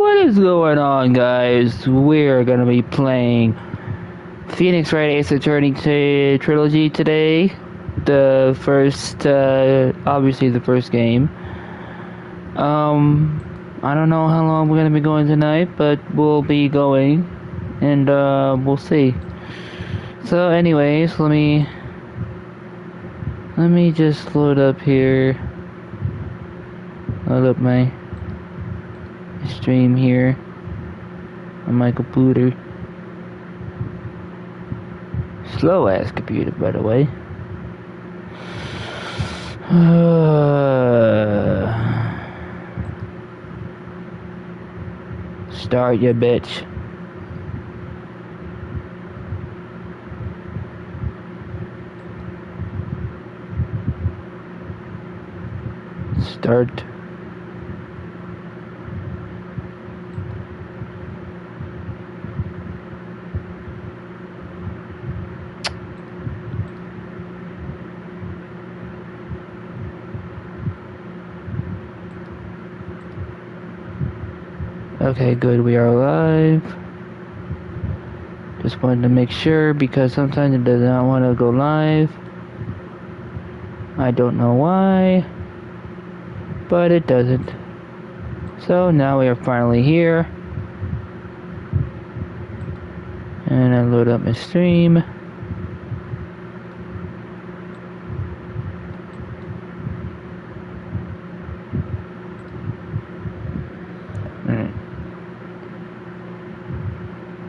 What is going on, guys? We're gonna be playing Phoenix Wright Ace Attorney trilogy today. The first, obviously the first game. I don't know how long we're gonna be going tonight, but we'll be going, and we'll see. So, anyways, let me just load up here. Load up my stream here on my computer. Slow ass computer, by the way. Start your bitch. Start. Okay, good, we are live. Just wanted to make sure because sometimes it does not want to go live. I don't know why, but it doesn't. So now we are finally here. And I load up my stream.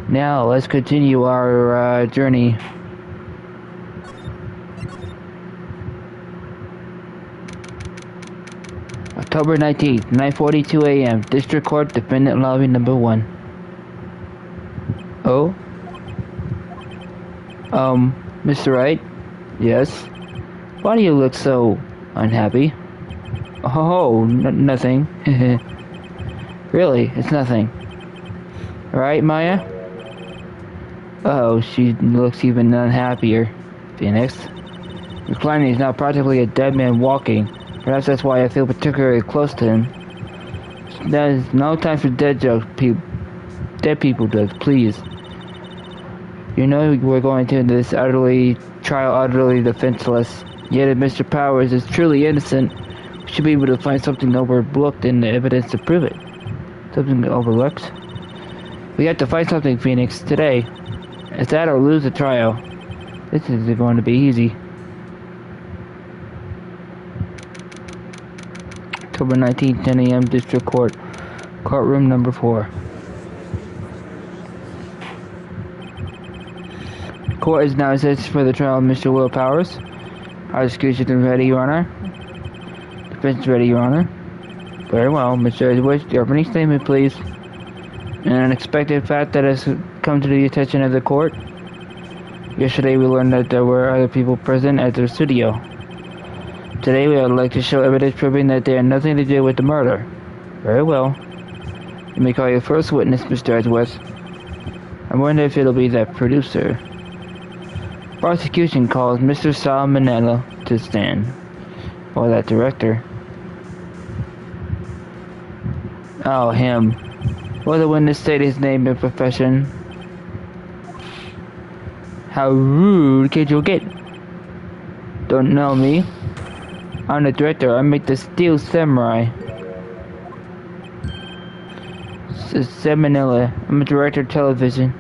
Now, let's continue our journey. October 19th, 9:42 a.m. District Court, Defendant Lobby number 1. Oh? Mr. Wright? Yes? Why do you look so unhappy? Oh, nothing. Really, it's nothing. Right, Maya? Oh, she looks even unhappier. Phoenix. Your client is now practically a dead man walking. Perhaps that's why I feel particularly close to him. There's no time for dead jokes, dead people jokes, please. You know we're going to this trial utterly defenseless. Yet if Mr. Powers is truly innocent, we should be able to find something overlooked in the evidence to prove it. Something overlooked? We have to find something, Phoenix, today. It's that or lose the trial. This isn't going to be easy. October 19th, 10 a.m. District Court. Courtroom number 4. Court is now assessed for the trial of Mr. Will Powers. Our execution is ready, Your Honor. Defense is ready, Your Honor. Very well, Mr. Edwards, your opening statement, please. An unexpected fact that has come to the attention of the court. Yesterday we learned that there were other people present at the studio. Today we would like to show evidence proving that they had nothing to do with the murder. Very well. You may call your first witness, Mr. Edwards. I wonder if it'll be that producer. Prosecution calls Mr. Salmonella to stand. Or that director. Oh, him. Will the witness state his name and profession? How rude could you get? Don't know me. I'm the director. I make the Steel Samurai. Salmonella. I'm a director of television.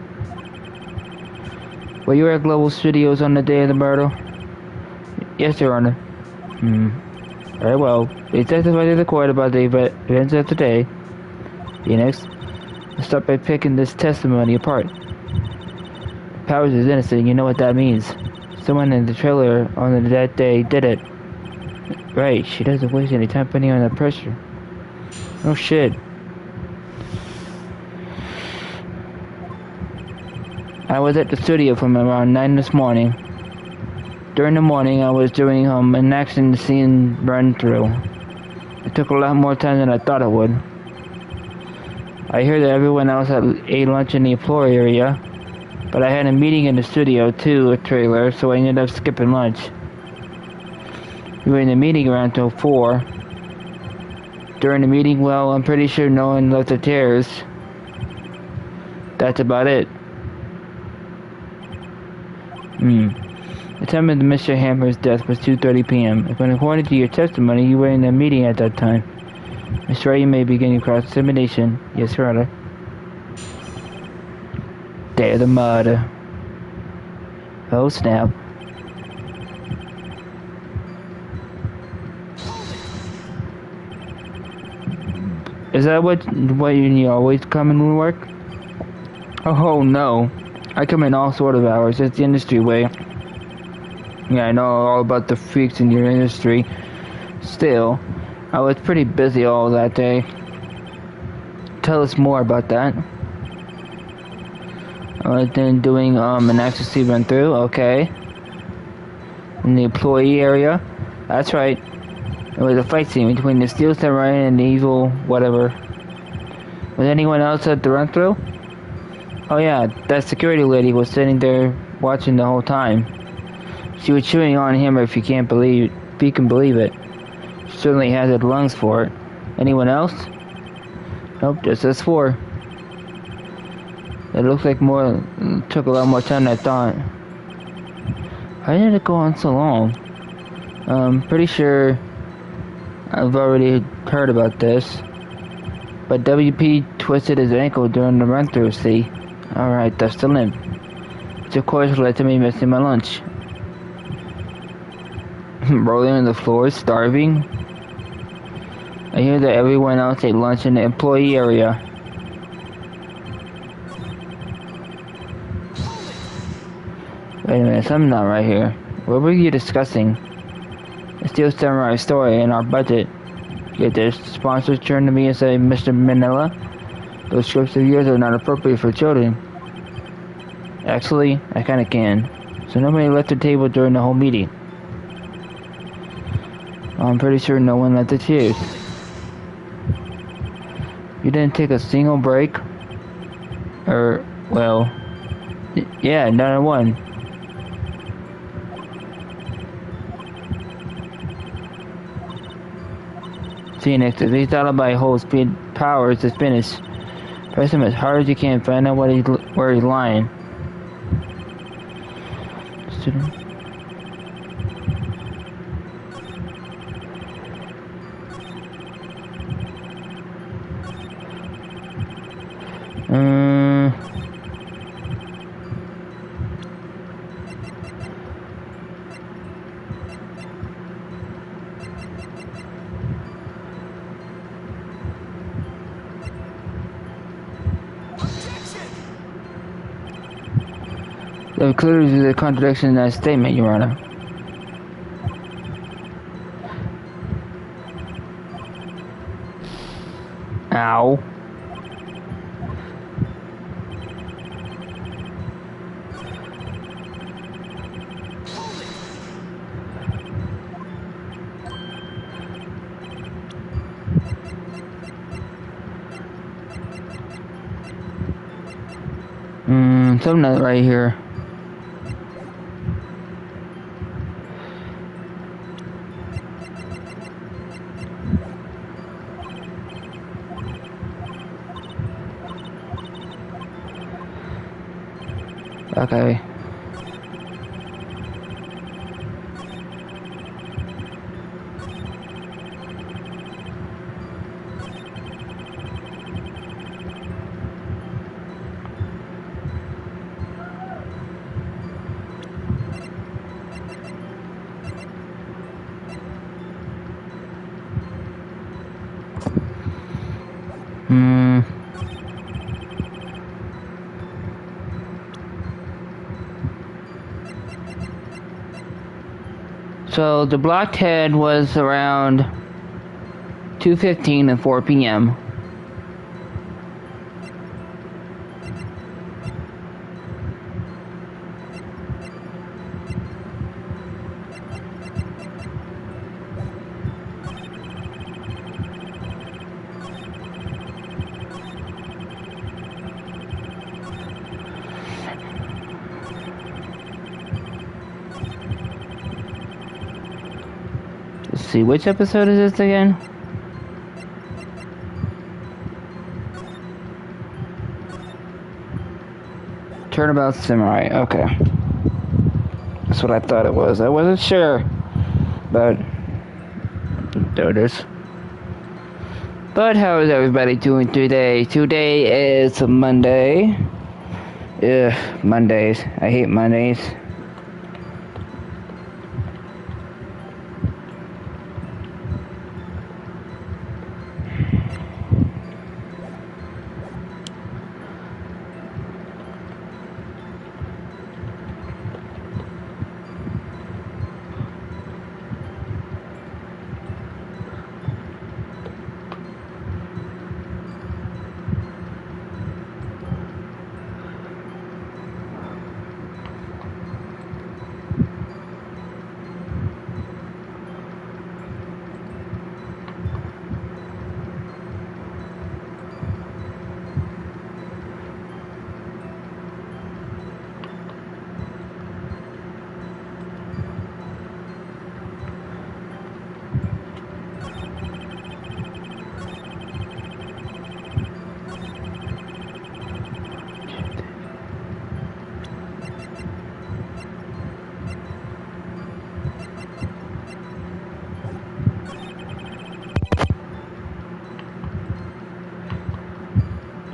Were you at Global Studios on the day of the murder? Yes, Your Honor. Very well. Please testify to the court about the events of today. Phoenix, let's start by picking this testimony apart. Powers is innocent, you know what that means. Someone in the trailer on that day did it. Right, she doesn't waste any time putting on that pressure. Oh shit. I was at the studio from around 9 this morning. During the morning, I was doing an action scene run through. It took a lot more time than I thought it would. I heard that everyone else had ate lunch in the floor area, but I had a meeting in the studio too, a trailer, so I ended up skipping lunch. We were in the meeting around till 4. During the meeting, well, I'm pretty sure no one left their chairs. That's about it. The time of Mr. Hammer's death was 2:30 p.m. According to your testimony, you were in a meeting at that time. Mr. Wright, you may begin your cross-examination. Yes, Your Honor. Day of the murder. Oh, snap. Is that what you always come in to work? Oh, no. I come in all sort of hours. It's the industry way. Yeah, I know all about the freaks in your industry. Still, I was pretty busy all that day. Tell us more about that. I was then doing an accuracy run through. Okay. In the employee area. That's right. It was a fight scene between the Steel Samurai and the evil whatever. Was anyone else at the run through? Oh yeah, that security lady was sitting there watching the whole time. She was chewing on him if you can believe it. She certainly has the lungs for it. Anyone else? Nope, just us four. It looks like took a lot more time than I thought. Why did it go on so long? Pretty sure I've already heard about this. But WP twisted his ankle during the run-through, see? Alright, that's the limp. Which of course led to me missing my lunch. Rolling on the floor, starving. I hear that everyone else ate lunch in the employee area. Wait a minute, something's not right here. What were you discussing? The Steel Samurai story and our budget. Yet the sponsors turned to me and said, Mr. Manila, those scripts of yours are not appropriate for children. Actually, I kinda can. So nobody left the table during the whole meeting. I'm pretty sure no one left the chairs. You didn't take a single break? Well, yeah, not one. Phoenix, if these alibi holds powers to finish, press him as hard as you can, find out where he's lying. There clearly is a contradiction in that statement, Your Honor. Ow. Something not right here. Okay. So the blocked head was around 2:15 and 4 p.m. Let's see, which episode is this again? Turnabout Samurai. Okay. That's what I thought it was. I wasn't sure. But there it is. But how is everybody doing today? Today is Monday. Ugh, Mondays. I hate Mondays.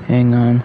Hang on.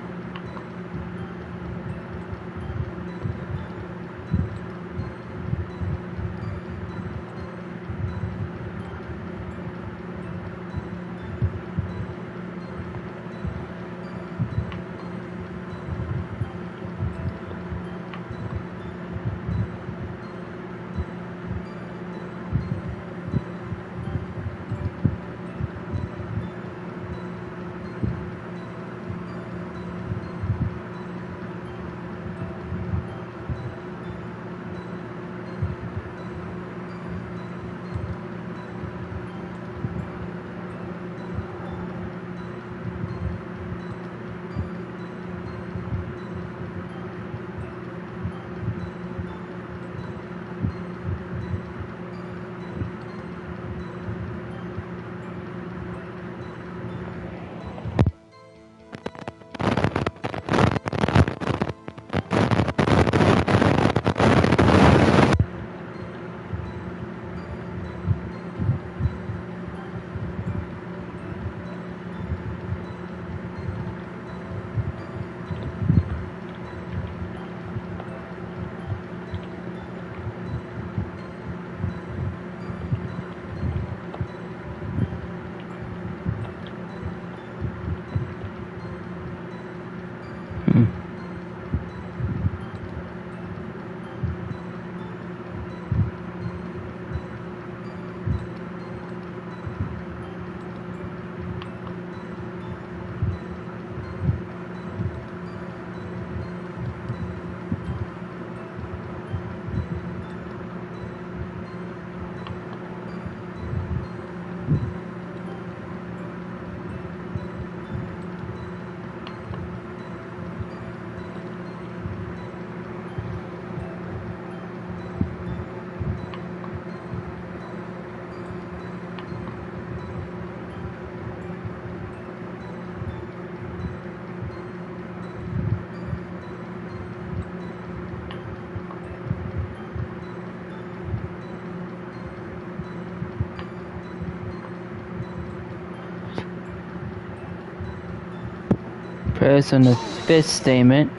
Press on the fifth statement.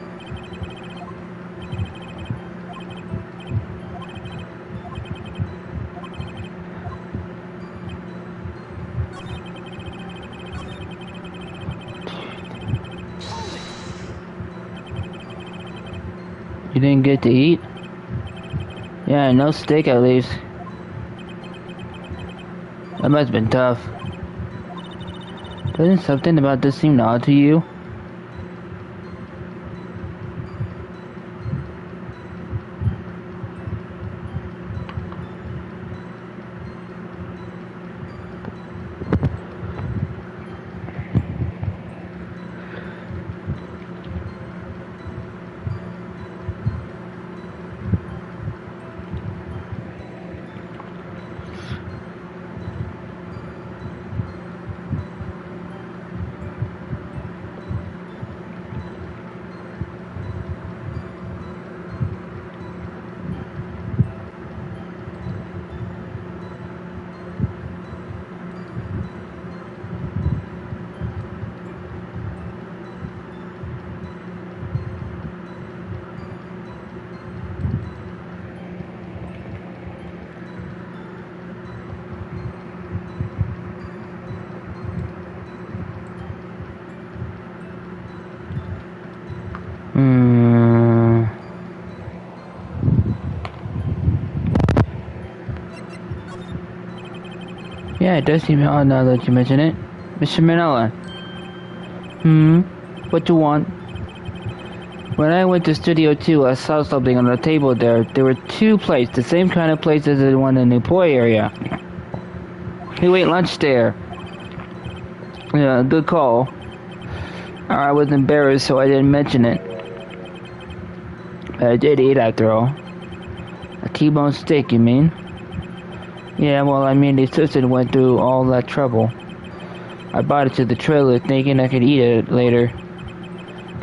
You didn't get to eat? Yeah, no steak at least. That must have been tough. Doesn't something about this seem odd to you? Hmm. Yeah, it does seem odd now that you mention it. Mr. Manila. What you want? When I went to Studio 2, I saw something on the table there. There were two plates, the same kind of plates as the one in the employee area. Who ate lunch there? Yeah, good call. I was embarrassed, so I didn't mention it. But I did eat after all. A T-bone steak, you mean? Yeah, well, I mean, the assistant went through all that trouble. I bought it to the trailer thinking I could eat it later.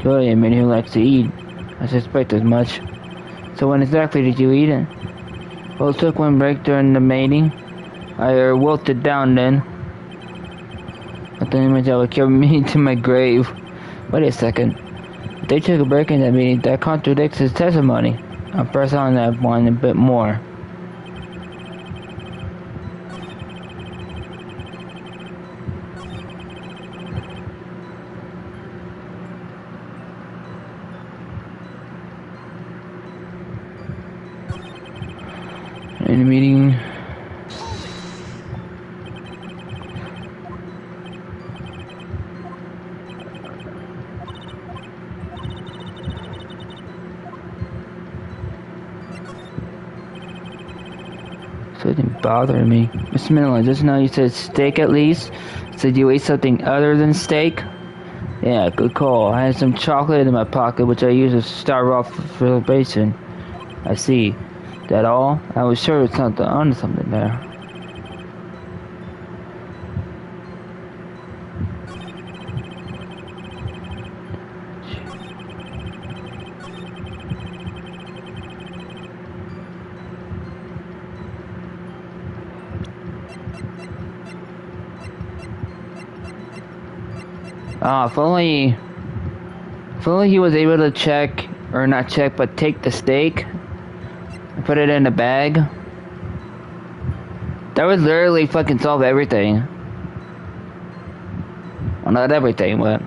Clearly, a man who likes to eat. I suspect as much. So when exactly did you eat it? Well, it took one break during the mating. I wilted down then. I thought the image would carry me to my grave. Wait a second. If they took a break in that meeting, that contradicts his testimony. I'll press on that one a bit more. In the meeting... So it didn't bother me. Mr. Miller, just now you said steak at least? Said you ate something other than steak? Yeah, good call. I had some chocolate in my pocket, which I used to start off for the basin. I see. That all? I was sure it's not on something there. If only he was able to check, or not check, but take the steak and put it in a bag. That would literally fucking solve everything. Well, not everything, but...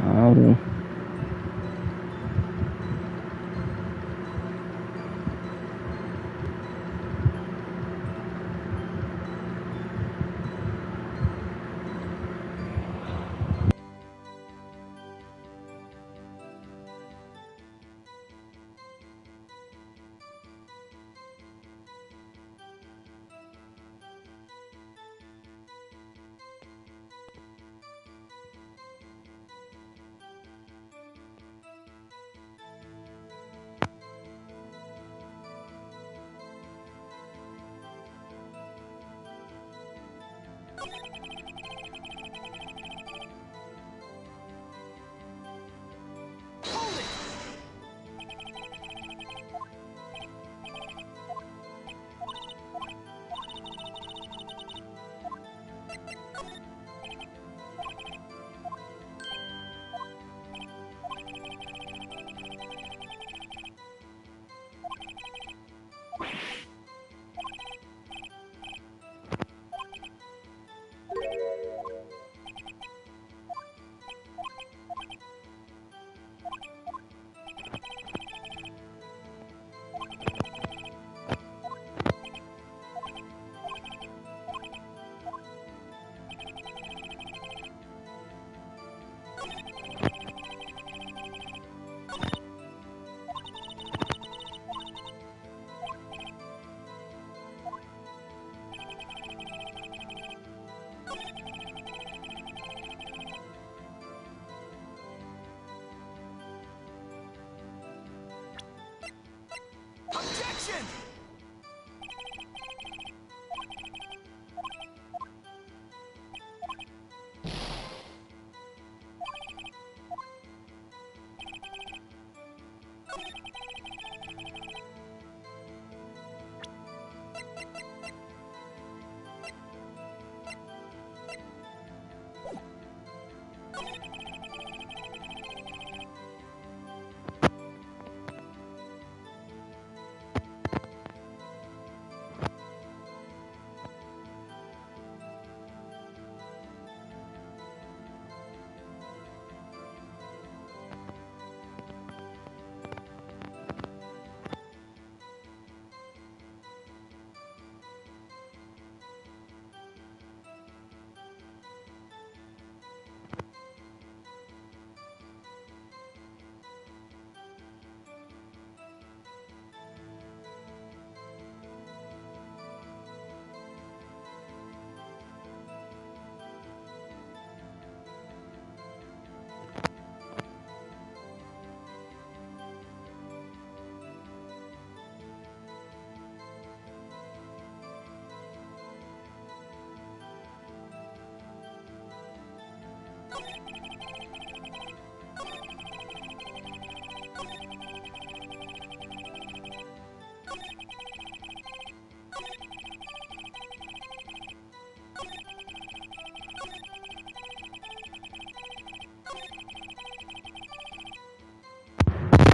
Oh.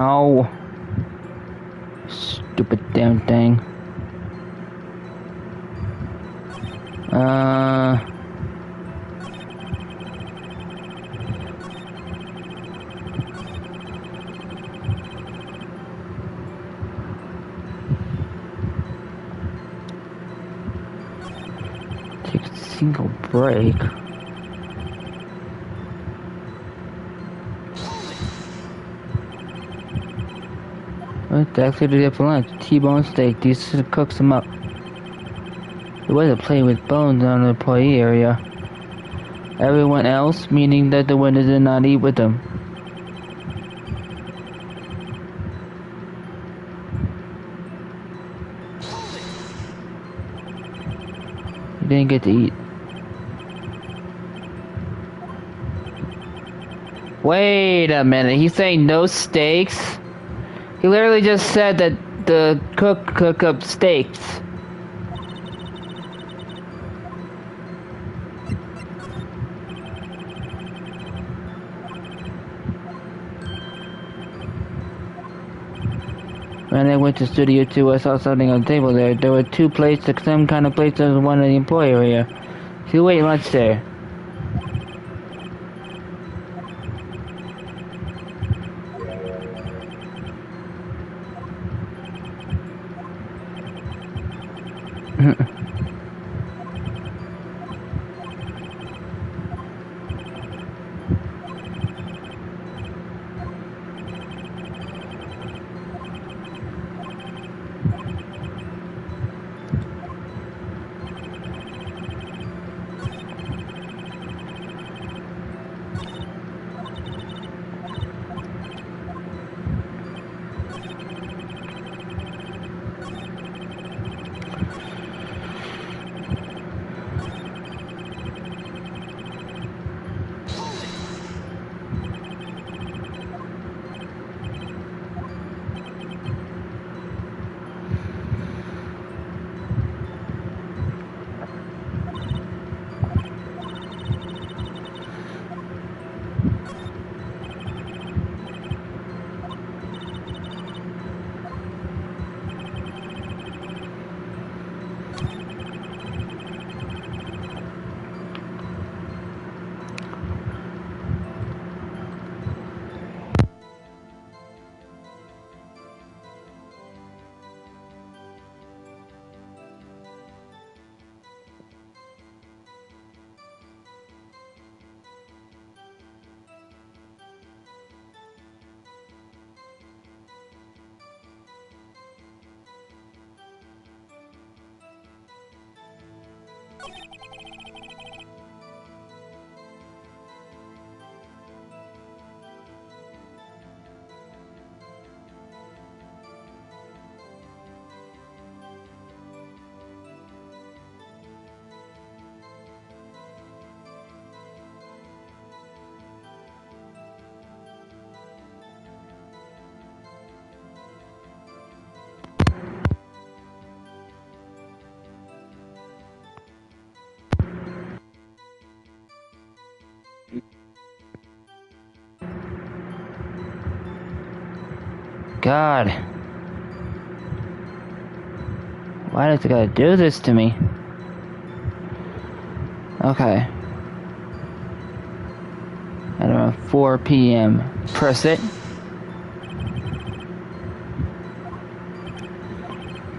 Oh. Stupid damn thing. Take a single break. What's actually to get for lunch? T-bone steak. These should cook them up. The way to play with bones on the employee area. Everyone else, meaning that the window did not eat with them. He didn't get to eat. Wait a minute, he's saying no steaks? He literally just said that the cook up steaks. When I went to Studio 2, I saw something on the table there. There were two plates, the same kind of plates as one in the employee area. He'll wait lunch there. God. Why does it gotta do this to me? Okay. At around 4 p.m. Press it.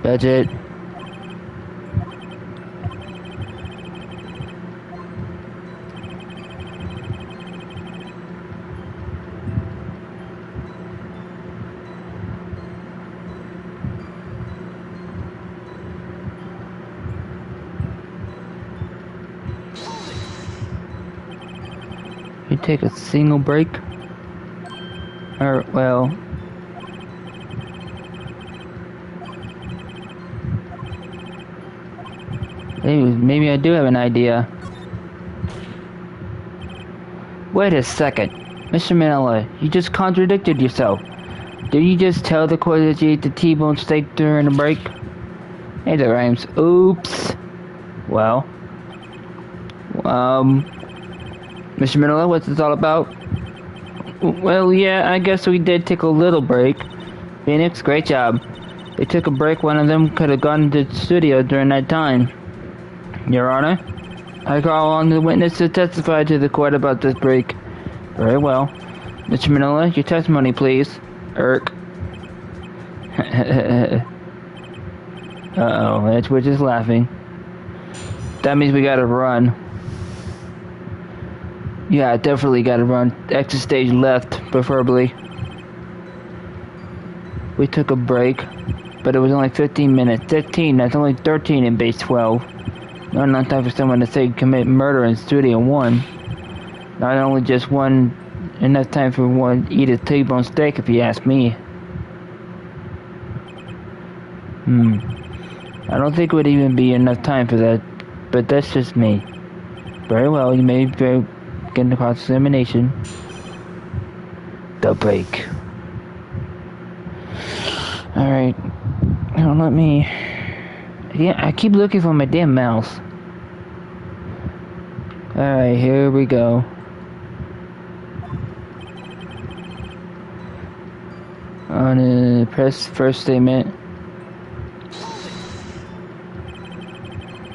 Budget. You take a single break. Or, well, maybe I do have an idea. Wait a second. Mr. Manila, you just contradicted yourself. Did you just tell the court that you ate the T-bone steak during the break? Hey, that rhymes. Oops. Well. Mr. Manila, what's this all about? Well, yeah, I guess we did take a little break. Phoenix, great job. They took a break. One of them could have gone to the studio during that time. Your Honor, I call on the witness to testify to the court about this break. Very well. Mr. Manila, your testimony, please. Irk. Uh-oh, Edgewood is laughing. That means we gotta run. Yeah, definitely gotta run. Exit stage left, preferably. We took a break, but it was only 15 minutes. 15, that's only 13 in base 12. Not enough time for someone to say commit murder in Studio 1. Not only just one, enough time for one eat a T-bone steak if you ask me. I don't think it would even be enough time for that, but that's just me. Very well, you may begin the cross-examination. The break. Alright. Don't let me... Yeah, I keep looking for my damn mouse. Alright, here we go. On press first statement.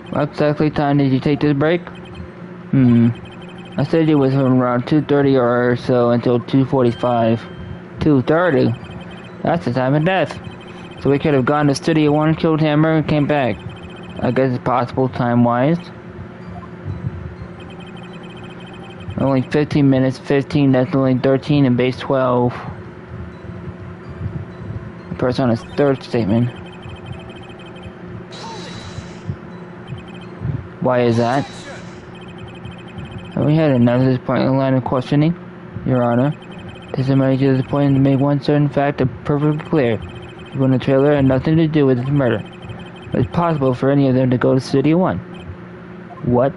What exactly time did you take this break? I said it was from around 2:30 or so until 2:45. 2:30? That's the time of death. So we could have gone to Studio 1, killed Hammer, and came back. I guess it's possible time-wise. Only 15 minutes, 15, that's only 13 in base 12. Press on his third statement. Why is that? Have we had another disappointing line of questioning? Your Honor, testimony to this point to make one certain fact perfectly clear. People in the trailer had nothing to do with this murder. It's possible for any of them to go to Studio 1. What?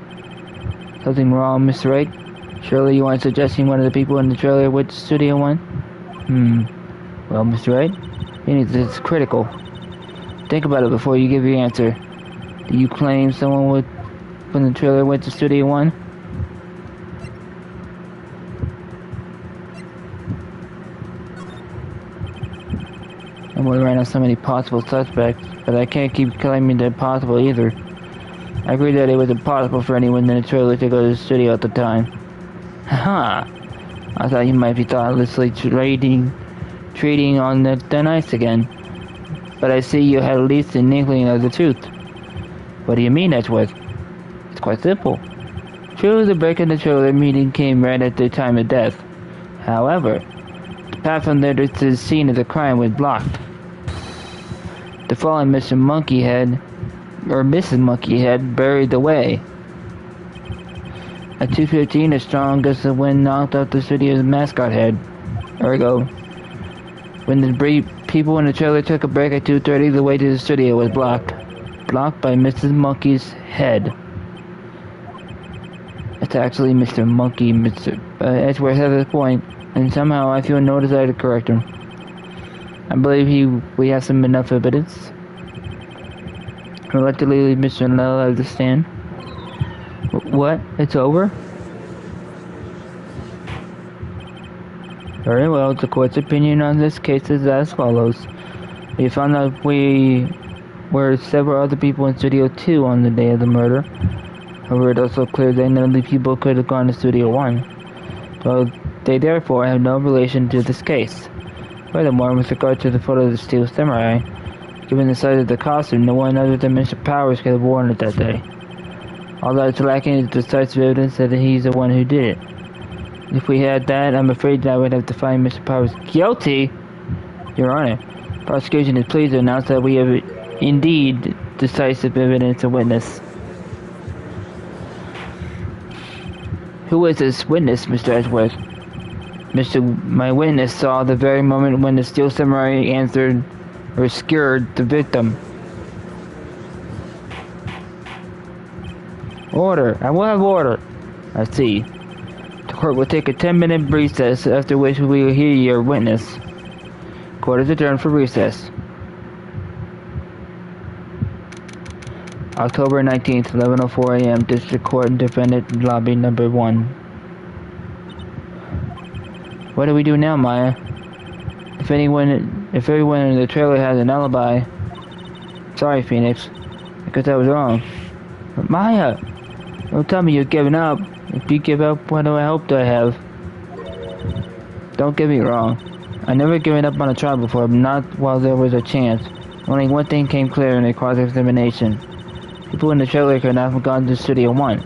Something wrong, Mr. Wright? Surely you aren't suggesting one of the people in the trailer went to Studio 1? Well, Mr. Wright, this is critical. Think about it before you give your answer. Do you claim someone from the trailer went to Studio 1? I'm worried right now so many possible suspects, but I can't keep claiming they're possible either. I agree that it was impossible for anyone in the trailer to go to the studio at the time. Haha! I thought you might be thoughtlessly treating on the thin ice again. But I see you had at least an inkling of the truth. What do you mean, Edgeworth? It's quite simple. True, the break in the trailer meeting came right at the time of death. However, the path from there to the scene of the crime was blocked. The fallen Mr. Monkeyhead, or Mrs. Monkeyhead, buried the way. At 2:15, a strong gust of wind knocked out the studio's mascot head. Ergo, when the people in the trailer took a break at 2:30, the way to the studio was blocked. Blocked by Mrs. Monkey's head. It's actually Mr. Monkey, Mr. Edgeworth has a point, and somehow I feel no desire to correct him. I believe we have some enough evidence. Reluctantly leave Mr. Nell out of the stand. What? It's over? Very well, the court's opinion on this case is as follows. We found out we were several other people in Studio 2 on the day of the murder. However, it also clear that none of the people could have gone to Studio 1. So they therefore have no relation to this case. Furthermore, with regard to the photo of the Steel Samurai, given the size of the costume, no one other than Mr. Powers could have worn it that day. All that is lacking is decisive evidence that he's the one who did it. If we had that, I'm afraid that I would have to find Mr. Powers guilty. Your Honor, prosecution is pleased to announce that we have indeed decisive evidence to witness. Who is this witness, Mr. Edgeworth? My witness saw the very moment when the Steel Samurai answered or skewered the victim. Order. I will have order. I see. The court will take a 10-minute recess, after which we will hear your witness. Court is adjourned for recess. October 19th, 11:04 a.m. District Court, Defendant Lobby Number 1. What do we do now, Maya? If everyone in the trailer has an alibi... Sorry, Phoenix. I guess I was wrong. But Maya! Don't tell me you're giving up. If you give up, what do I hope do I have? Don't get me wrong. I never given up on a trial before, but not while there was a chance. Only one thing came clear in a cross-examination. People in the trailer could not have gone to Studio 1.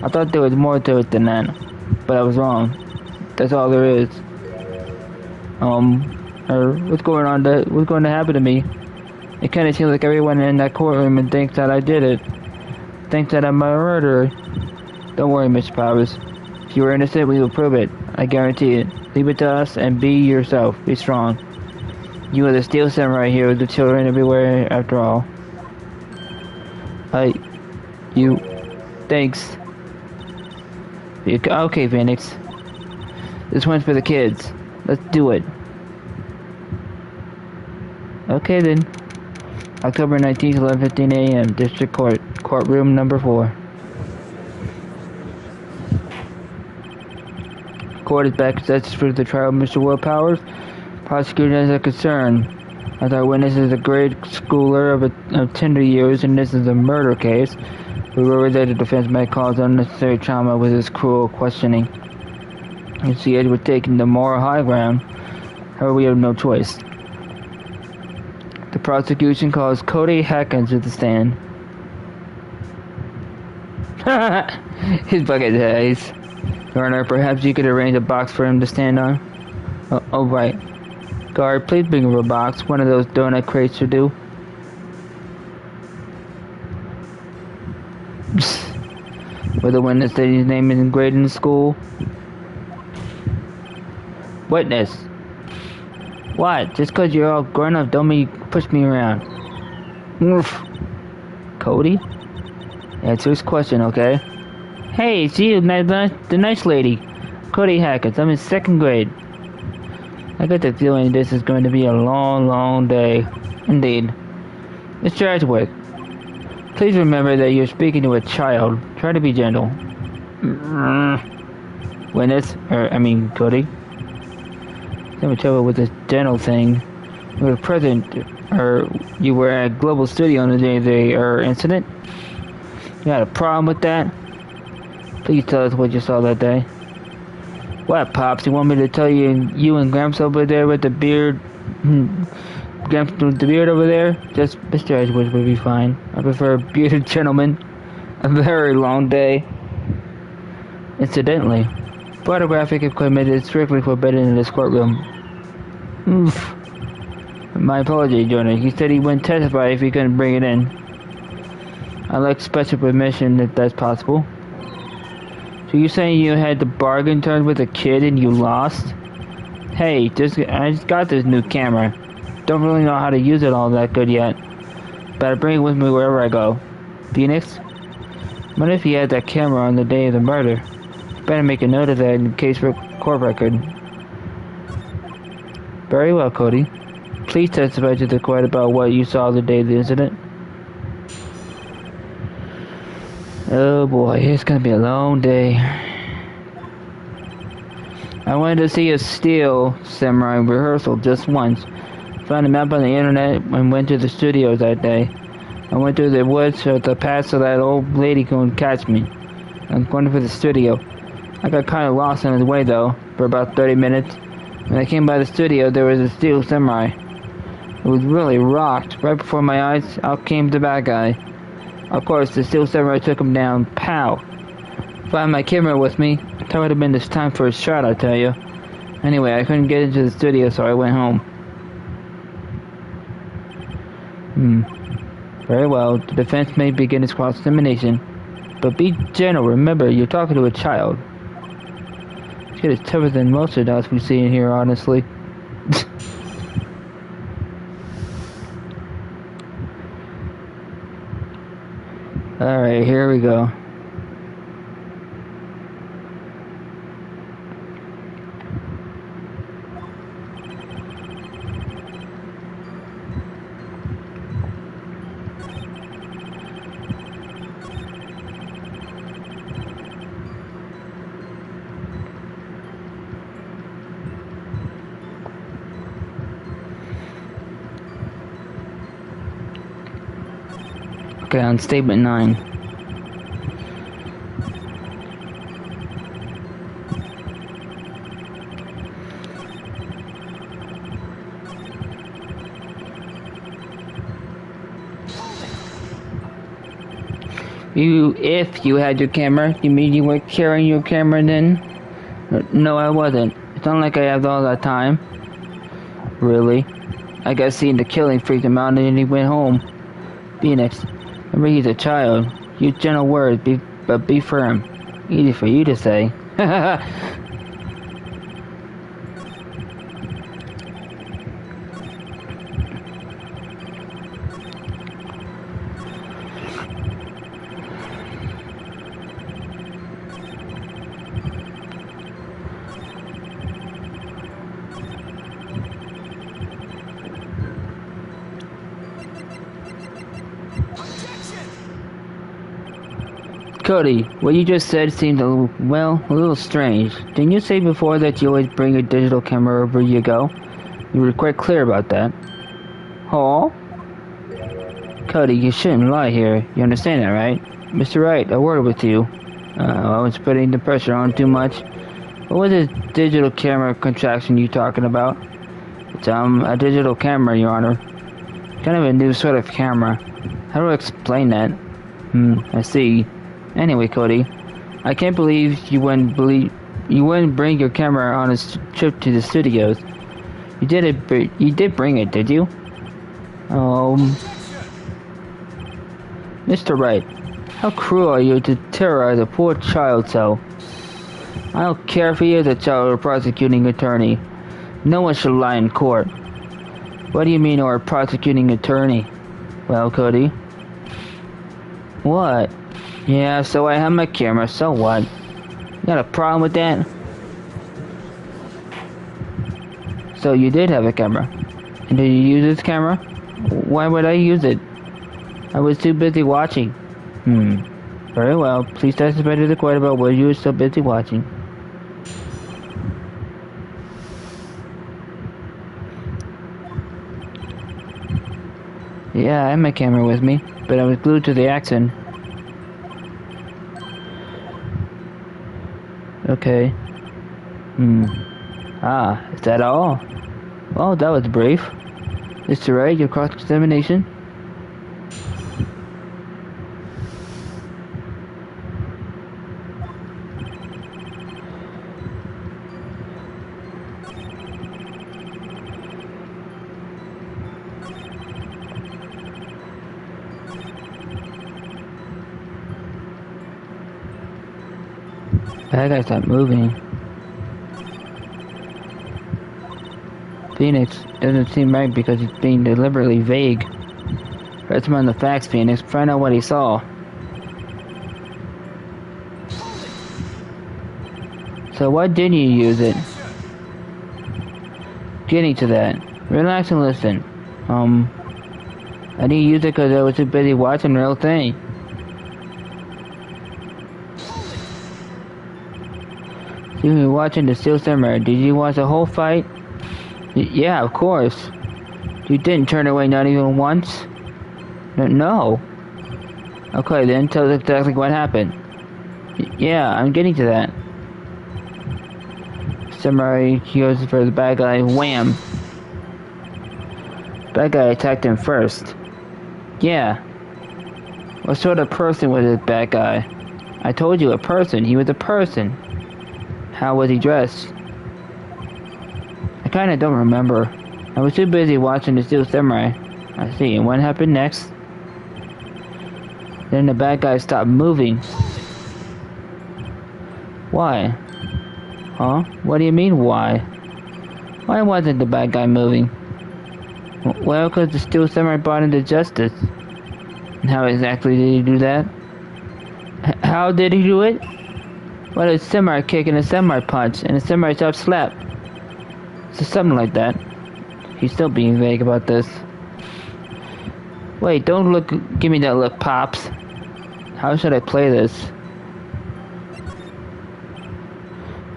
I thought there was more to it than that. But I was wrong. That's all there is. What's going to happen to me? It kinda seems like everyone in that courtroom thinks that I did it. Thinks that I'm a murderer. Don't worry, Mr. Powers. If you were innocent, we will prove it. I guarantee it. Leave it to us and be yourself. Be strong. You are the Steel Samurai here with the children everywhere after all. Thanks. Okay, Phoenix. This one's for the kids. Let's do it. Okay then. October 19th, 11:15 a.m. District Court. Courtroom number 4. Court is back sets for the trial of Mr. Will Powers. Prosecutor has a concern. As our witness is a grade schooler of tender years and this is a murder case, we worry that the defense may cause unnecessary trauma with his cruel questioning. You see, Ed was taking the moral high ground. However, we have no choice. The prosecution calls Cody Hackins to the stand. His bucket eyes. Garner, perhaps you could arrange a box for him to stand on? Oh, right. Guard, please bring him a box. One of those donut crates should do. With the witness that his name is engraved in the school. Witness. What? Just because you're all grown up don't mean you push me around. Oof. Cody? Answer his question, okay? Hey, it's you, the nice lady. Cody Hackett. I'm in 2nd grade. I get the feeling this is going to be a long, long day. Indeed. Mr. Edgeworth, please remember that you're speaking to a child. Try to be gentle. Witness, Cody. Having trouble with this dental thing. You were present, you were at Global Studio on the day of the incident. You had a problem with that? Please tell us what you saw that day. What, Pops? You want me to tell you and Gramps over there with the beard? Gramps with the beard over there? Just Mr. Edgeworth would be fine. I prefer a bearded gentleman. A very long day. Incidentally, photographic equipment is strictly forbidden in this courtroom. Oof. My apologies, Jonah. He said he wouldn't testify if he couldn't bring it in. I'd like special permission if that's possible. So you're saying you had the bargain turned with a kid and you lost? Hey, I just got this new camera. Don't really know how to use it all that good yet. But I bring it with me wherever I go. Phoenix? What if he had that camera on the day of the murder? Better make a note of that in case for court record. Very well, Cody. Please testify to the court about what you saw the day of the incident. Oh boy, it's gonna be a long day. I wanted to see a Steel Samurai rehearsal just once. Found a map on the internet and went to the studios that day. I went through the woods to the path so that old lady couldn't catch me. I'm going for the studio. I got kind of lost on the way though, for about 30 minutes. When I came by the studio, there was a Steel Samurai. It was really rocked. Right before my eyes, out came the bad guy. Of course, the Steel Samurai took him down. Pow! If I had my camera with me, that would have been this time for a shot, I tell you. Anyway, I couldn't get into the studio, so I went home. Very well, the defense may begin its cross-examination. But be gentle, remember, you're talking to a child. This kid is tougher than most adults we see in here, honestly. Alright, here we go. Okay, on statement 9. If you had your camera, you mean you were carrying your camera then? No, I wasn't. It's not like I have all that time. Really? I guess seeing the killing freaked him out and then he went home. Phoenix, remember he's a child. Use gentle words, but be firm. Easy for you to say. Cody, what you just said seemed a little strange. Didn't you say before that you always bring a digital camera wherever you go? You were quite clear about that. Huh? Cody, you shouldn't lie here. You understand that, right? Mr. Wright, a word with you. I was putting the pressure on too much. What was this digital camera contraction you talking about? It's, a digital camera, Your Honor. Kind of a new sort of camera. How do I explain that? I see. Anyway, Cody, I can't believe you wouldn't bring your camera on a trip to the studios. You did bring it, did you? Mr. Wright, how cruel are you to terrorize a poor child so? I don't care if he is a child or a prosecuting attorney. No one should lie in court. What do you mean, or a prosecuting attorney? Well, Cody? What? Yeah, so I have my camera, so what? You got a problem with that? So you did have a camera. And did you use this camera? Why would I use it? I was too busy watching. Very well. Please testify to the court about what you were so busy watching. Yeah, I had my camera with me, but I was glued to the accident. Okay. Ah, is that all? Well, that was brief. Mr. Wright, your cross-examination? That guy's not moving. Phoenix doesn't seem right because he's being deliberately vague. Press him on the facts, Phoenix. Find out what he saw. So why didn't you use it? Getting to that. Relax and listen. I didn't use it because I was too busy watching the real thing. You were watching the Steel Samurai. Did you watch the whole fight? Yeah, of course. You didn't turn away not even once? No. Okay, then tell us exactly what happened. Yeah, I'm getting to that. Samurai goes for the bad guy. Wham! Bad guy attacked him first. Yeah. What sort of person was this bad guy? I told you, a person. He was a person. How was he dressed? I kinda don't remember. I was too busy watching the Steel Samurai. I see, and what happened next? Then the bad guy stopped moving. Why? Huh? What do you mean, why? Why wasn't the bad guy moving? Well, because the Steel Samurai brought him to justice. And how exactly did he do that? How did he do it? Well, a samurai kick and a samurai punch, and a samurai chop slap. So something like that. He's still being vague about this. Wait, don't look, give me that look, Pops. How should I play this?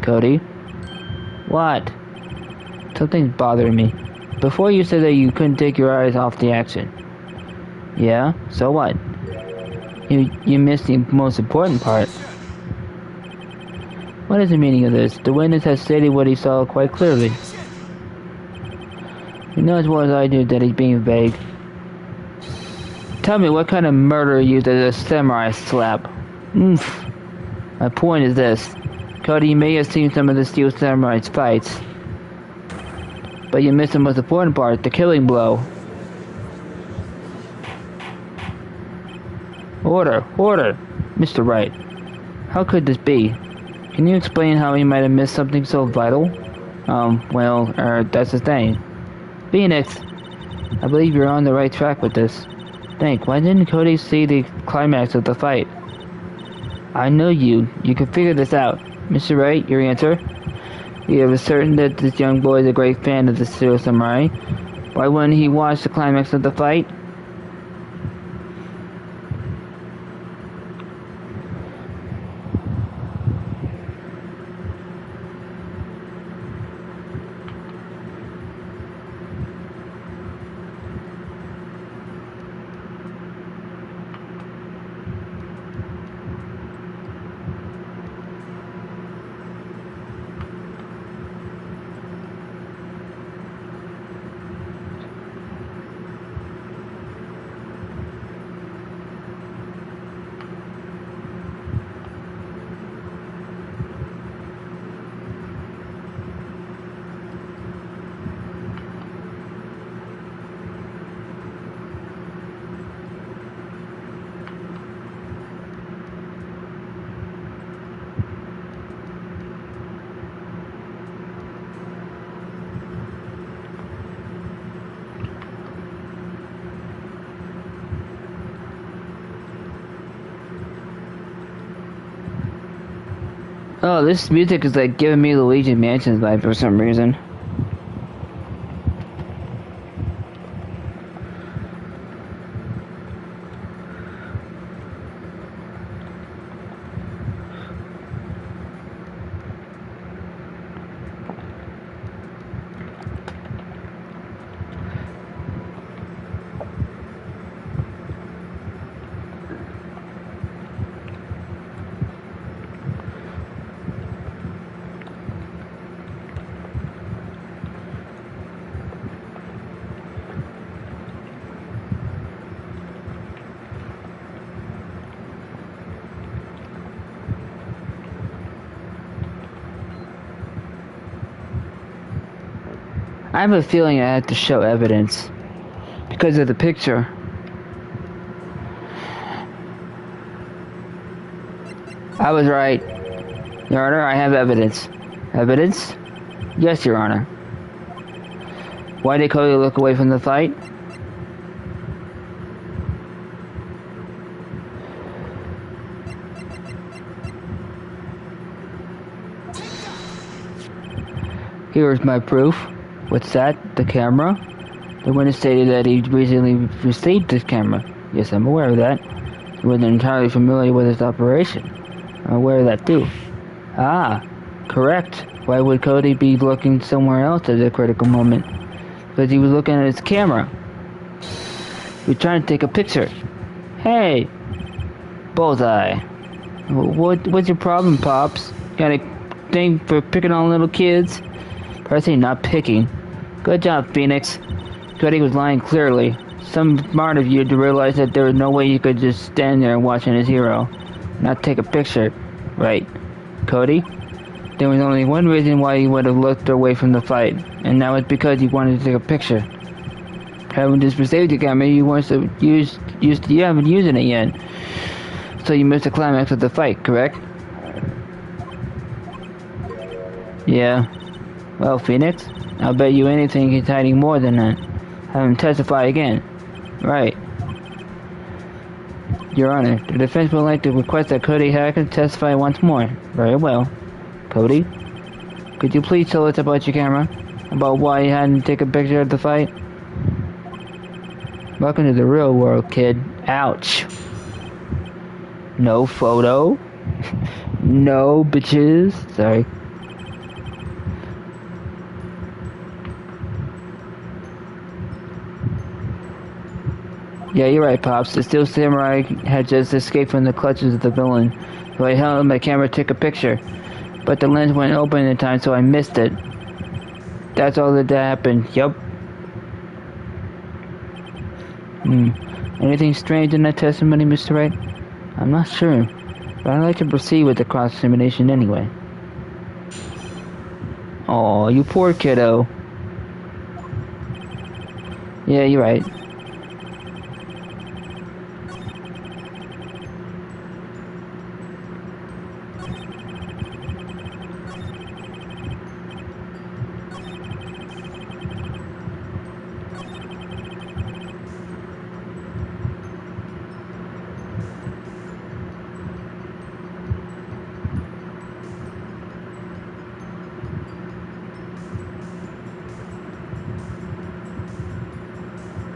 Cody? What? Something's bothering me. Before you said that you couldn't take your eyes off the action. Yeah? So what? You missed the most important part. What is the meaning of this? The witness has stated what he saw quite clearly. You know as well as I do that he's being vague. Tell me what kind of murder used as a samurai slap? Oomph. My point is this. Cody, you may have seen some of the Steel Samurai's fights, but you missed the most important part, the killing blow. Order! Order! Mr. Wright, how could this be? Can you explain how he might have missed something so vital? That's the thing. Phoenix, I believe you're on the right track with this. Think, why didn't Cody see the climax of the fight? I know you can figure this out. Mr. Wright, your answer? You are certain that this young boy is a great fan of the Steel Samurai. Why wouldn't he watch the climax of the fight? Oh, this music is like giving me Luigi Mansion's vibe for some reason. I have a feeling I have to show evidence because of the picture. I was right. Your Honor, I have evidence. Evidence? Yes, Your Honor. Why did Cody look away from the fight? Here's my proof. What's that? The camera? The witness stated that he recently received this camera. Yes, I'm aware of that. He wasn't entirely familiar with its operation. I'm aware of that too. Ah, correct. Why would Cody be looking somewhere else at a critical moment? Because he was looking at his camera. He was trying to take a picture. Hey! Bullseye. What's your problem, Pops? Got a thing for picking on little kids? Percy, not picking. Good job, Phoenix. Cody was lying clearly. Some smart of you to realize that there was no way you could just stand there watching his hero, not take a picture. Right. Cody? There was only one reason why he would have looked away from the fight, and that was because he wanted to take a picture. Having just received the camera, you haven't used it yet. So you missed the climax of the fight, correct? Yeah. Well, Phoenix, I'll bet you anything he's hiding more than that. Have him testify again. Right. Your Honor, the defense would like to request that Cody Hackett testify once more. Very well. Cody, could you please tell us about your camera? About why you hadn't taken a picture of the fight? Welcome to the real world, kid. Ouch. No photo. No bitches. Sorry. Yeah, you're right, Pops. The Steel Samurai had just escaped from the clutches of the villain. So I held my camera to take a picture. But the lens went open in time, so I missed it. That's all that happened. Yup. Anything strange in that testimony, Mr. Wright? I'm not sure, but I'd like to proceed with the cross-examination anyway. Oh, you poor kiddo. Yeah, you're right.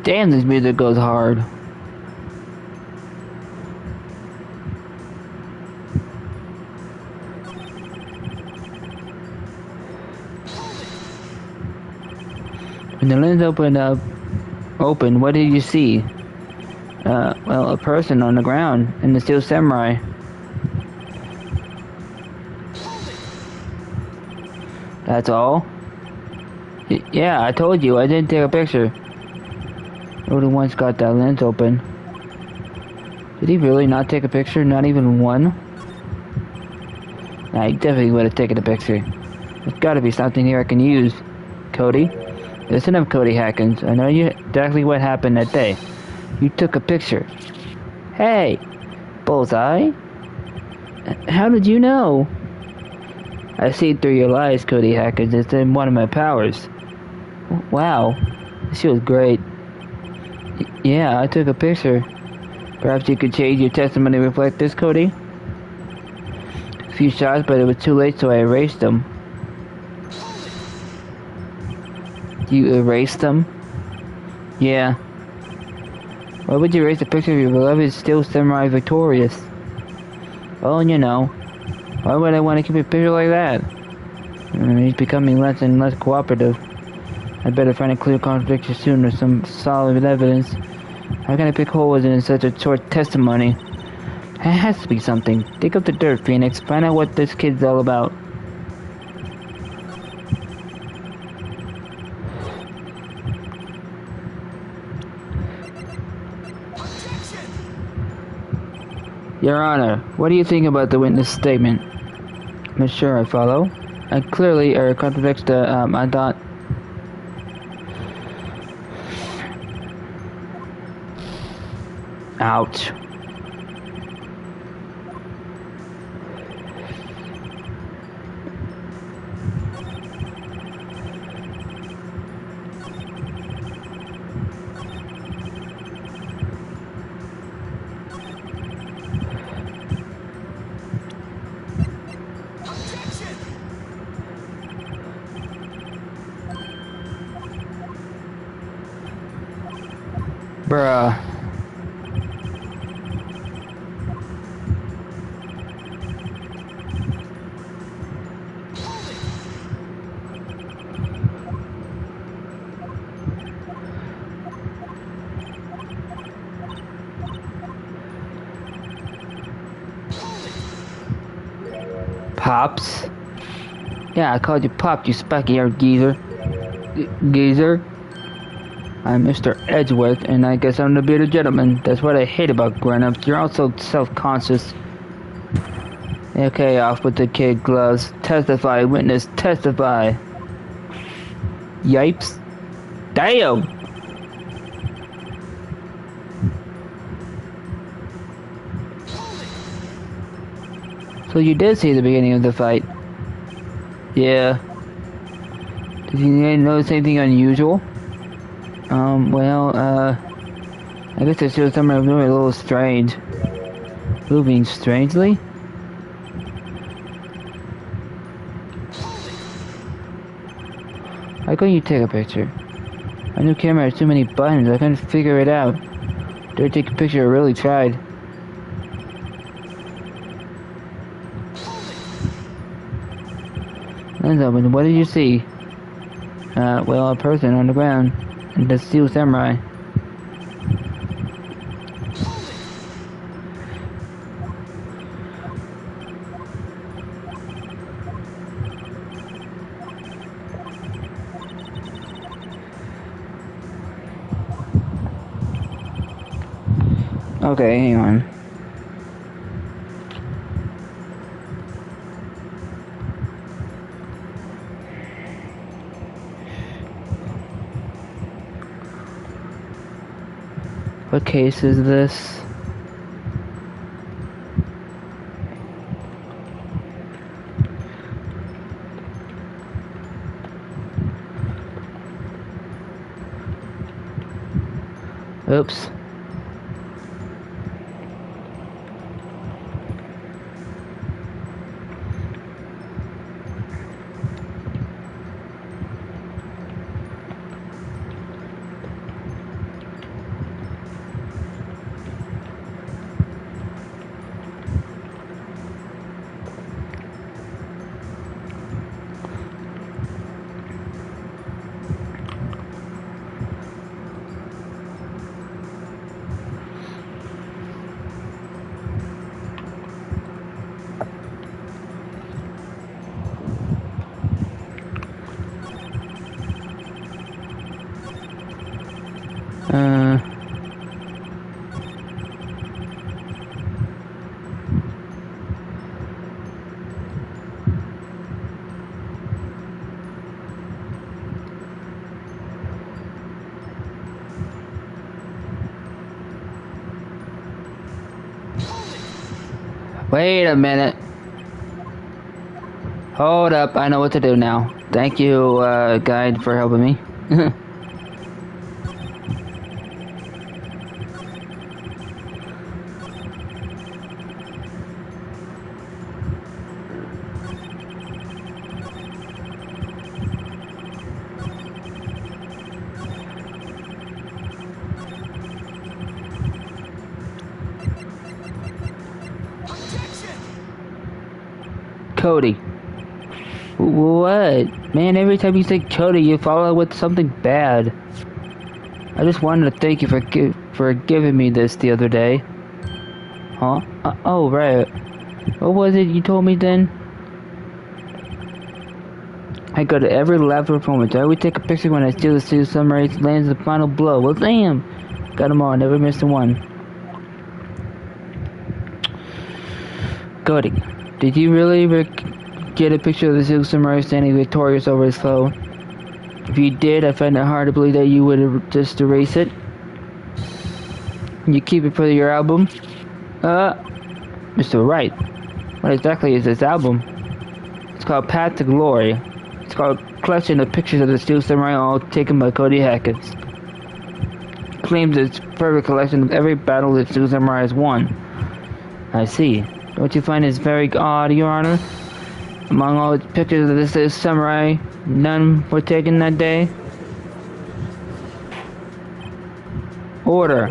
Damn, this music goes hard. When the lens opened, what did you see? Well, a person on the ground in the Steel Samurai. That's all? Yeah, I told you, I didn't take a picture. Nobody once got that lens open. Did he really not take a picture? Not even one? Nah, he definitely would have taken a picture. There's gotta be something here I can use. Cody? Listen up, Cody Hackins. I know exactly what happened that day. You took a picture. Hey! Bullseye? How did you know? I see through your lies, Cody Hackins. It's in one of my powers. Wow. This feels great. Yeah, I took a picture. Perhaps you could change your testimony to reflect this, Cody? A few shots, but it was too late, so I erased them. You erased them? Yeah. Why would you erase a picture of your beloved Steel Samurai victorious? Well, you know. Why would I want to keep a picture like that? He's becoming less and less cooperative. I'd better find a clear contradiction soon or some solid evidence. How can I pick holes in such a short testimony? There has to be something. Dig up the dirt, Phoenix. Find out what this kid's all about. Your Honor, what do you think about the witness statement? Not sure I follow. I clearly contradicts the, I thought... Ouch. Bruh. Pops? Yeah, I called you Pop, you spiky-haired geezer. Geezer? I'm Mr. Edgeworth, and I guess I'm the bearded gentleman. That's what I hate about grown-ups. You're all so self-conscious. Okay, off with the kid gloves. Testify, witness, testify. Yipes. Damn! So you did see the beginning of the fight? Yeah. Did you notice anything unusual? I guess it's just something moving a little strange. Moving strangely? Why couldn't you take a picture? My new camera has too many buttons, I couldn't figure it out. Dare take a picture, I really tried. Lens open, what did you see? Well, a person on the ground. The Steel Samurai. Okay, hang on. What case is this? Oops. Wait a minute. Hold up, I know what to do now. Thank you, guide, for helping me. Cody. What? Man, every time you say Cody, you follow it with something bad. I just wanted to thank you for giving me this the other day. Huh? Oh, right. What was it you told me then? I go to every lab performance. I always take a picture when I steal the suit summary lands the final blow. Well, damn! Got them all, never missed a one. Cody, did you really get a picture of the suit samurai standing victorious over his foe? If you did, I find it hard to believe that you would just erase it. You keep it for your album? Mr. Wright, what exactly is this album? It's called Path to Glory. It's called a collection of pictures of the Steel Samurai, all taken by Cody Hackett. Claims it's a perfect collection of every battle that Steel Samurai has won. I see. Don't you find this very odd, Your Honor? Among all the pictures of this samurai, none were taken that day? Order.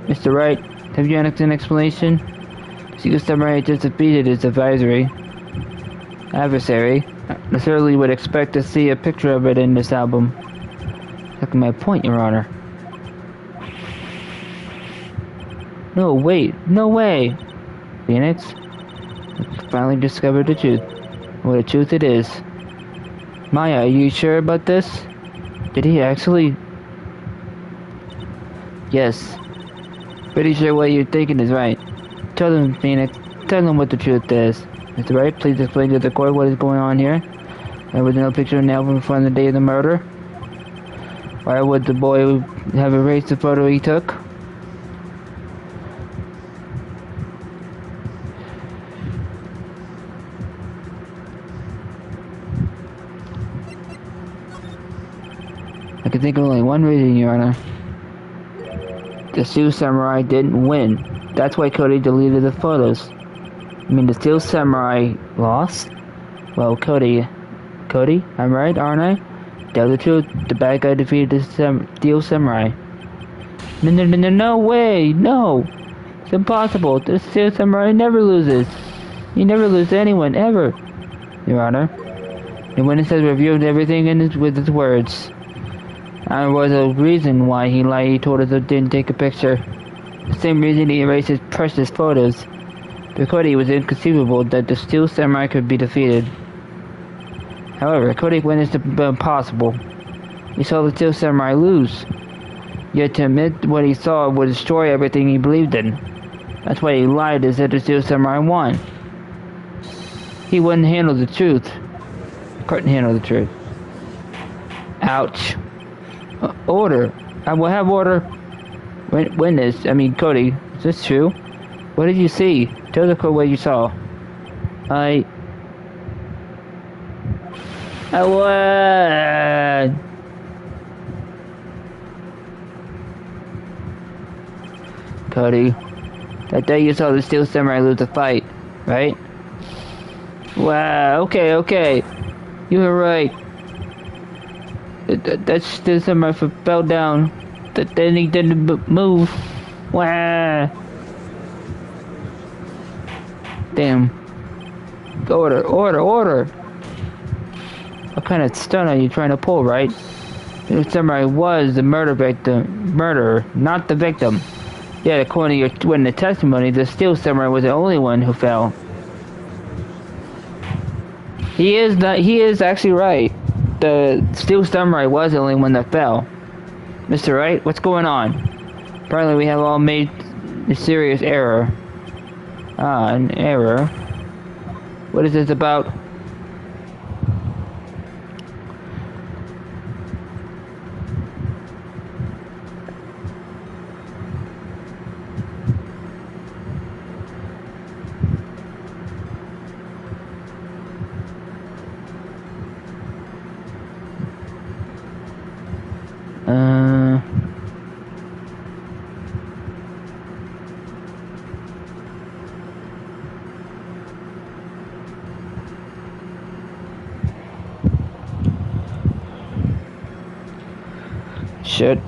Mr. Wright, have you an explanation? Steel Samurai just defeated his adversary. I certainly would expect to see a picture of it in this album. Look at my point, Your Honor. No, wait. No way! Phoenix? I finally discovered the truth. What a truth it is. Maya, are you sure about this? Did he actually? Yes. Pretty sure what you're thinking is right. Tell them, Phoenix. Tell them what the truth is. Mr. Wright, please explain to the court what is going on here. There was no picture of the album from the day of the murder. Why would the boy have erased the photo he took? I can think of only one reason, Your Honor. The Steel Samurai didn't win. That's why Cody deleted the photos. I mean, the Steel Samurai lost? Well, Cody, I'm right, aren't I? Tell the truth, the bad guy defeated the Steel Samurai. No way, no! It's impossible, the Steel Samurai never loses. He never loses to anyone, ever. Your Honor, the witness has reviewed everything with his words. There was a reason why he lied. He told us he didn't take a picture. The same reason he erased his precious photos. To Cody, it was inconceivable that the Steel Samurai could be defeated. However, Cody witnessed the impossible. He saw the Steel Samurai lose. Yet to admit what he saw would destroy everything he believed in. That's why he lied and said the Steel Samurai won. He wouldn't handle the truth. Couldn't handle the truth. Ouch. Order. I will have order. Witness. I mean, Cody. Is this true? What did you see? Tell the court what you saw. I won. Cody. That day you saw the Steel Samurai lose the fight, right? Wow, okay. You were right. That Steel Samurai fell down. Then he didn't move. Wow. Damn. Order. What kind of stunt are you trying to pull, right? The Samurai was the murderer, not the victim. Yet, according to your witness testimony, the Steel Samurai was the only one who fell. He is actually right. The Steel Samurai was the only one that fell. Mr. Wright, what's going on? Apparently we have all made a serious error. An error? What is this about? Shit.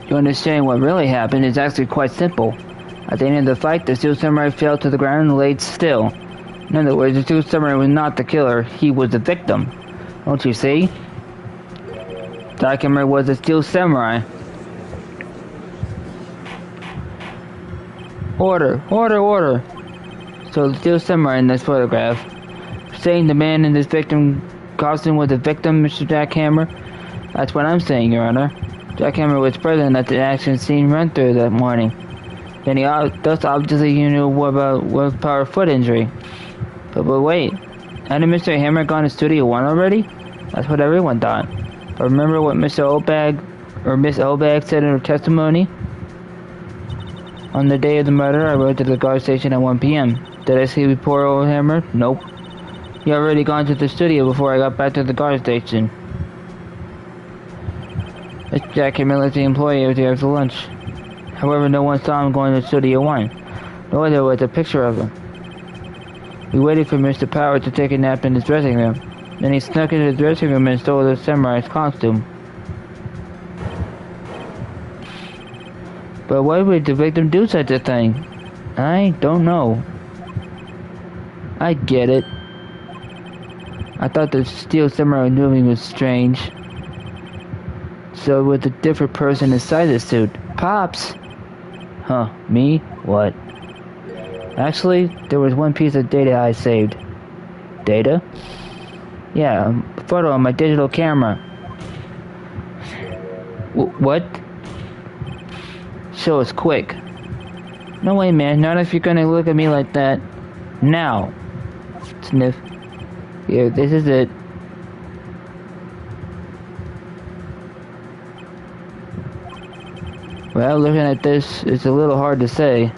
You understand what really happened is actually quite simple. At the end of the fight, the Steel Samurai fell to the ground and laid still. In other words, the Steel Samurai was not the killer, he was the victim. Don't you see? Document was a Steel Samurai. Order. So the Steel Samurai in this photograph. Saying the man in this victim costume was the victim, Mr. Jackhammer? That's what I'm saying, Your Honor. Jackhammer was present at the action scene run through that morning. Then he thus obviously he knew what about willpower foot injury. But wait, hadn't Mr. Hammer gone to Studio 1 already? That's what everyone thought. But remember what Mr. Obag or Miss Obag said in her testimony? On the day of the murder, I rode to the guard station at 1 p.m. Did I see poor old Hammer? Nope. He had already gone to the studio before I got back to the guard station. Mr. Jackhammer let the employee out there after lunch. However, no one saw him going to Studio 1, nor there was a picture of him. We waited for Mr. Power to take a nap in his dressing room. Then he snuck into the dressing room and stole the samurai's costume. But why would the victim do such a thing? I don't know. I get it. I thought the Steel Samurai movie was strange. So with a different person inside the suit. Pops! Huh, me? What? Actually, there was one piece of data I saved. Data? Yeah, a photo on my digital camera. What? Show us quick. No way, man, not if you're gonna look at me like that. Now. Sniff. Here, this is it. Well, looking at this, it's a little hard to say.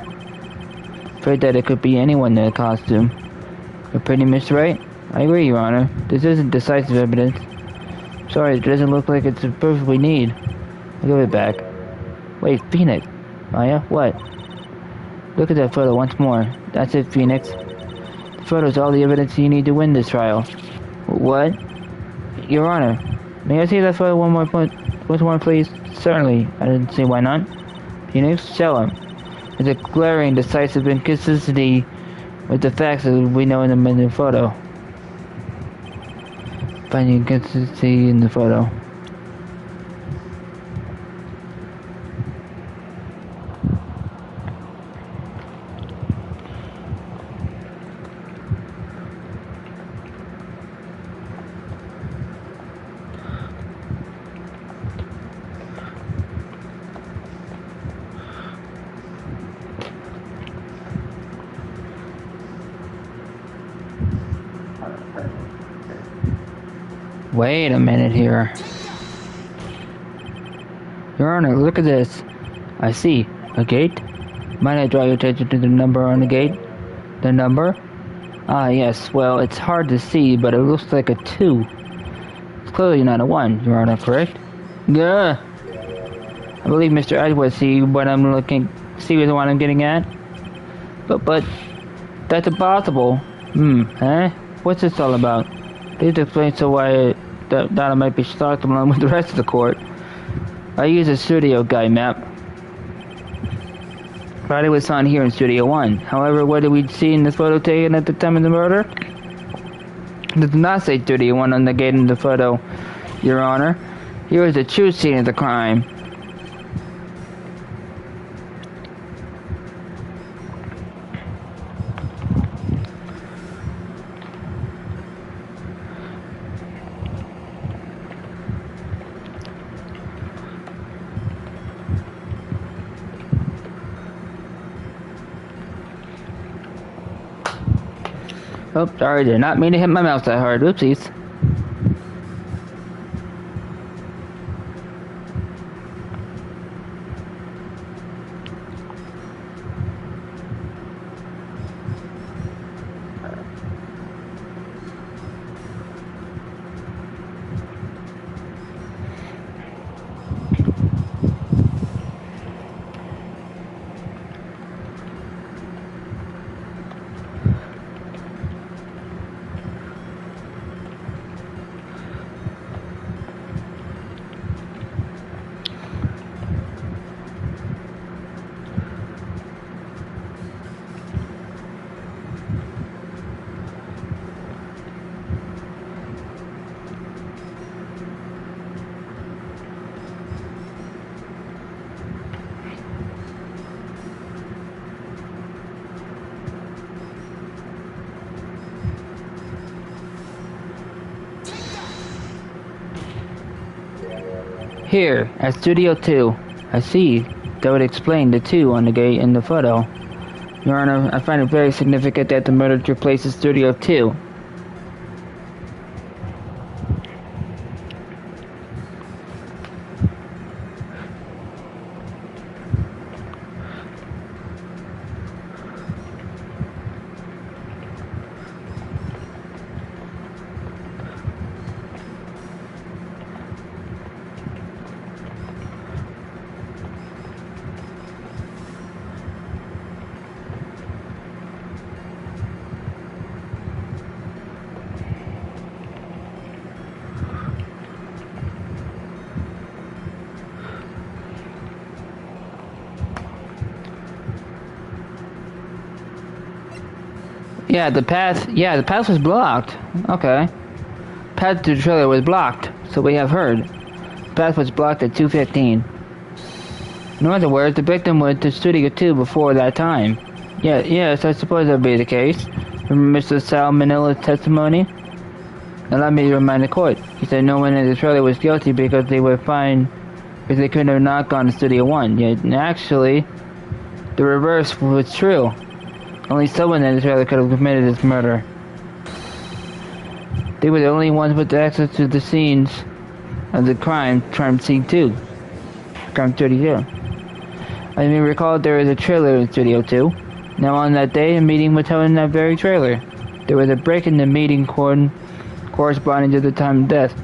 Afraid that it could be anyone in a costume. Opinion, Mr. Wright? I agree, Your Honor. This isn't decisive evidence. Sorry, it doesn't look like it's the proof we need. I'll give it back. Wait, Phoenix. Maya, what? Look at that photo once more. That's it, Phoenix. The photo's all the evidence you need to win this trial. What? Your Honor, may I see that photo once more, please? Certainly. I didn't see why not. Phoenix, show him. There's a glaring, decisive inconsistency with the facts that we know in the photo. Finding inconsistency in the photo. Wait a minute here. Your Honor, look at this. I see. A gate? Might I draw your attention to the number on the gate? The number? Ah, yes. Well, it's hard to see, but it looks like a 2. It's clearly not a 1, Your Honor, correct? Gah! I believe Mr. Edwards see the one I'm getting at? But, that's impossible. Huh? What's this all about? Please explain so why that I might be shocked along with the rest of the court. I use a studio guide map. Friday was on here in Studio 1. However, what did we see in the photo taken at the time of the murder? It does not say Studio 1 on the gate in the photo, Your Honor. Here is the true scene of the crime. Oh, sorry, did not mean to hit my mouse that hard. Oopsies. Here, at Studio 2. I see. That would explain the 2 on the gate in the photo. Your Honor, I find it very significant that the murder took place in Studio 2. Yeah, the path was blocked. Okay. Path to the trailer was blocked, so we have heard. The path was blocked at 2:15. In other words, the victim went to Studio 2 before that time. Yes, I suppose that would be the case. Remember Mr. Sal Manila's testimony? Now let me remind the court. He said no one in the trailer was guilty because they were fine, because they couldn't have not gone to Studio 1. Yet, actually, the reverse was true. Only someone in the trailer could have committed this murder. They were the only ones with access to the scenes of the crime scene 2. Crime 32. I may recall there was a trailer in Studio 2. Now on that day, a meeting was held in that very trailer. There was a break in the meeting corresponding to the time of death.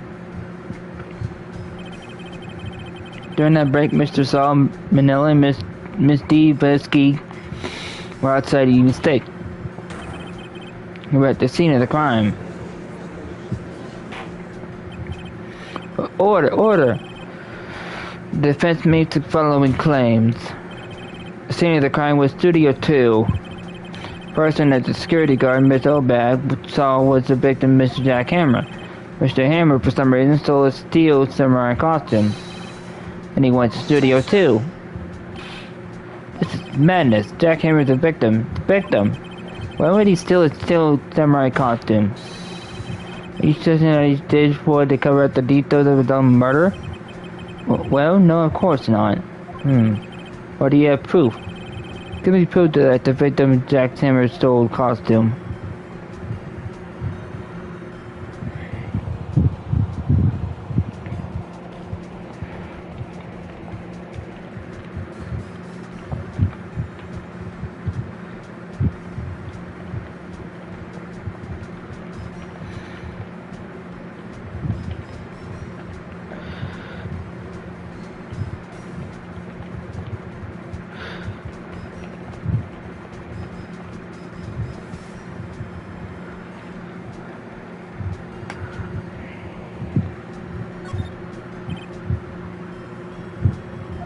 During that break, Mr. Saul, Manila, and Miss D. Vesky were outside eating steak. We were at the scene of the crime. Order! The defense made the following claims. The scene of the crime was Studio 2. Person at the security guard, Miss Obag, saw was the victim, Mr. Jack Hammer. Mr. Hammer, for some reason, stole a steel samurai costume. And he went to Studio 2. This is madness. Jack Hammer's the victim. Why would he steal a steel samurai costume? Are you suggesting that he did for to cover up the details of his own murder? Well, no, of course not. Or do you have proof? Give me proof that the victim Jack Hammer stole costume.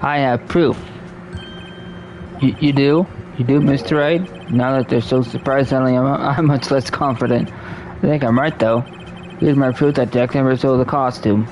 I have proof. You do? You do, Mr. Wright? Now that they're so surprisingly, I'm much less confident. I think I'm right, though. Here's my proof that Jack Hammer stole the costume.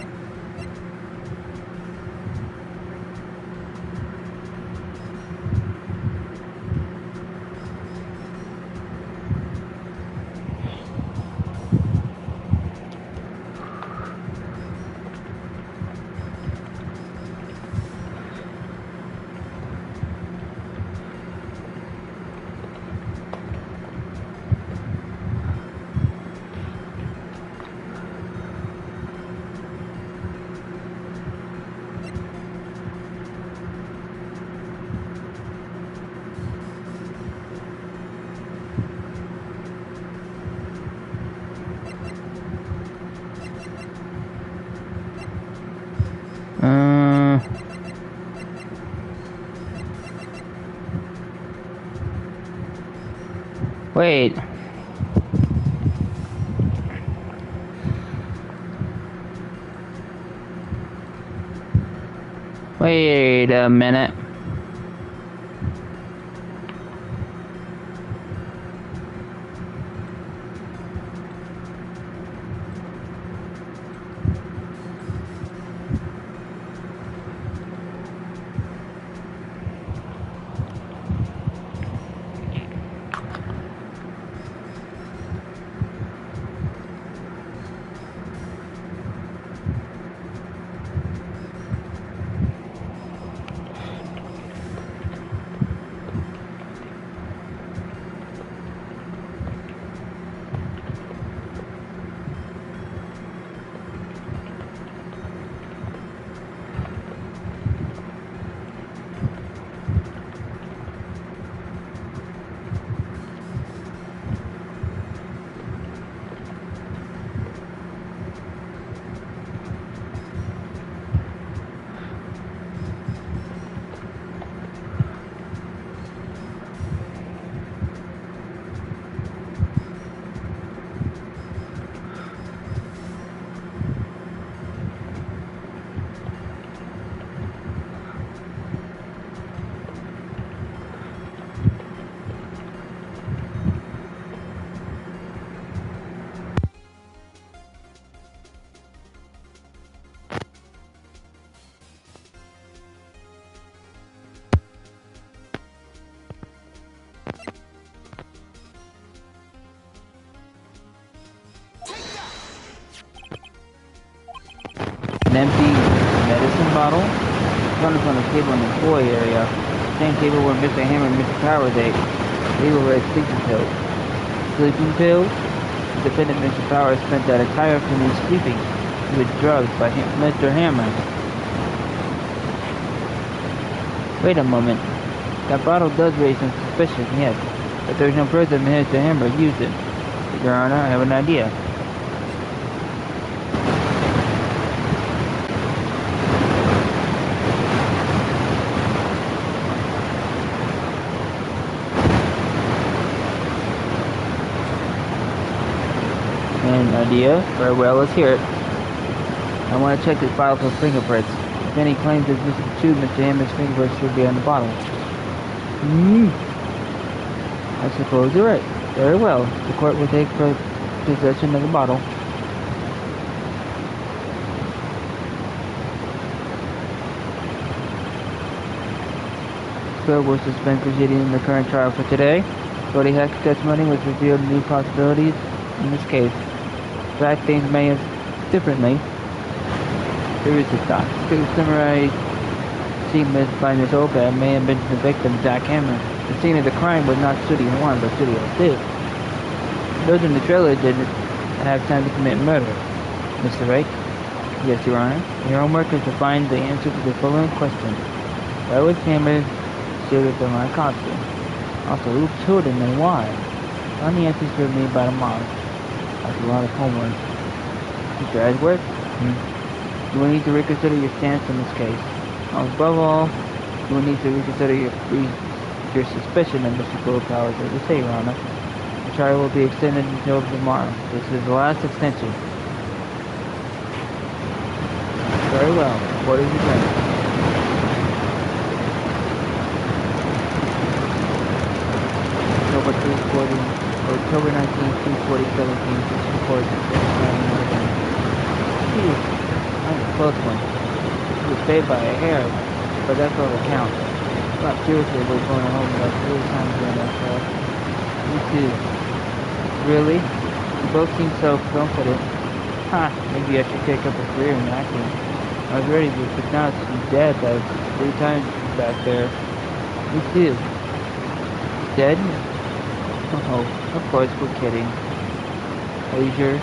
Wait. Wait a minute. An empty medicine bottle running from the table in the employee area. Same table where Mr. Hammer and Mr. Powers ate. They were red sleeping pills. Sleeping pills? The defendant, Mr. Powers, spent that entire afternoon sleeping with drugs by Mr. Hammer. Wait a moment. That bottle does raise some suspicion, yes, but there's no proof that Mr. Hammer used it. Your Honor, I have an idea. An idea? Very well, let's hear it. I want to check his file for fingerprints. If any claims is misconstrued, Mr. Hammond's fingerprints should be on the bottle. I suppose you're right. Very well. The court will take possession of the bottle. Court will suspend proceedings in the current trial for today. Brody Heck's testimony was revealed new possibilities in this case. In fact, things may have differently. There is a thought. To summarize, seen by Miss Obed may have been the victim, Jack Hammer. The scene of the crime was not Studio 1, but Studio 2. Those in the trailer didn't have time to commit murder. Mr. Wright? Yes, Your Honor. Your homework is to find the answer to the following question. Why was Hammer shielded from my costume? Also, who killed him and why? Find the answers for me by tomorrow. That's a lot of homework. Mr. Edgeworth? You will need to reconsider your stance in this case. Above all, you will need to reconsider your suspicion of Mr. Goldpowers, as you say, Your Honor. The trial will be extended until tomorrow. This is the last extension. Very well. What is your plan? October 19th, 2:40:17. Report. I'm a close one. He was saved by a hair, but that's all that counts. Not seriously, we're going home like 3 times during that show. Me too. Really? You both seem so confident. Maybe I should take up a career in acting. I was ready to, but now she's dead like 3 times back there. Me too. Dead? Oh, of course, we're kidding. Are you sure?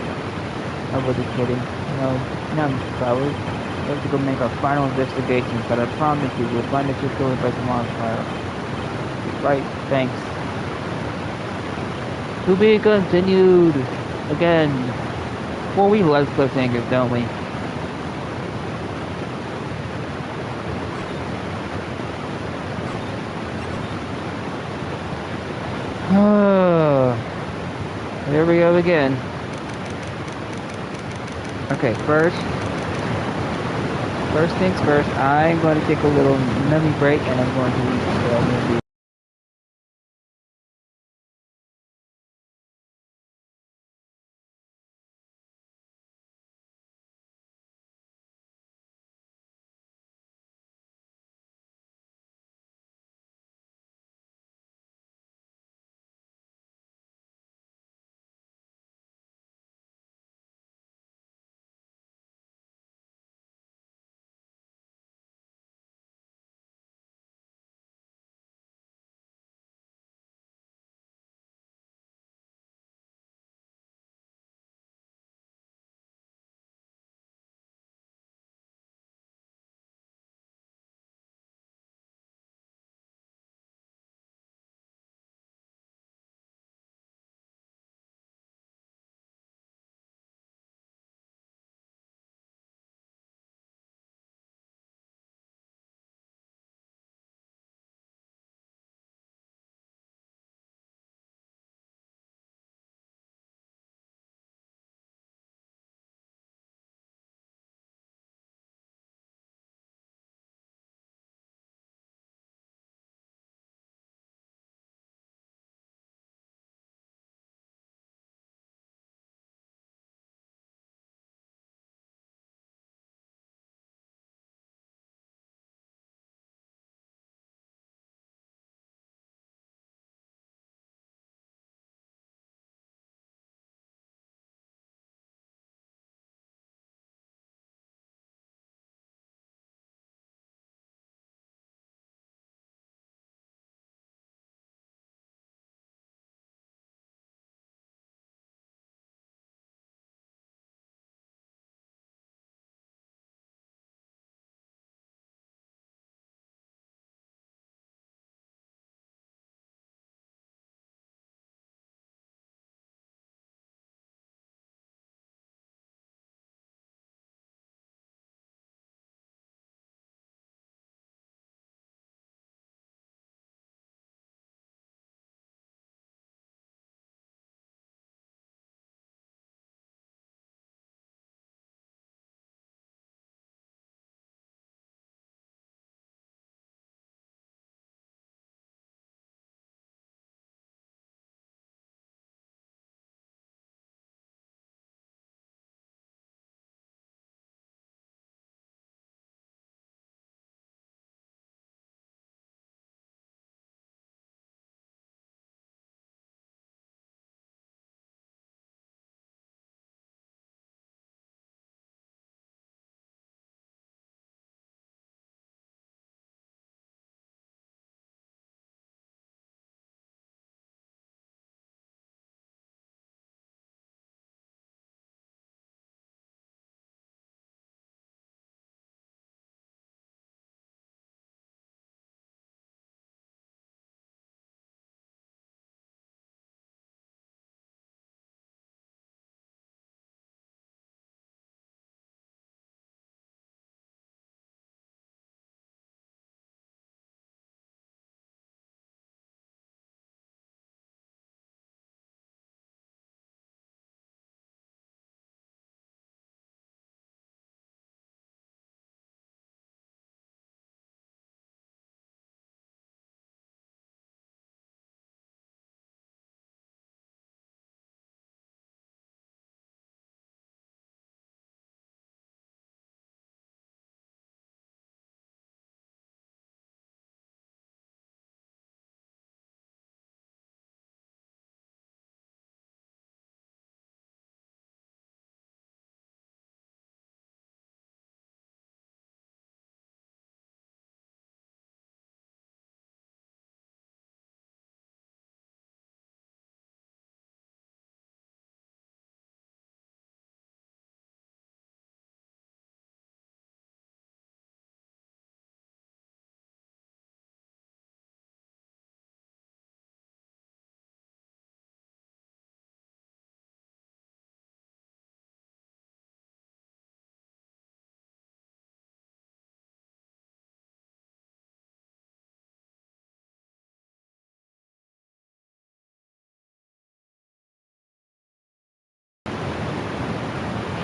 I wasn't kidding. No, not Mr. Flowers. We have to go make our final investigation, but I promise you we'll find the truth story by tomorrow's trial. Right, thanks. To be continued. Again. Well, we love cliffhangers, don't we? Here we go again. Okay, first things first, I'm going to take a little mini break and I'm going to read the movie.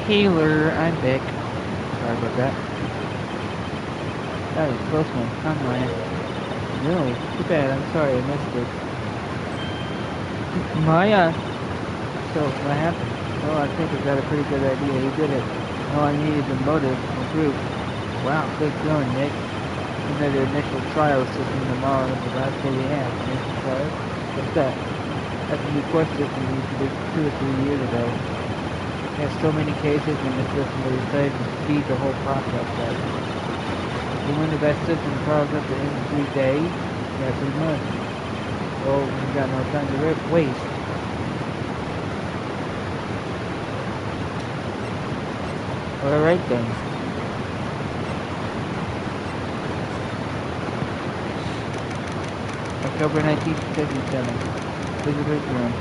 Healer, I'm back. Sorry about that. That was a close one. I'm Maya. Really? Too bad. I'm sorry I missed it. Maya! So, what happened? Well, I think I got a pretty good idea. You did it. All I need is a motive and proof. Wow, good going, Nick. You know the initial trial system tomorrow is the last day we have. Initial trial? What's that? That's a new course system we used to do 2 or 3 years ago. We have so many cases and the system will save and speed the whole process up. You win the best system trials up to end 3 days? Yeah, 3 months. Well, we got no time to waste. Alright then. October 1957. Visitor's room.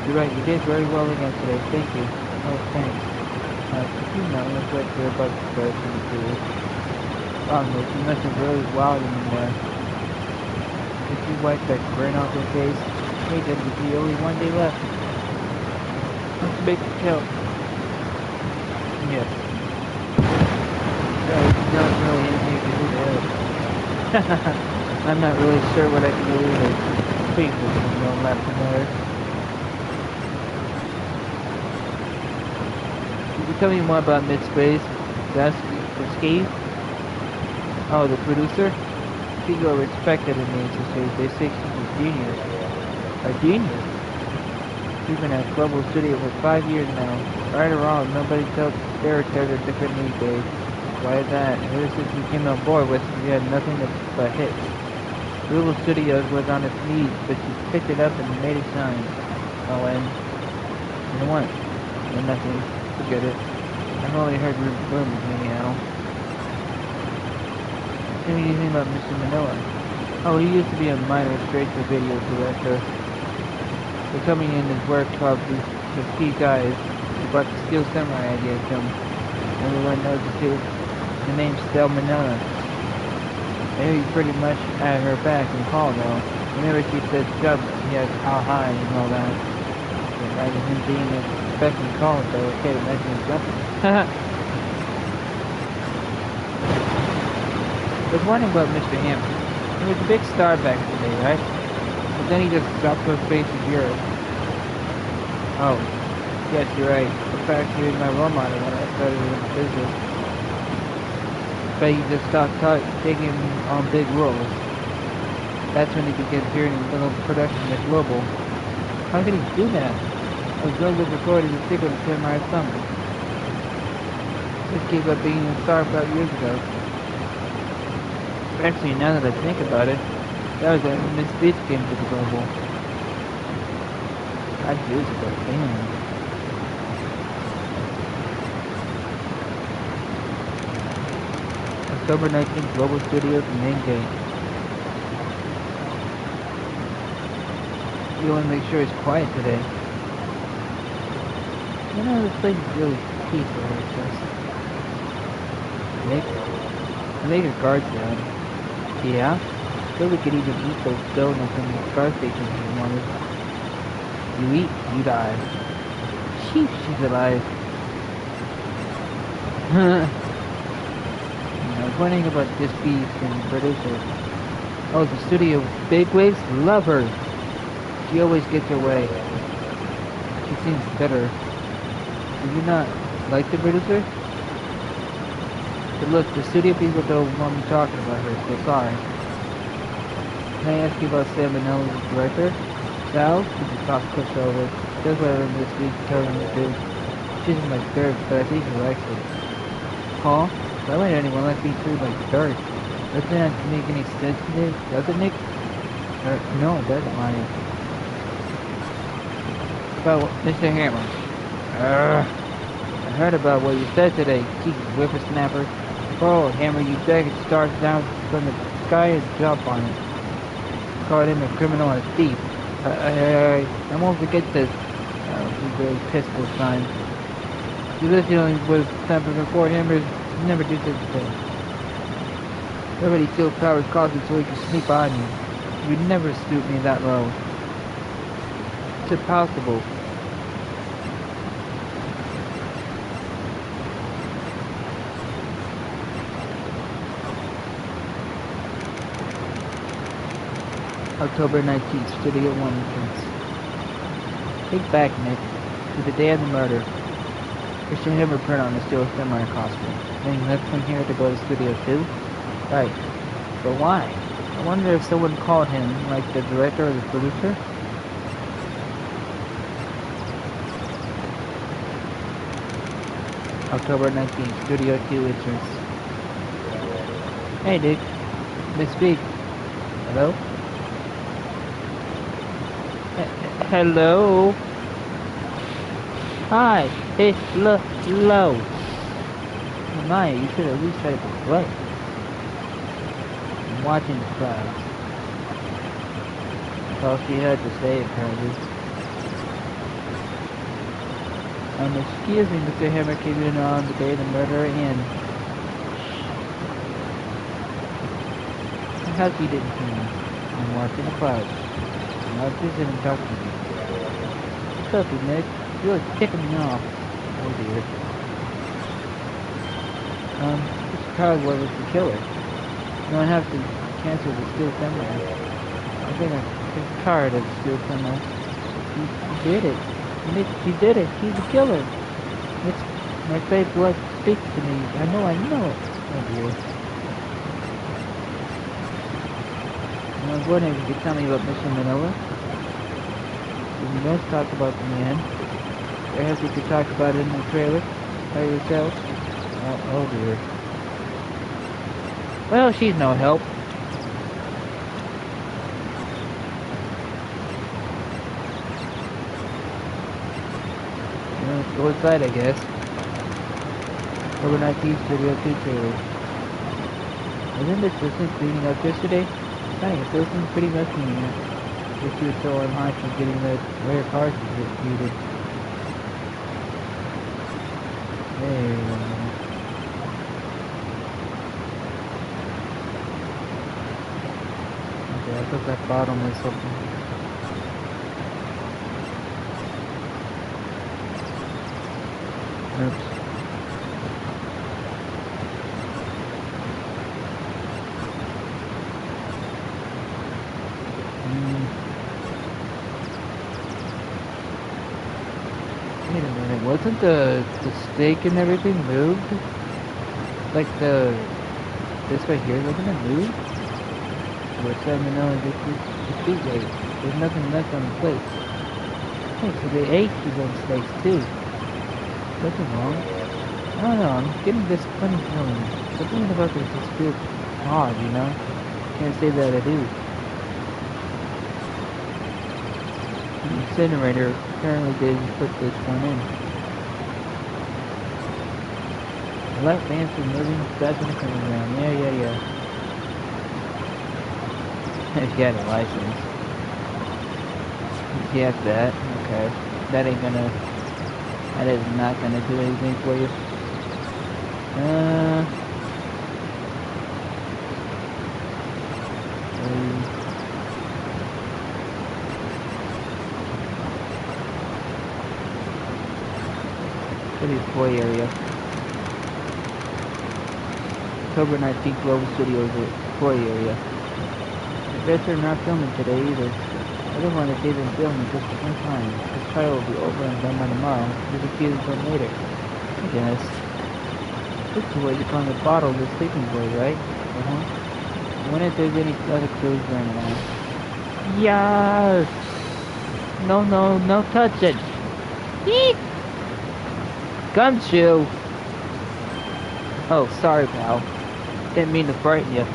You're right, you did very well again today. Thank you. Oh, thanks. If you know, it's like you're about to start from the field. Oh, Nick, you must have really wowed him in there. Did you wipe that grin off your face? Hey, WP, only 1 day left. Let's make it count. Yes. So, you don't really anything to do there. I'm not really sure what I can do either. Please don't laugh familiar. Could you tell me more about Mid-Space? Steve? Oh, the producer? People are respected in the industry. They say she's a genius. A genius? She's been at Global Studio for 5 years now. Right or wrong, nobody tells her different these days. Why is that? Ever since we came on board with, we had nothing but hits. Global Studios was on its knees, but she picked it up and made it shine. Oh, and you know what? And nothing. Forget it. I've only heard rumors anyhow. Tell me anything about Mr. Manila. Oh, he used to be a minor straight-to-video director. They're coming in his work called the Key Guys. He brought the Steel Samurai idea to him. Everyone knows the name's Del Manila. I hear he's pretty much at her back and call though. Whenever she says jump, he has how high and all that. But rather than him being a beck and call, so okay, imagine him jumping. I was wondering about Mr. Hammer. He was a big star back in the day, right? But then he just dropped to his face in Europe. Oh, yes, you're right. In fact, he was my role model when I started in the business. But he just stopped taking on big roles. That's when he began appearing in little productions at Global. How could he do that? I was going to record the sequel to Samurai Summer. Just gave up being a star 5 years ago. Actually, now that I think about it, that was when Miss Beach came to the Global. 5 years ago, damn. October 19th, Global Studios, main gate. You want to make sure it's quiet today. You know, this place is really peaceful, it's just... Make your guards down. Yeah? So we could even eat those donuts in the car station if you wanted. You eat, you die. Sheesh, she's alive. I was wondering about this beast and producer. Oh, the studio bigwigs love her. She always gets her way. She seems bitter. Do you not like the producer? But look, the studio people don't want me talking about her, so sorry. Can I ask you about Sam Manella's director? Sal? She just talks Cliff's over. Does whatever Miss Beach tells him to do. She's in my dirt, but I think he likes it. Huh? Why would anyone like being treated like dirt? Doesn't that make any sense to me? Does it, Nick? No, it doesn't, Maya. About Mr. Hammer. I heard about what you said today, cheeky whippersnapper. Oh, Hammer, you drag it stars down from the sky and jump on it. Called him a criminal and a thief. I won't forget this. He's very pissed this time. You literally was something before Hammer never did such a thing. Nobody steals Power's closet so he can sneak behind me. You'd never stoop me that low. It's impossible. October 19th, Studio 1 entrance. Think back, Nick, to the day of the murder. There's a hammerprint on the steel semi costume. Then he left from here to go to Studio 2? Right. But why? I wonder if someone called him, like the director or the producer? October 19th, Studio 2 entrance. Hey, Dick. May speak. Hello? Hello? Hi. Hello. Maya, you should at least try to play. I'm watching the crowds. That's all she had to say, apparently. Excuse me, Mr. Hammer came in on the day of the murder and... How he didn't see me. I'm watching the crowds. I'll visit and talk to you. What's up, Nick? You're ticking me off. Oh dear. This crowd was the killer. You don't have to cancel the steel semi. I think I'm tired of the steel semi. He did it. Nick, he did it. He's a killer. It's my faith blood speaks to me. I know. Oh dear. I was wondering if you could tell me about Mr. Manila. You must talk about the man. Perhaps you could talk about it in the trailer by yourself. Oh dear. Well, she's no help. Let's go inside, I guess. October 19th, Studio 2 trailer. Wasn't this person cleaning up yesterday? Funny, it still seems pretty messy in here. Wish you was so unhot from getting that rare card disputed. There you go. Okay, I thought that bottom was something. Oops. Wait a minute, wasn't the stake and everything moved? Like this right here, wasn't it moved? We're 7-0 and this is defeat rate. There's nothing left on the plate. Hey, so they ate these own steaks too. Nothing wrong. I don't know, I'm getting this funny feeling. Something about this just feels odd, you know? Can't say that I do. The incinerator apparently didn't put this one in. The light fans are moving fast in the coming around. Yeah. If you had a license. If you have that, okay. That is not gonna do anything for you. Pretty toy area. October 19th, Global Studios toy area. I guess they're not filming today either. I didn't want to see them filming just at one time. This trial will be over and done by tomorrow. We'll see them later. I guess. This is what you find the bottle of the sleeping boy, right? I wonder if there's any other clues going on. Yes! No, touch it! Eek! Gumshoe! Oh, sorry, pal. Didn't mean to frighten you.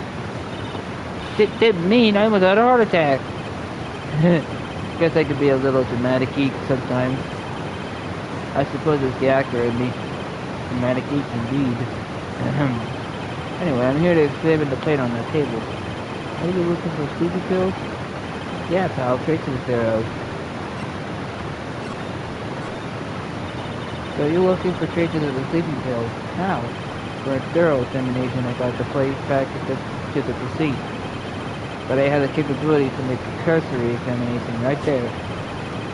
Didn't mean I almost had a heart attack. Guess I could be a little dramatic geek sometimes. I suppose it's the actor in me. Dramatic geek indeed. Anyway, I'm here to examine the plate on the table. Are you looking for sleeping pills? Yeah, pal, traces thereof. So you're looking for traces of the sleeping pills. How? For a thorough examination, I got the plate back to the receipt. But I had the capability to make a cursory examination right there.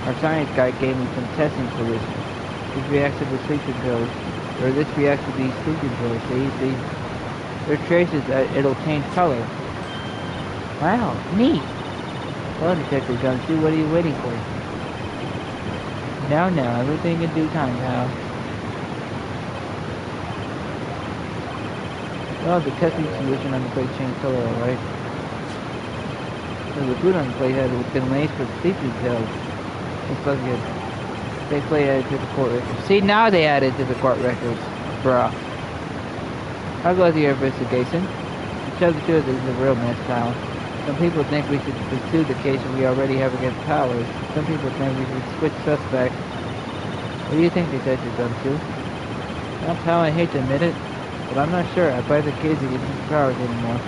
Our science guy gave me some testing for this. This reacts to the sleeping pills. Or this reacts to these sleeping pills. See? There are traces that it'll change color. Wow, neat. Well, Detective Gumshoe, what are you waiting for? Now, everything in due time, pal. Well, the testing solution on the plate changed color, alright? So the food on the plate had been laced with seafood pills. It's looks good. They play added to the court records. See, now they added to the court records. Bruh. I'll go with your investigation. To tell the truth, this is a real mess, pal. Some people think we should pursue the case we already have against Powers. Some people think we should switch suspects. What do you think, Detective Gumshoe? Well, pal, I hate to admit it, but I'm not sure I buy the case against Powers anymore.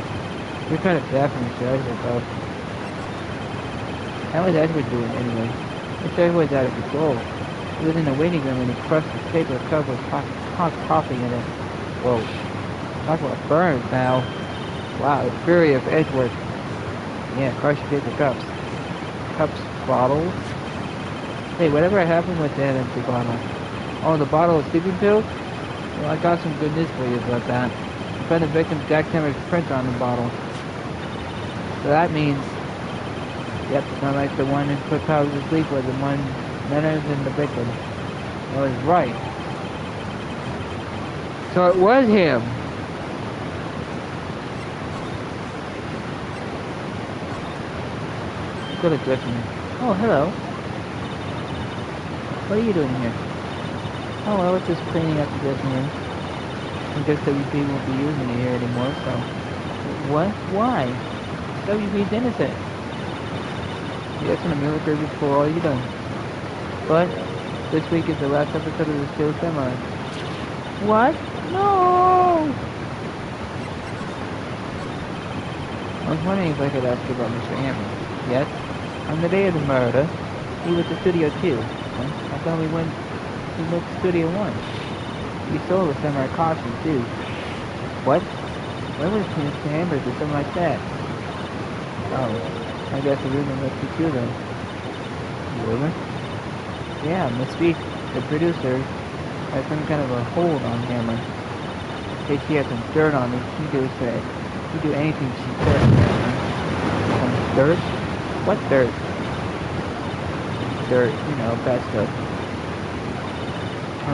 You're kind of baffling, Sheriff, though. How was Edward doing, anyway? The sheriff was out of control. He was in the waiting room and he crushed the paper cup with hot coffee in it. Whoa. Talk about burn, pal. Wow, the fury of Edward. Yeah, crushed paper cups. Cups, bottles. Hey, whatever happened with that empty bottle? Oh, the bottle of sleeping pills? Well, I got some good news for you about that. I found the victim's jackhammer's print on the bottle. So that means, yep, it's not like the one who put Powers to sleep was the one none other than the victim. It was Wright. So it was him. Go to dressing room. Oh, hello. What are you doing here? Oh, I was just cleaning up the dressing room. I guess WP won't be using it here anymore, so... What? Why? WP's innocent. Yes, in a military before all you done. But, this week is the last episode of the Steel Samurai. What? No! I was wondering if I could ask you about Mr. Hammer. Yes? On the day of the murder, he was at Studio 2. I thought he went to Studio 1. He sold a Samurai costume, too. What? When was Mr. Hammer do something like that? Oh, I guess the rumor must be true then. Rumor? Yeah, Miss Beach, the producer, has some kind of a hold on Hammer. Say she has some dirt on him. She'd do anything she said to Hammer. Some dirt? What dirt? Dirt, you know, bad stuff.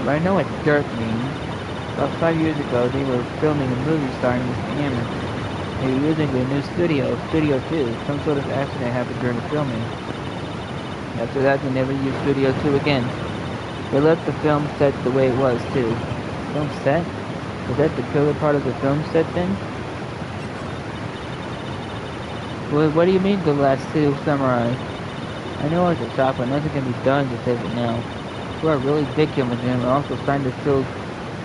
I know what dirt means. About 5 years ago, they were filming a movie starring Mr. Hammer. They were using their new studio, Studio 2. Some sort of accident happened during the filming. After that, they never used Studio 2 again. They left the film set the way it was, too. Film set? Was that the killer part of the film set, then? Well, what do you mean, the last two samurai? I know it's a shock, but nothing can be done to save it now. We are really big with him and also signed the Steel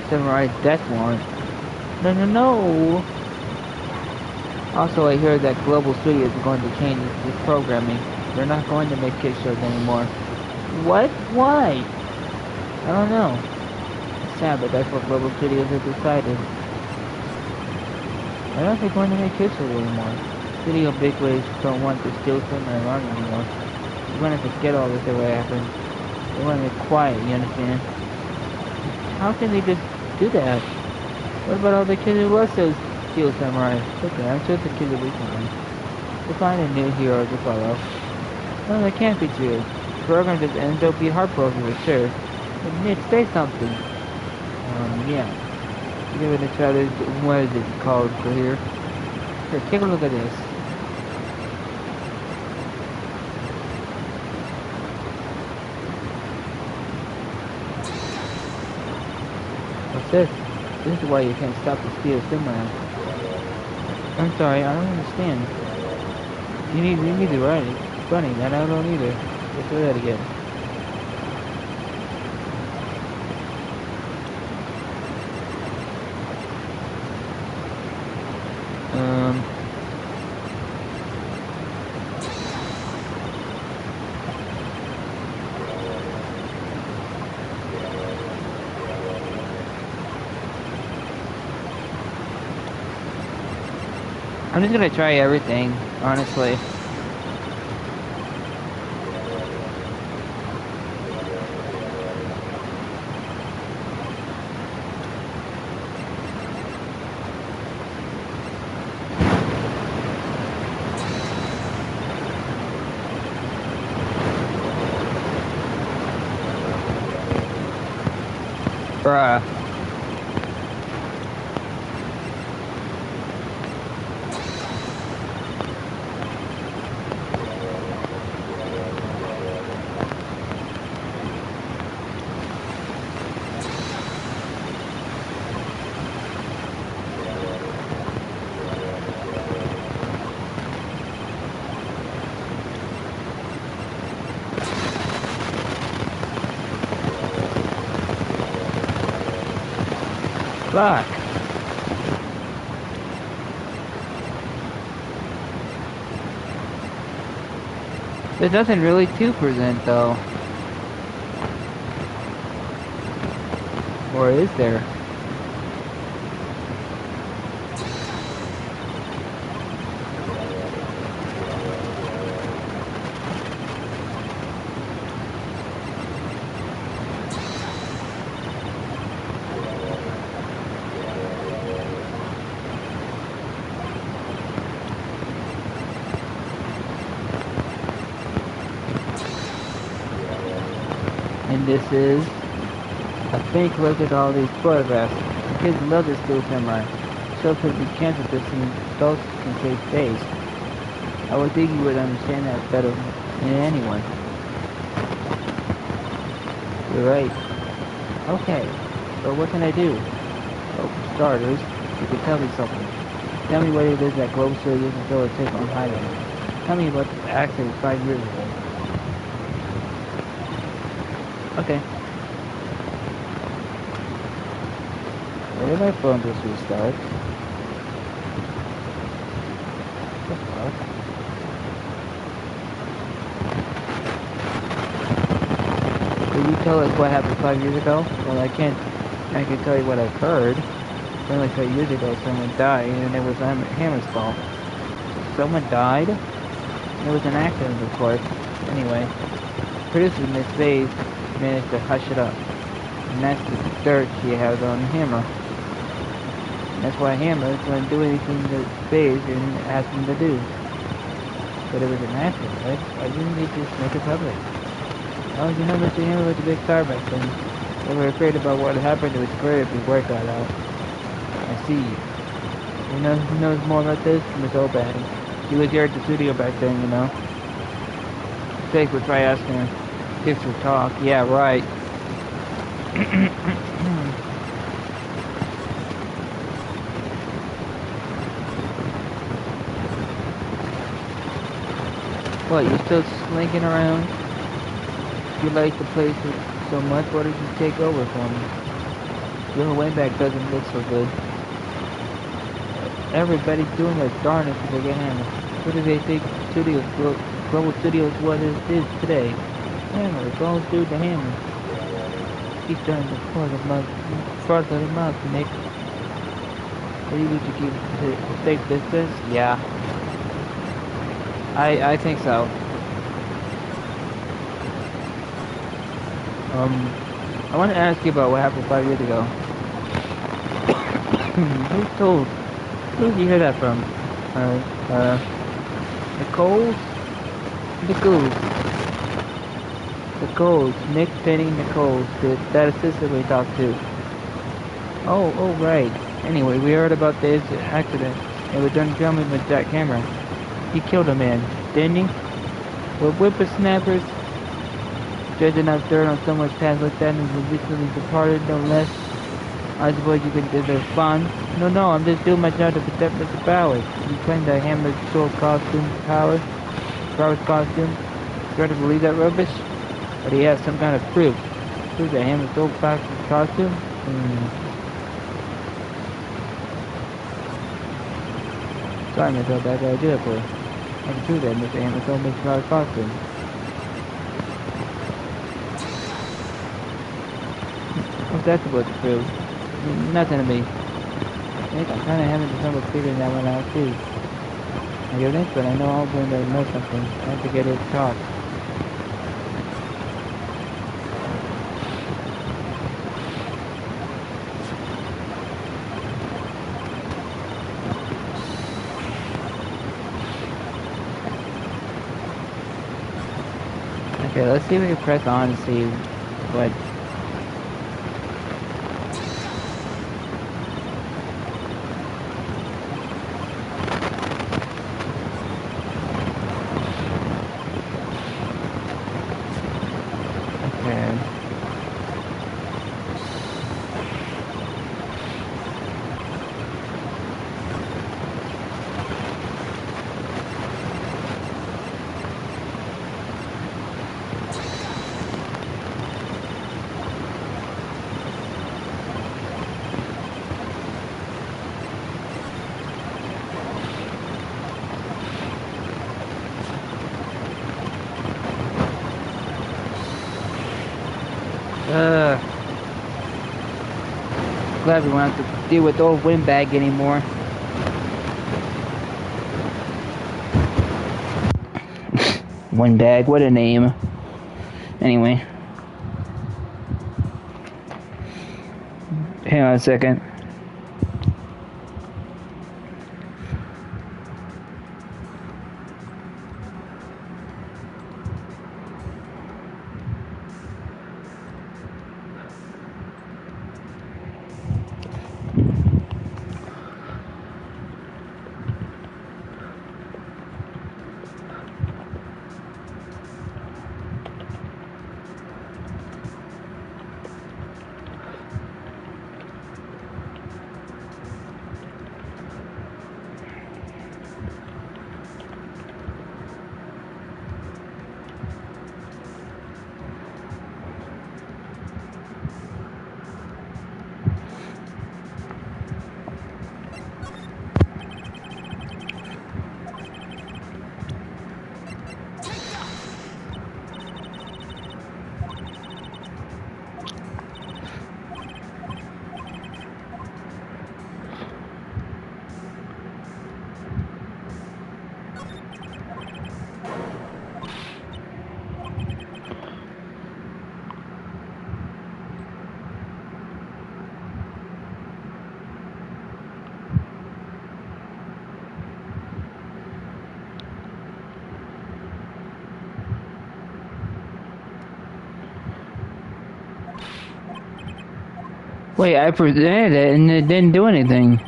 Samurai's death warrant. No! Also, I hear that Global Studios is going to change its programming. They're not going to make kids shows anymore. What? Why? I don't know. It's sad, but that's what Global Studios has decided. Why aren't they going to make kids shows anymore? Studio bigwigs don't want the Steel Samurai around anymore. They're going to forget all this ever happened. They want to be quiet, you understand? How can they just do that? What about all the kids who lost those Steel Samurai? Okay, I'm sure the kids will be fine. We'll find a new hero to follow. No, that can't be true. The program just ends, they'll be heartbroken for sure. But Nick, say something. Yeah. Give it a try. What is it called here? Here, take a look at this. What's this? This is why you can't stop the Steel Samurai. I'm sorry, I don't understand. You need to write it. It's funny, that I don't either. Let's do that again. I'm just gonna try everything, honestly. Bruh. Fuck. There's nothing really to present though. Or is there? And this is a fake look at all these photographs. Kids love this blue camera. So could be cancer between both can save face. I would think you would understand that better than anyone. You're right. Okay, so what can I do? Well, for starters, you can tell me something. Tell me what it is that glows so you can go and take on hiding. Tell me about the accident 5 years ago. Okay. Where did my phone just restart? What the fuck? Will you tell us what happened 5 years ago? Well, I can tell you what I've heard. Only 5 years ago, someone died, and it was Hammer's fault. Someone died? It was an accident, of course. Anyway, producer Miss Vase managed to hush it up. And that's the dirt she has on Hammer. That's why Hammer couldn't do anything that Vase didn't ask him to do. But it was an accident, right? Why didn't they just make it public? Oh, you know, Mr. Hammer was a big star back then. They were afraid about what happened to his career if his work got out. I see. You know who knows more about this? Miss Obad. He was here at the studio back then, you know. Jake would try asking her. Kids would talk. Yeah, right. What, you still slinking around? You like the place so much, why did you take over for me? Your way back doesn't look so good. Everybody's doing their darnest to get Hammer. What do they think studios, global studios, what it is today? Hammer, go through the Hammer. He's done the part of the month to make. Are you going to keep the safe distance? Yeah. I think so. I want to ask you about what happened 5 years ago. Who did you hear that from? Nicole's? Nicole's. Nick, Penny, Nicole's. That assistant we talked to. Oh, right. Anyway, we heard about this accident. It was done filming with Jack Cameron. He killed a man, didn't he? Well, whippersnappers dredging up dirt on someone's past like that and was recently departed, no less. I suppose you could respond. No, I'm just doing my job to protect Mr. Bowers. You claim that Hammer stole Bowers' costume. You got to believe that rubbish? But he has some kind of proof. Proof that Hammer stole Bowers' costume? Sorry, Mr. Bad guy, I do it for you. I can prove that Mr. Hammer stole Mr. Bowers' costume. What's that supposed to prove? Nothing to me. I think I'm kind of having trouble figuring that one out too. I get it, but I know all going to know something. I have to get it taught. Okay, let's see if we can press on and see what. Uh, Glad we won't have to deal with old windbag anymore. Windbag, what a name. Anyway. Hang on a second. Wait, I presented it and it didn't do anything.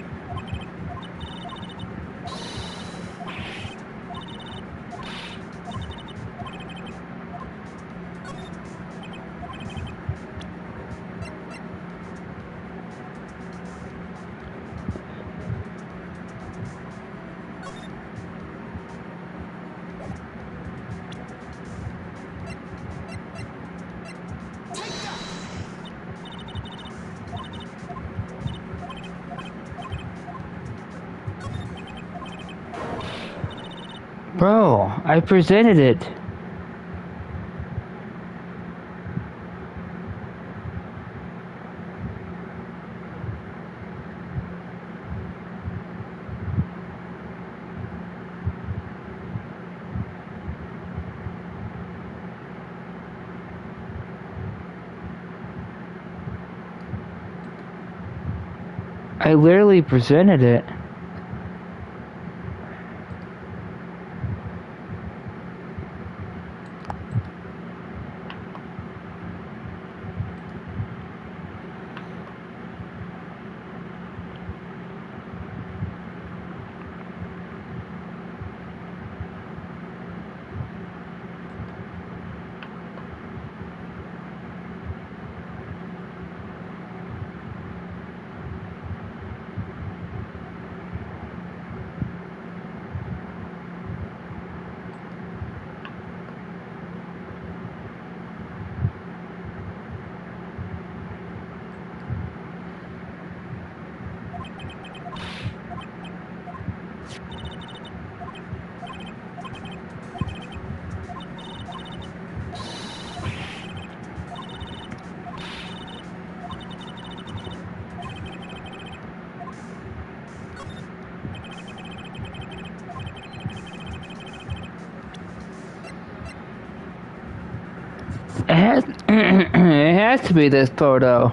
Bro, I presented it. I literally presented it. It has, it has to be this photo.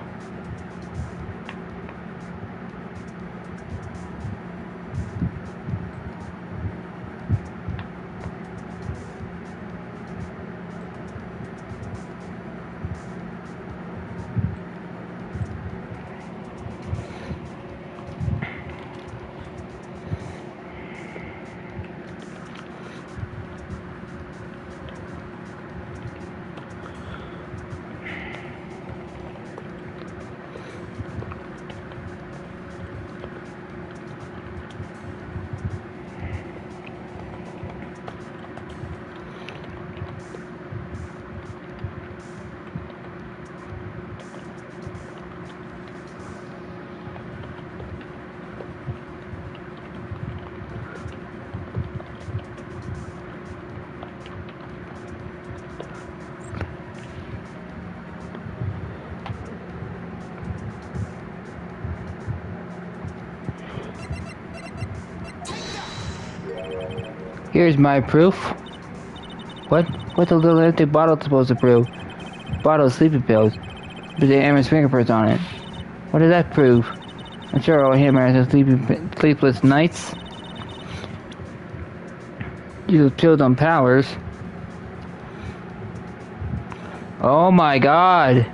Here's my proof. What? What's a little empty bottle supposed to prove? Bottle of sleeping pills. With the Hammer's fingerprints on it. What does that prove? I'm sure old Hammer has sleepless nights. Use pills on powers. Oh my god!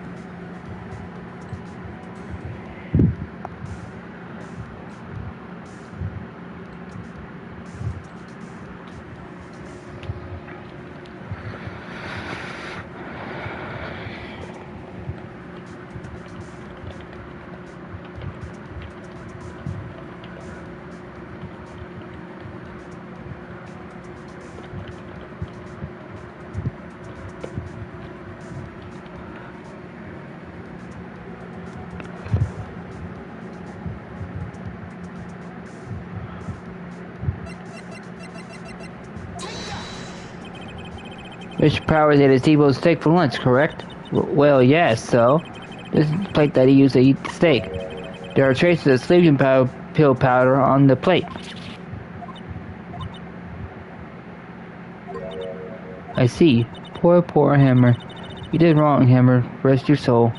Mr. Powers ate his T-bone steak for lunch, correct? Well, yes, so. This is the plate that he used to eat the steak. There are traces of sleeping pill powder on the plate. I see. Poor, poor Hammer. You did wrong, Hammer. Rest your soul.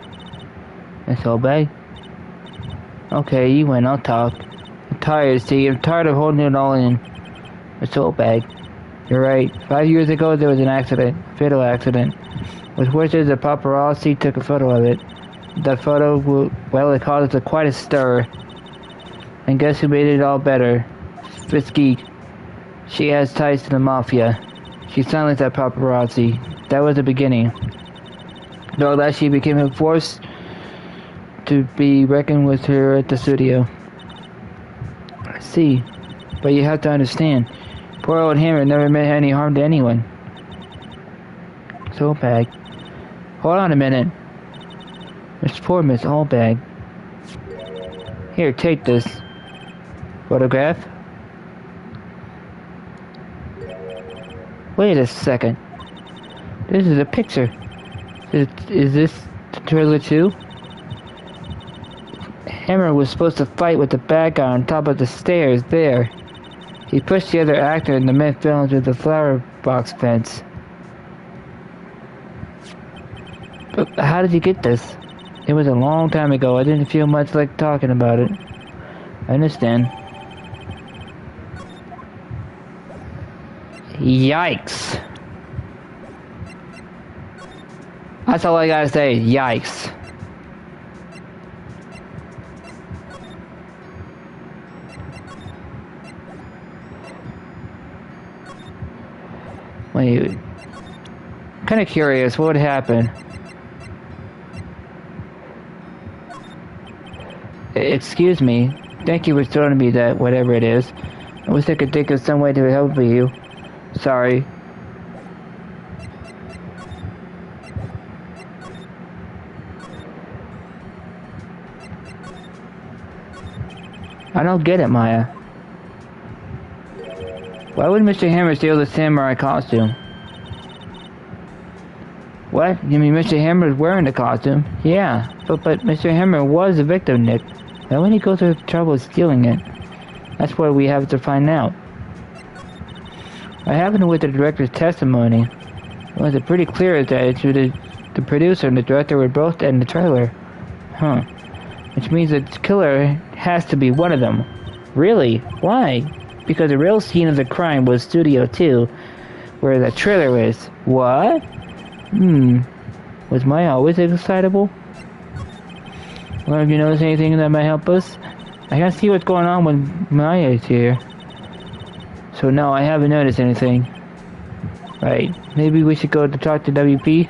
That's all, bag? Okay, you win. I'll talk. I'm tired, see. I'm tired of holding it all in. It's all, bag. You're right. 5 years ago, there was an accident. A fatal accident. What's worse is the paparazzi took a photo of it. That photo, well, it caused quite a stir. And guess who made it all better? Frisky. She has ties to the mafia. She silenced that paparazzi. That was the beginning. Though that she became a force to be reckoned with her at the studio. I see. But you have to understand. Poor old Hammer never meant any harm to anyone. So bag. Hold on a minute. Miss poor Miss Allbag. Here, take this. Photograph? Wait a second. This is a picture. Is this the trailer too? Hammer was supposed to fight with the bad guy on top of the stairs there. He pushed the other actor and the men fell into the flower box fence. But how did you get this? It was a long time ago. I didn't feel much like talking about it. I understand. Yikes. That's all I gotta say. Yikes. Wait. Kind of curious. What would happen? Excuse me. Thank you for showing me that, whatever it is. I wish I could think of some way to help you. Sorry. I don't get it, Maya. Why would Mr. Hammer steal the samurai costume? What? You mean Mr. Hammer is wearing the costume? Yeah, but Mr. Hammer was a victim, Nick. Why would he go through the trouble of stealing it? That's what we have to find out. What happened with the director's testimony? Well, it's pretty clear that the producer and the director were both in the trailer. Huh. Which means the killer has to be one of them. Really? Why? Because the real scene of the crime was Studio 2, where the trailer is. What? Was Maya always excitable? Well, have you noticed anything that might help us? I can't see what's going on when Maya is here. So no, I haven't noticed anything. Right. Maybe we should go to talk to WP?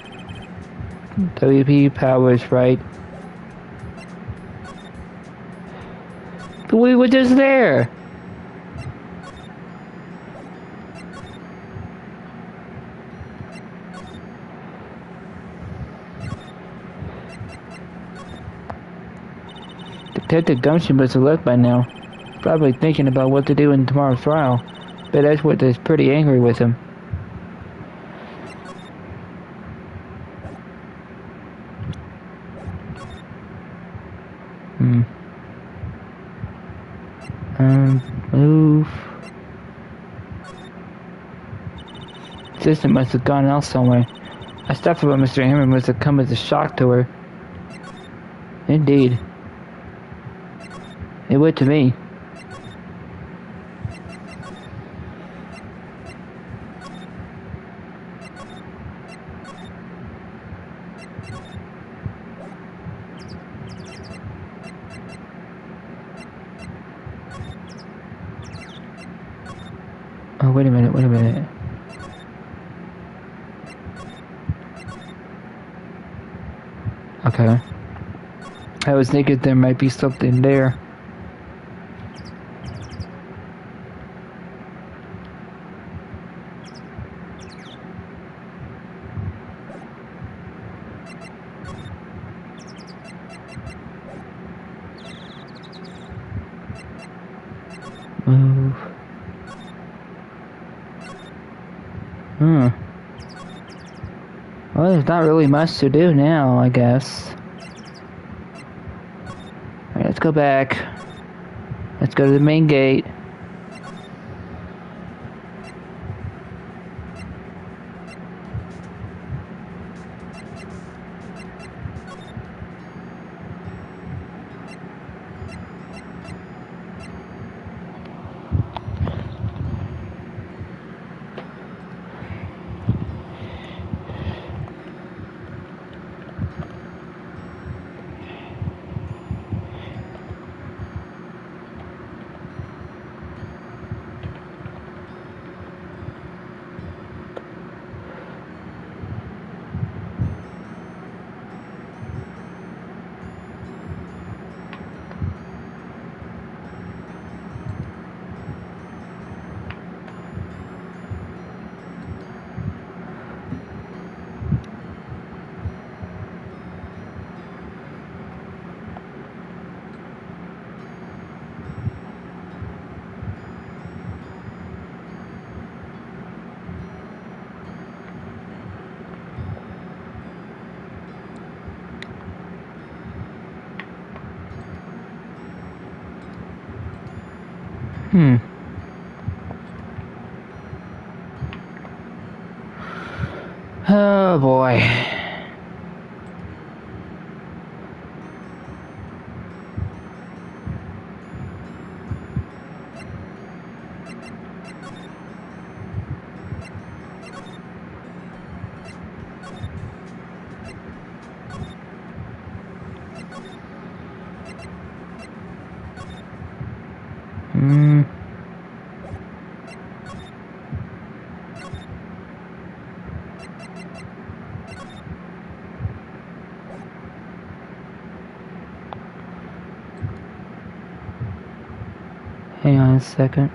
WP Powers, right? But we were just there! Detective Gumshoe must have left by now. Probably thinking about what to do in tomorrow's trial. But Edgewood is pretty angry with him. Move. sister must have gone else somewhere. I stuff about Mr. Hammer must have come as a shock to her. Indeed. It would to me. Oh, wait a minute. Okay. I was thinking there might be something there. Move. Well, there's not really much to do now, I guess. Alright, let's go back. Let's go to the main gate. Oh boy. Hang on a second.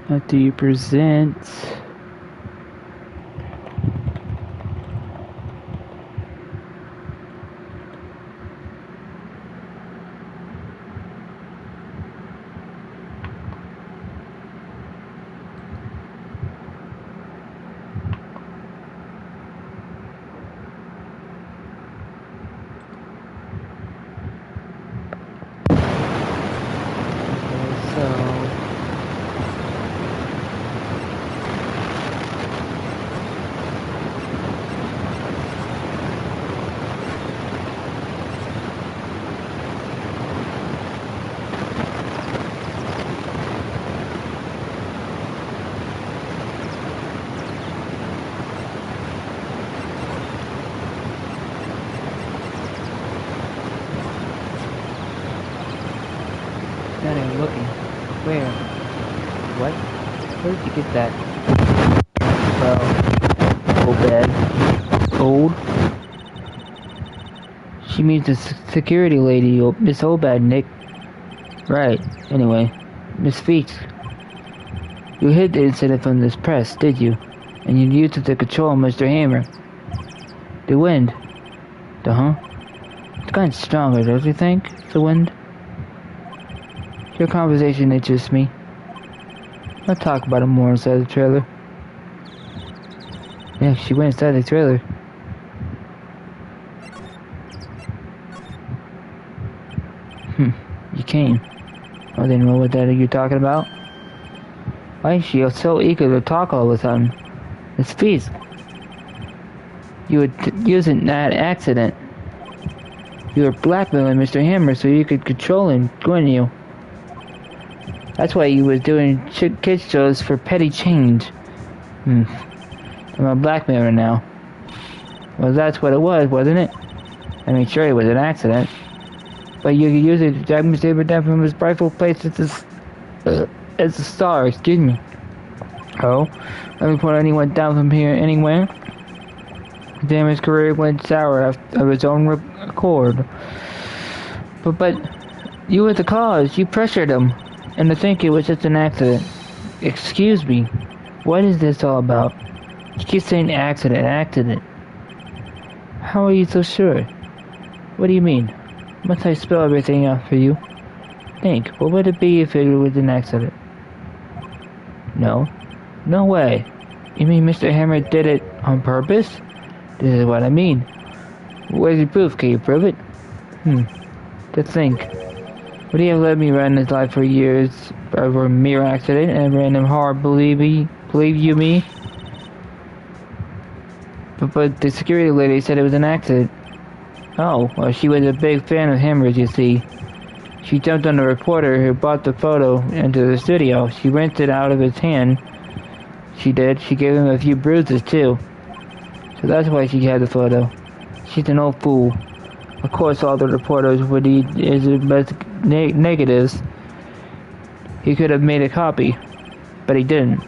What do you present? Not even looking. Where? What? Where did you get that? Well, old bed. Old? She means the security lady, Miss Obad, Nick. Right. Anyway, Miss Feeks. You hid the incident from this press, did you? And you used it to control Mr. Hammer. The wind. It's gotten stronger, don't you think? The wind? Your conversation interests me. I'll talk about it more inside the trailer. Yeah, she went inside the trailer. You came. I didn't know what that you're talking about. Why is she so eager to talk all the time? It's feast. You were using that accident. You were blackmailing Mr. Hammer so you could control him, weren't you? That's why you was doing kids shows for petty change. I'm a blackmailer now. Well, that's what it was, wasn't it? I mean, sure, it was an accident. But you could use it to drag Mr. Hammer down from his rightful place as a star, excuse me. Oh? Let me put anyone down from here anywhere? Damn, his career went sour of his own accord. But you were the cause. You pressured him. And to think it was just an accident. Excuse me. What is this all about? You keep saying accident. How are you so sure? What do you mean? Must I spell everything out for you? Think, what would it be if it was an accident? No. No way. You mean Mr. Hammer did it on purpose? This is what I mean. Where's your proof? Can you prove it? To think. Would he have let me run his life for years over a mere accident and random hard believe you me? But the security lady said it was an accident. Oh, well, she was a big fan of Hammer's, you see. She jumped on the reporter who brought the photo into the studio. She rinsed it out of his hand. She did. She gave him a few bruises, too. So that's why she had the photo. She's an old fool. Of course, all the reporters would need his negatives. He could have made a copy, but he didn't.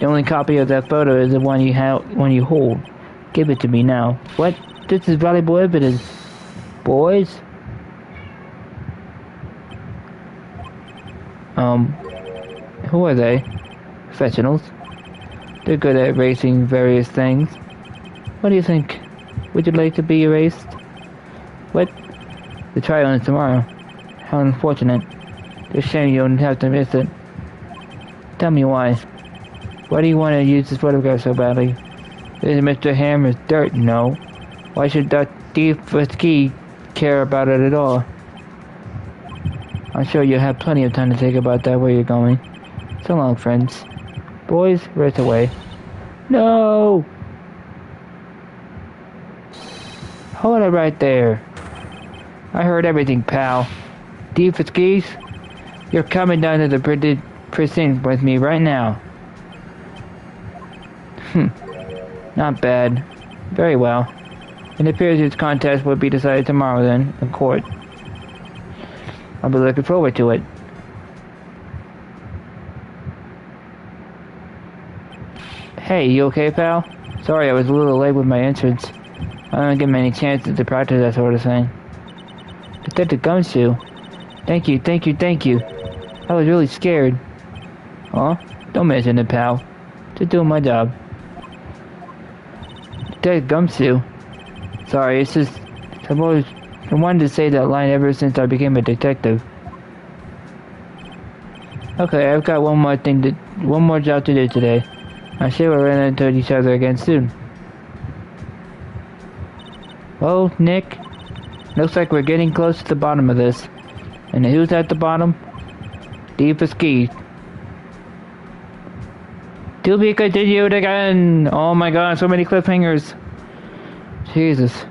The only copy of that photo is the one you hold. Give it to me now. What? This is valuable evidence. Boys? Who are they? Professionals. They're good at erasing various things. What do you think? Would you like to be erased? What? The trial is tomorrow. How unfortunate. It's a shame you don't have to miss it. Tell me why. Why do you want to use this photograph so badly? Is Mr. Hammer's dirt? No. Why should Dr. care about it at all? I'm sure you'll have plenty of time to think about that where you're going. So long, friends. Boys, rest away. No! Hold it right there. I heard everything, pal. Fitzgees, you're coming down to the precinct with me right now. Not bad. Very well. It appears this contest will be decided tomorrow then, in court. I'll be looking forward to it. Hey, you okay, pal? Sorry I was a little late with my entrance. I don't get many chances to practice that sort of thing. Detective Gumshoe. Thank you. I was really scared. Oh, don't mention it, pal. Just doing my job. Detective Gumshoe. Sorry, it's just... I wanted to say that line ever since I became a detective. Okay, I've got one more job to do today. I'm sure we'll run into each other again soon. Well, Nick, looks like we're getting close to the bottom of this. And who's at the bottom? Fitzgees. To be continued again! Oh my god, so many cliffhangers. Jesus.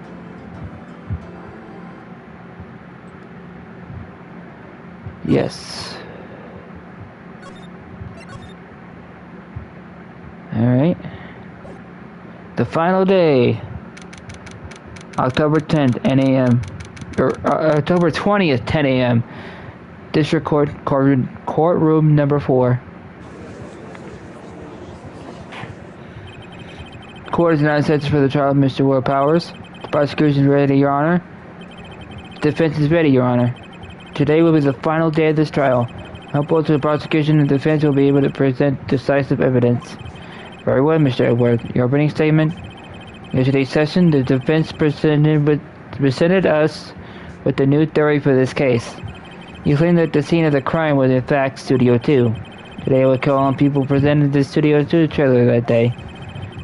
Yes. Alright. The final day. October 10th, 10 a.m. October 20th, 10 a.m. District Courtroom number 4. Court is now set for the trial of Mr. Will Powers. The prosecution is ready, Your Honor. The defense is ready, Your Honor. Today will be the final day of this trial. I hope both the prosecution and the defense will be able to present decisive evidence. Very well, Mr. Edward. Your opening statement. In today's session, the defense presented us with a new theory for this case. You claim that the scene of the crime was in fact Studio 2. Today I will call on people presented the Studio 2 trailer that day.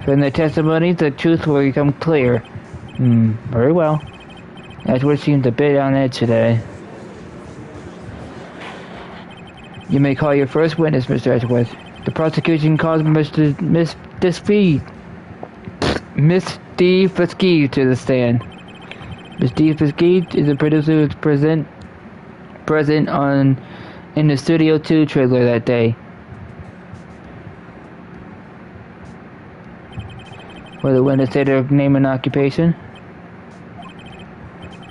From their testimonies, the truth will become clear. Very well. Edgeworth seems a bit on edge today. You may call your first witness, Mr. Edgeworth. The prosecution calls Miss Steve to the stand. Miss Steve is a producer who was present in the Studio 2 trailer that day. Will the witness say their name and occupation?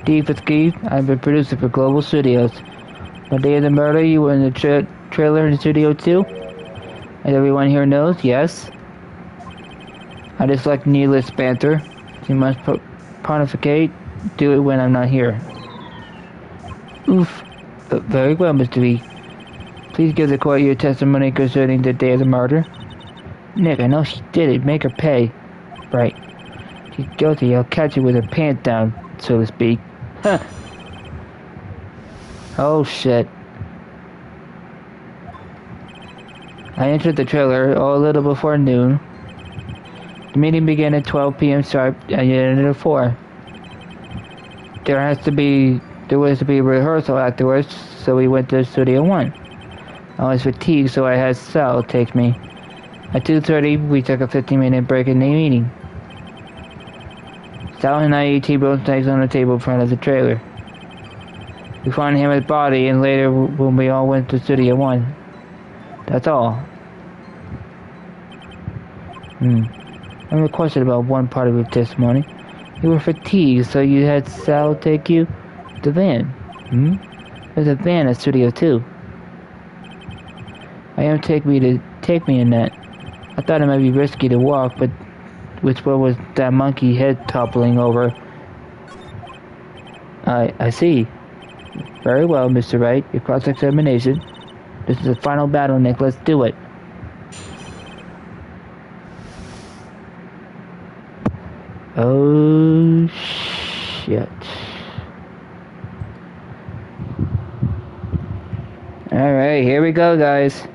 Steve, I'm a producer for Global Studios. The day of the murder, you were in the trailer in Studio 2? As everyone here knows, yes. I dislike needless banter. You must pontificate. Do it when I'm not here. Oof. Very well, Mr. V. Please give the court your testimony concerning the day of the murder. Nick, I know she did it. Make her pay. Right. She's guilty. I'll catch her with her pants down, so to speak. Huh. Oh, shit. I entered the trailer a little before noon. The meeting began at 12 p.m. sharp and ended at 4. There was to be a rehearsal afterwards, so we went to Studio 1. I was fatigued, so I had Sal take me. At 2:30, we took a 15-minute break in the meeting. Sal and I ate T-bone steaks on the table in front of the trailer. We found his body, and later when we all went to Studio 1. That's all. I have a question about one part of your testimony. You were fatigued, so you had Sal take you to the van. There's a van at Studio 2. I am take me in that. I thought it might be risky to walk, but what was that monkey head toppling over? I see. Very well, Mr. Wright. Your cross-examination. This is the final battle, Nick. Let's do it. Oh, shit. Alright, here we go, guys.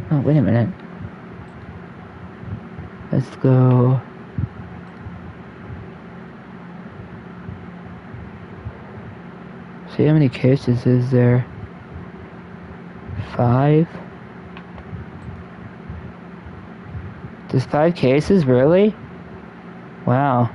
Oh, wait a minute. Let's go. See how many cases is there? 5? There's 5 cases, really? Wow.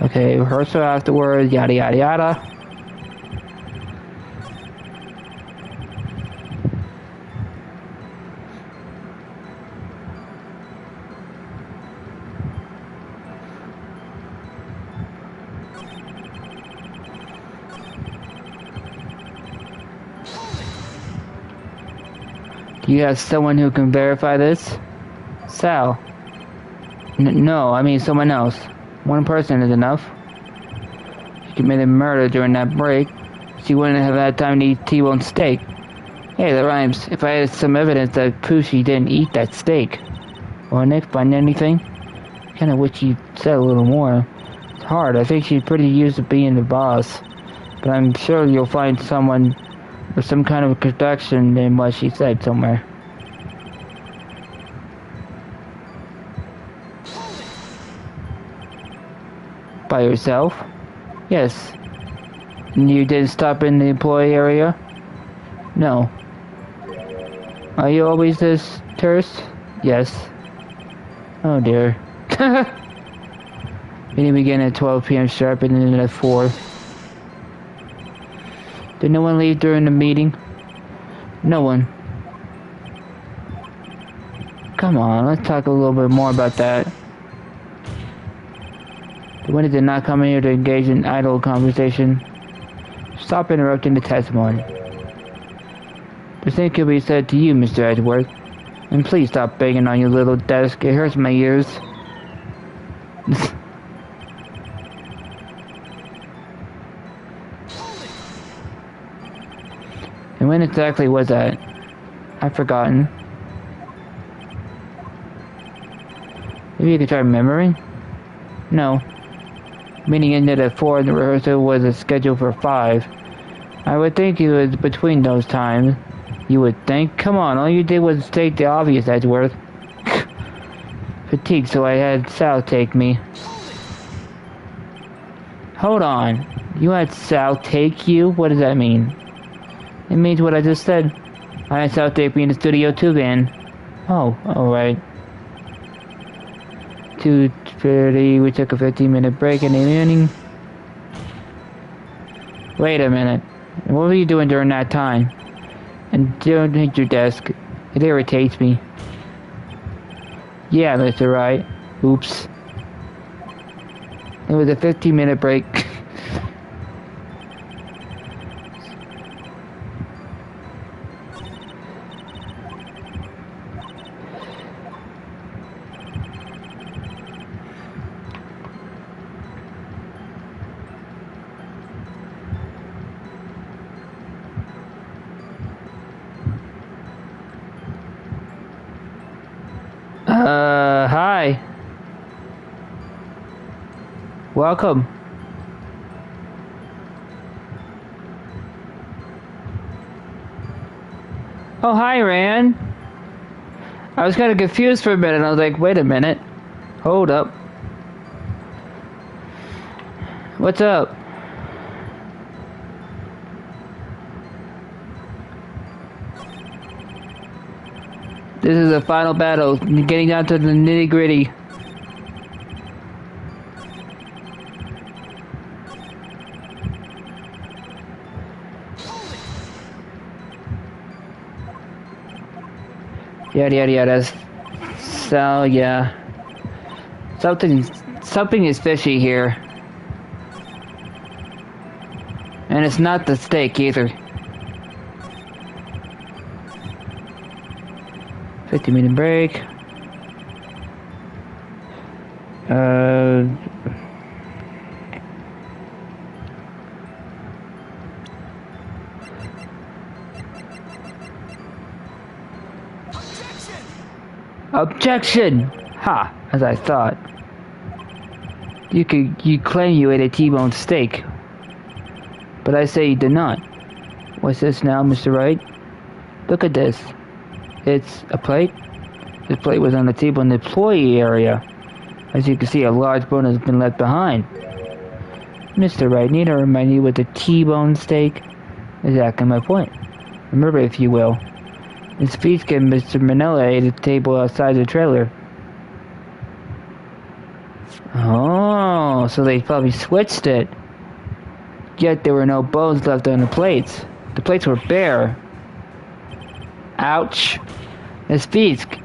Okay, rehearsal afterwards, yada yada yada. Do you have someone who can verify this? Sal. No, I mean someone else. One person is enough. She committed murder during that break. She wouldn't have had time to eat T-bone steak. Hey, that rhymes. If I had some evidence that proves she didn't eat that steak. Well, Nick, find anything? Kinda wish you said a little more. It's hard. I think she's pretty used to being the boss. But I'm sure you'll find someone with some kind of connection in what she said somewhere. By yourself? Yes. And you didn't stop in the employee area? No. Are you always this terse? Yes. Oh dear. Meeting began at 12 p.m. sharp and ended at 4. Did no one leave during the meeting? No one. Come on, let's talk a little bit more about that. The witness did not come in here to engage in idle conversation. Stop interrupting the testimony. The same could be said to you, Mr. Edgeworth. And please stop banging on your little desk. It hurts my ears. And when exactly was that? I've forgotten. Maybe you could try remembering? No. Meeting ended at 4 and the rehearsal was scheduled for 5. I would think it was between those times. You would think? Come on, all you did was state the obvious, Edgeworth. Fatigued, so I had Sal take me. Hold on. You had Sal take you? What does that mean? It means what I just said. I had Sal take me in the studio too, then. Oh, alright. 2:30, we took a 15-minute break in the evening. Wait a minute. What were you doing during that time? And don't hit your desk. It irritates me. Yeah, Mr. Wright. Oops. It was a 15-minute break. Hi. Welcome. Oh, hi, Rand. I was kind of confused for a minute. I was like, wait a minute. Hold up. What's up? This is the final battle, getting down to the nitty-gritty. Yada yada yada. So yeah, something is fishy here, and it's not the steak either. 15-minute break. Objection! Ha! As I thought. You claim you ate a T-bone steak, but I say you did not. What's this now, Mr. Wright? Look at this. It's a plate. This plate was on the table in the employee area. As you can see, a large bone has been left behind. Mr. Wright, need I remind you with the T-bone steak? Exactly my point. Remember, if you will. In speech, Mr. Manella ate a table outside the trailer. Oh, so they probably switched it. Yet there were no bones left on the plates. The plates were bare. Ouch. Miss Fisk,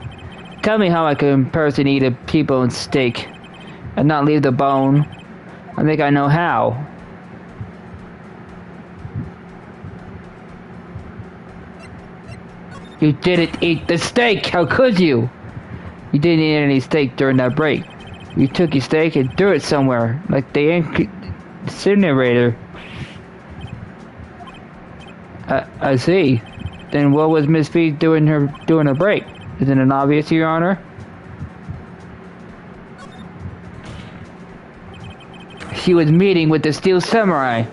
tell me how I can in person eat a T-bone steak and not leave the bone. I think I know how. You didn't eat the steak! How could you? You didn't eat any steak during that break. You took your steak and threw it somewhere, like the incinerator. I see. Then what was Miss Fee doing her break? Isn't it obvious, Your Honor? She was meeting with the Steel Samurai.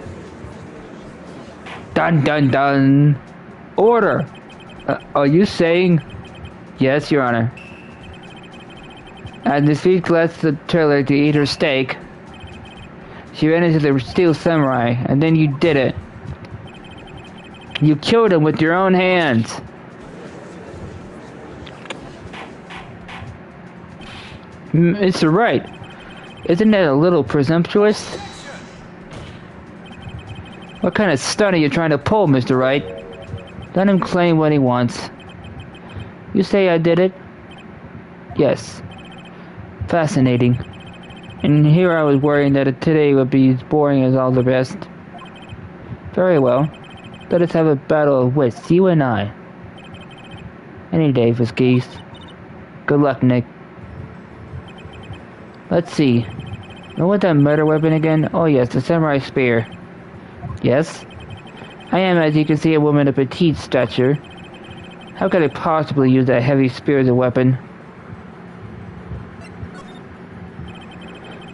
Dun dun dun. Order. Are you saying? Yes, Your Honor. As Miss Fee left the trailer to eat her steak, she ran into the Steel Samurai, and then you did it. You killed him with your own hands. Mr. Wright, Isn't that a little presumptuous? What kind of stunt are you trying to pull, Mr. Wright? Let him claim what he wants. You say I did it? Yes. Fascinating. And here I was worrying that today would be as boring as all the rest. Very well. Let us have a battle of wits, you and I. Any day for skis. Good luck, Nick. Let's see. Know what that murder weapon again? Oh yes, the samurai spear. Yes? I am, as you can see, a woman of petite stature. How could I possibly use that heavy spear as a weapon?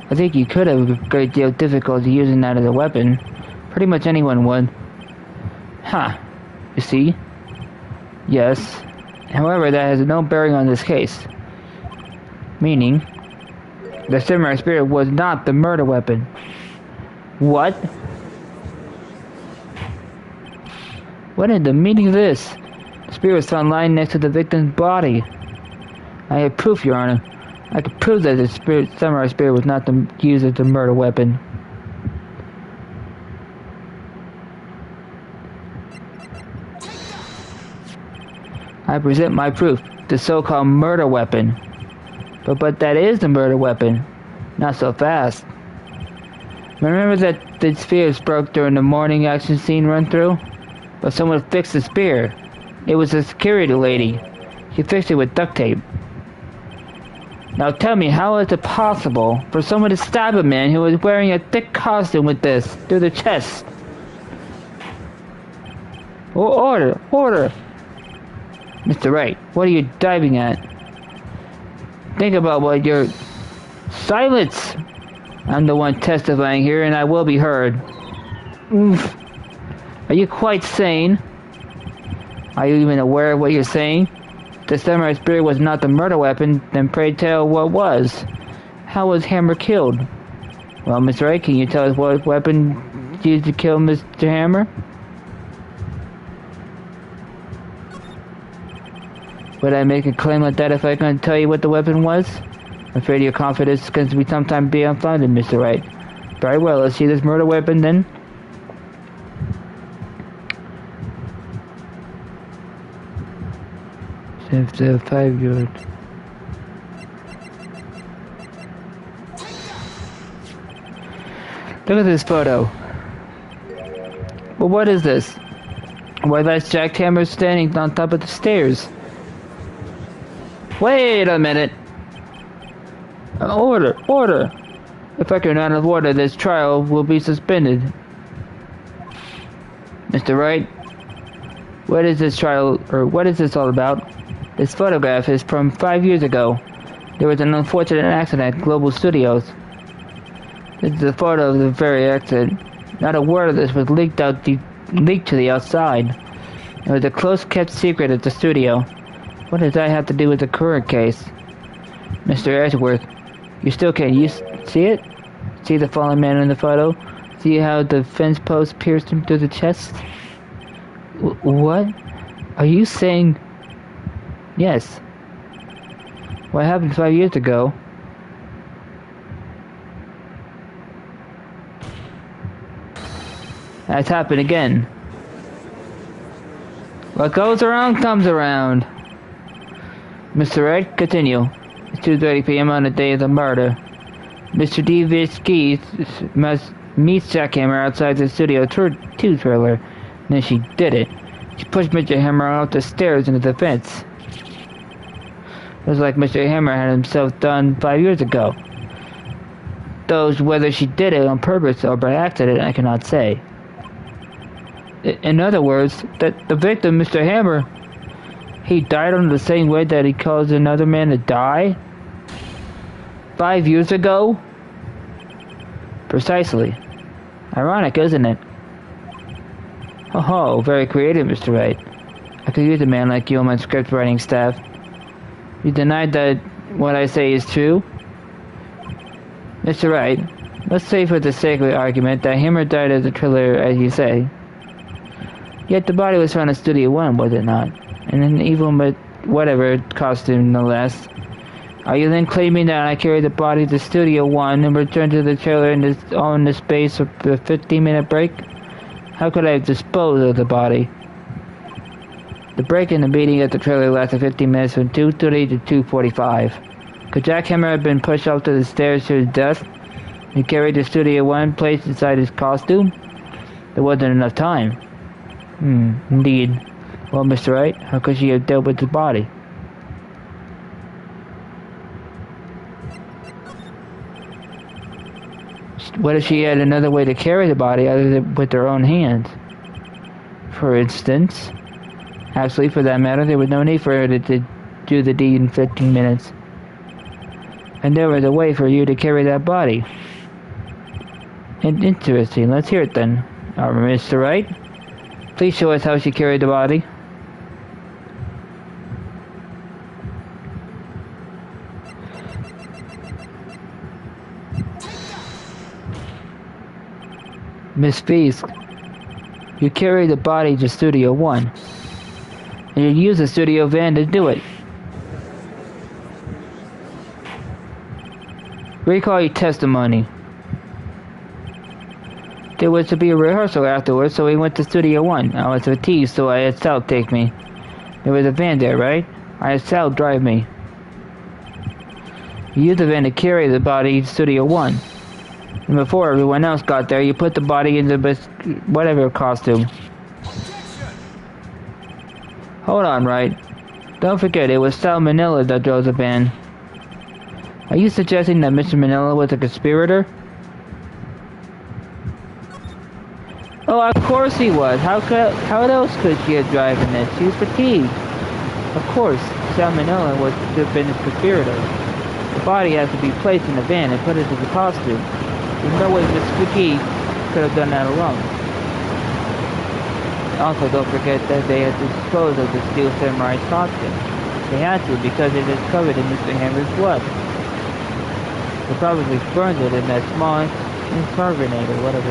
I think you could have a great deal of difficulty using that as a weapon. Pretty much anyone would. Huh. You see? Yes. However, that has no bearing on this case. Meaning, the samurai spear was not the murder weapon. What? What is the meaning of this? The spear was found lying next to the victim's body. I have proof, Your Honor. I could prove that the samurai spear was not used as the murder weapon. I present my proof, the so-called murder weapon. But that is the murder weapon. Not so fast. Remember that the spears broke during the morning action scene run-through? But someone fixed the spear. It was a security lady. She fixed it with duct tape. Now tell me, how is it possible for someone to stab a man who was wearing a thick costume with this through the chest? Order! Order! Mr. Wright, what are you diving at? Think about what you're... Silence! I'm the one testifying here and I will be heard. Oof. Are you quite sane? Are you even aware of what you're saying? If the samurai spear was not the murder weapon, then pray tell what was. How was Hammer killed? Well, Mr. Wright, can you tell us what weapon used to kill Mr. Hammer? Would I make a claim like that if I couldn't tell you what the weapon was? I'm afraid your confidence is going to be sometime be unfounded, Mr. Wright. Very well, let's see this murder weapon then. It's a 5-year-old. Look at this photo. Well, what is this? Why, that's Jack Hammer standing on top of the stairs. Wait a minute. Order, order. If I can out of order, this trial will be suspended. Mr. Wright, what is this trial, or what is this all about? This photograph is from 5 years ago. There was an unfortunate accident at Global Studios. This is a photo of the very accident. Not a word of this was leaked to the outside. It was a close-kept secret at the studio. What does that have to do with the current case? Mr. Edgeworth, you still can't see it? See the fallen man in the photo? See how the fence post pierced him through the chest? What? Are you saying... Yes. What happened 5 years ago? That's happened again. What goes around comes around. Mr. Wright, continue. It's 2:30 p.m. on the day of the murder. Mr. D. Skis meets Jack Hammer outside the studio two trailer. And then she did it. She pushed Mr. Hammer off the stairs into the fence. It was like Mr. Hammer had himself done 5 years ago. Though whether she did it on purpose or by accident, I cannot say. In other words, that the victim, Mr. Hammer, he died on the same way that he caused another man to die? 5 years ago? Precisely. Ironic, isn't it? Oh, very creative, Mr. Wright. I could use a man like you on my script writing staff. You denied that what I say is true? Mr. Wright, let's say for the sake of the argument that Hammer died as a thriller, as you say. Yet the body was found in Studio 1, was it not? And an evil, but whatever, costume no less. Are you then claiming that I carried the body to Studio One and returned to the trailer on the space of a 15-minute break? How could I have disposed of the body? The break in the meeting at the trailer lasted 15 minutes from 2:30 to 2:45. Could Jack Hammer have been pushed up to the stairs to his death and carried to Studio One placed inside his costume? There wasn't enough time. Indeed. Well, Mr. Wright, how could she have dealt with the body? What if she had another way to carry the body other than with her own hands? For instance, actually, for that matter, there was no need for her to do the deed in 15 minutes. And there was a way for you to carry that body. Interesting. Let's hear it then. Mr. Wright, please show us how she carried the body. Miss Fisk, you carried the body to Studio One, and you used the studio van to do it. Recall your testimony. There was to be a rehearsal afterwards, so we went to Studio One. I was fatigued, so I had Sal take me. There was a van there, right? I had Sal drive me. You used the van to carry the body to Studio One. And before everyone else got there, you put the body in the whatever costume. Hold on, Wright. Don't forget, it was Sal Manila that drove the van. Are you suggesting that Mr. Manila was a conspirator? Oh, of course he was. How else could she have driven it? She was fatigued. Of course, Sal Manila was to have been a conspirator. The body has to be placed in the van and put into the costume. There's no way Miss McGee could have done that alone. Also, don't forget that they had to dispose of the Steel Samurai's costume. They had to because it is covered in Mr. Hammer's blood. They probably burned it in that small carbonate or whatever.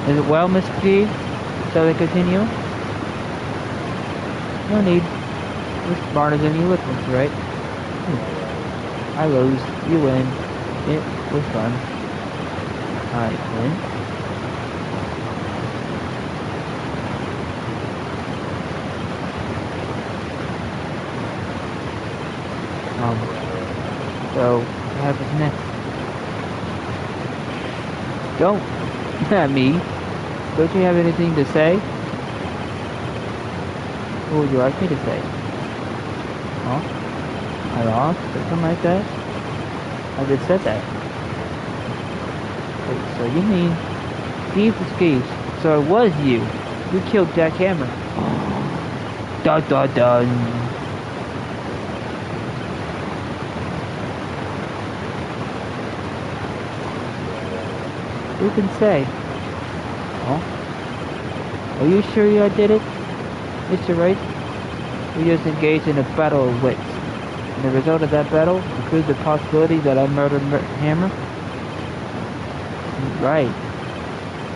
Is it well, Miss McGee? Shall we continue? No need. You're smarter than you look, Mr. Wright. I lose. You win. It was fun. I win. So, what happens next? Don't. Not me. Don't you have anything to say? What would you like me to say? Huh? I lost? Or something like that? I just said that. Wait, so you mean Steve escapes? So it was you. You killed Jack Hammer. Dun dun dun. Who can say? Huh? Are you sure you did it, Mr. Wright? We just engaged in a battle of wits. And the result of that battle includes the possibility that I murdered Hammer? Right.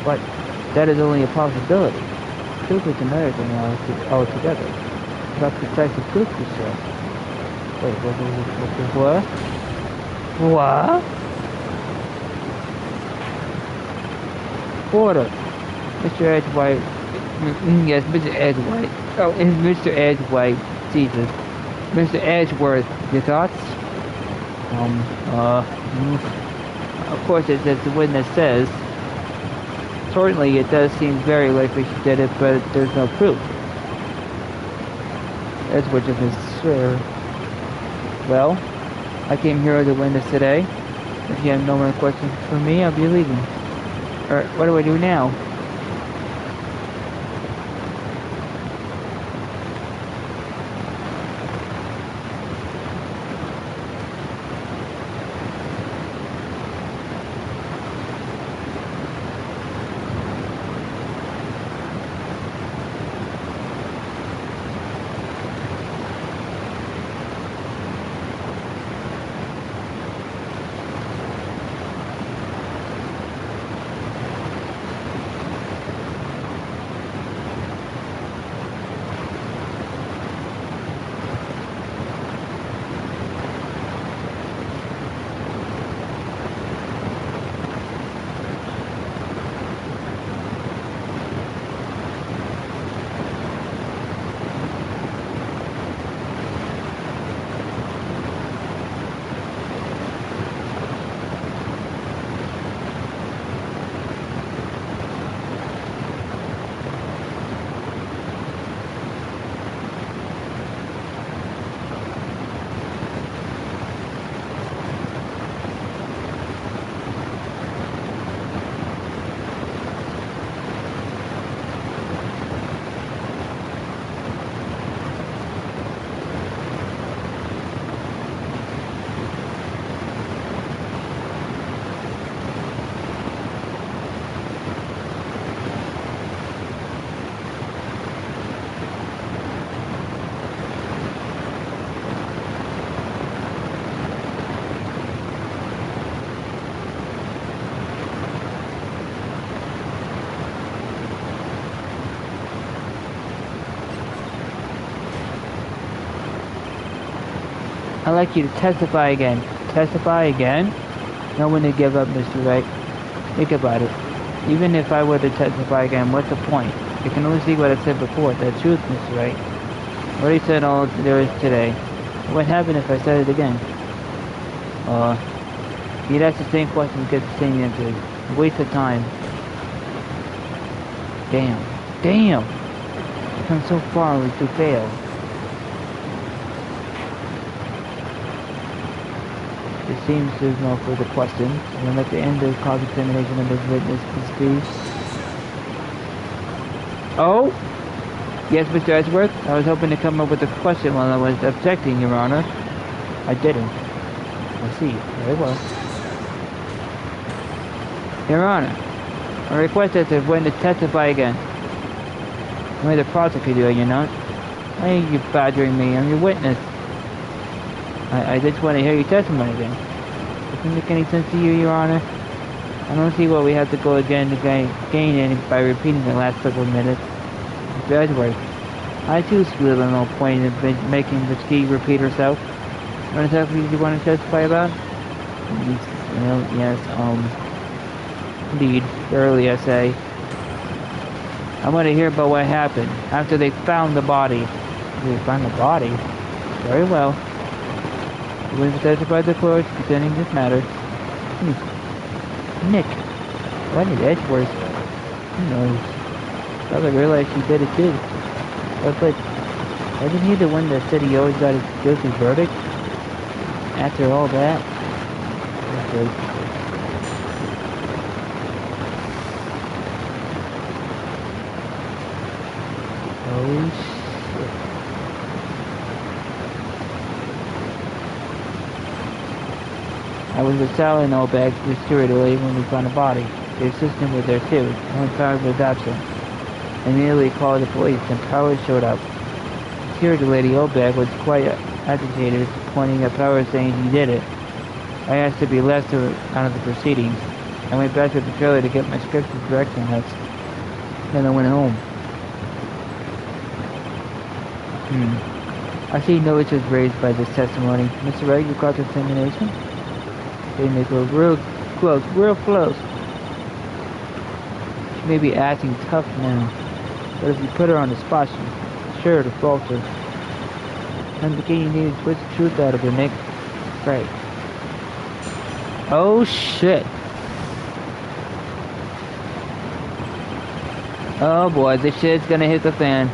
But that is only a possibility. Proof is another thing altogether. What precise proof you show? Wait, what? What? Order. Mr. Edgewhite. Yes, Mr. Edgewhite. Oh, and Mr. Edgewhite. Jesus. Mr. Edgeworth, your thoughts? Of course, as the witness says, certainly it does seem very likely she did it, but there's no proof. Edgeworth is sure. Well, I came here as a witness today. If you have no more questions for me, I'll be leaving. Or, what do I do now? I'd like you to testify again. Testify again? No one to give up, Mr. Wright. Think about it. Even if I were to testify again, what's the point? You can only see what I said before, the truth, Mr. Wright. I already said all there is today. What happened if I said it again? You'd ask the same question and get the same answers. A waste of time. Damn. Damn! I've come so far only to fail. It seems there's no further questions, and I'd like to end the cross-examination of this witness, please. Oh? Yes, Mr. Edgeworth? I was hoping to come up with a question while I was objecting, Your Honor. I didn't. I see. Very well. Your Honor, I request that the witness testify again. I'm the prosecutor, you're not. Why are you badgering me? I'm your witness. I just want to hear your testimony again. Doesn't make any sense to you, Your Honor? I don't see what we have to go again to gain any by repeating the last couple of minutes. Mr. Edgeworth, I too see little no point in making the ski repeat herself. What exactly do you want to testify about? Yes, indeed, thoroughly I say. I want to hear about what happened after they found the body. They found the body? Very well. You will testify to the court concerning this matter. Nick, why did Edgeworth? Who knows? Probably realized she did it too. But wasn't he the one that said he always got his guilty verdict? After all that? Okay. Oh shit. I was with Sally and Oldbag, the steward lady, when we found the body. The assistant was there too. Only Powers was absent. I immediately called the police and Powers showed up. The steward lady Oldbag was quite agitated, pointing at Powers saying he did it. I asked to be left out of the proceedings. I went back to the trailer to get my scripted direction notes. Then I went home. I see no issues raised by this testimony. Mr. Wright, you caught examination? They make her real close. She may be acting tough now, but if you put her on the spot, she's sure to falter. I'm beginning to need to twist the truth out of her, Nick. Right. Oh shit. Oh boy, this shit's gonna hit the fan.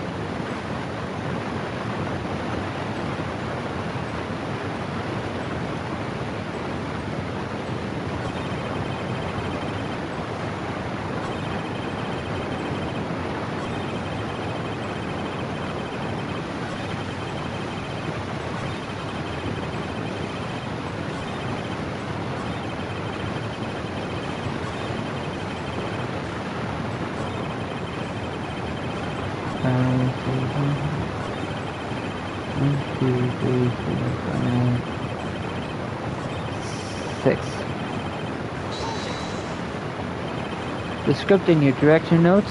The script in your direction notes?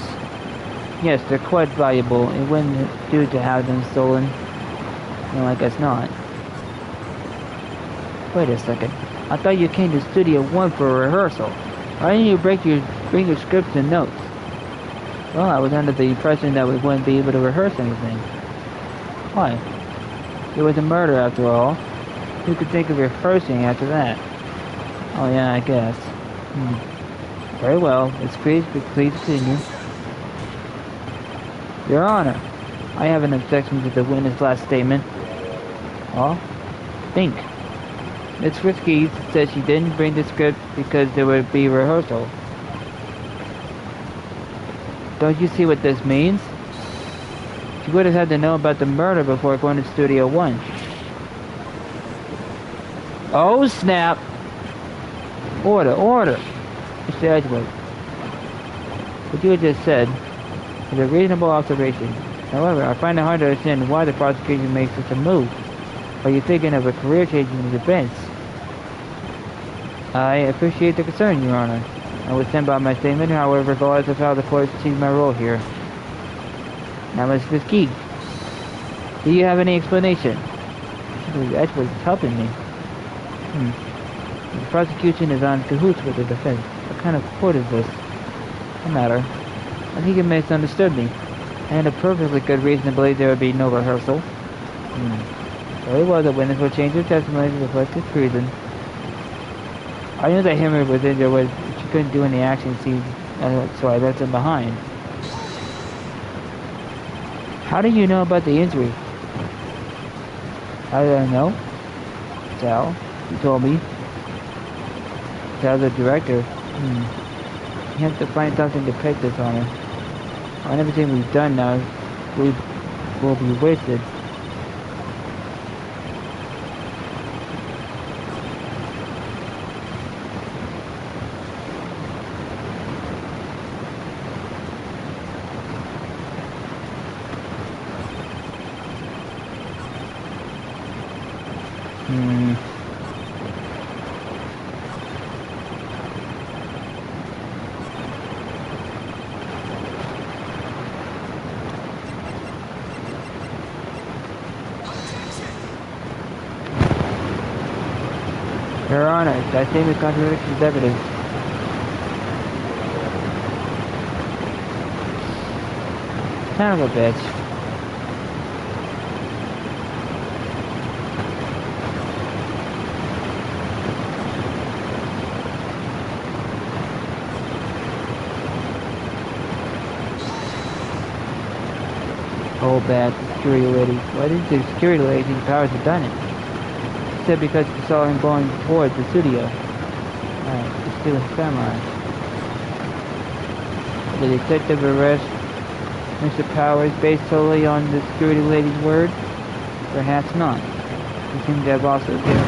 Yes, they're quite valuable. It wouldn't do to have them stolen. No, I guess not. Wait a second. I thought you came to Studio 1 for a rehearsal. Why didn't you bring your scripts and notes? Well, I was under the impression that we wouldn't be able to rehearse anything. Why? It was a murder after all. Who could think of rehearsing after that? Oh yeah, I guess. Very well. It's please continue. Your Honor, I have an objection to the witness' last statement. Oh? Think. Miss Risky said she didn't bring the script because there would be rehearsal. Don't you see what this means? She would have had to know about the murder before going to Studio 1. Oh snap! Order! Mr. Edgeworth, what you had just said is a reasonable observation. However, I find it hard to understand why the prosecution makes such a move. Are you thinking of a career-changing defense? I appreciate the concern, Your Honor. I will stand by my statement, however, regardless of how the court sees my role here. Now, Ms. Key, do you have any explanation? Edward's helping me. The prosecution is on cahoots with the defense. What kind of court is this? No matter. I think you misunderstood me. I had a perfectly good reason to believe there would be no rehearsal. Very well, the witness will change her testimony to reflect his reason. I knew that Henry was injured, but she couldn't do any action scenes, so I left him behind. How do you know about the injury? How did I know? Sal, he told me. Sal's the director. You have to find something to pick this on her. On everything we've done now, we will be wasted. Your Honor, that statement contradicts his evidence. Son of a bitch. Oh, bad security lady. Why did the security lady think Powers had done it? She said because she saw him going towards the studio. Alright, let's do a samurai. The detective arrest Mr. Powers based solely on the security lady's word? Perhaps not. He seemed to have also given the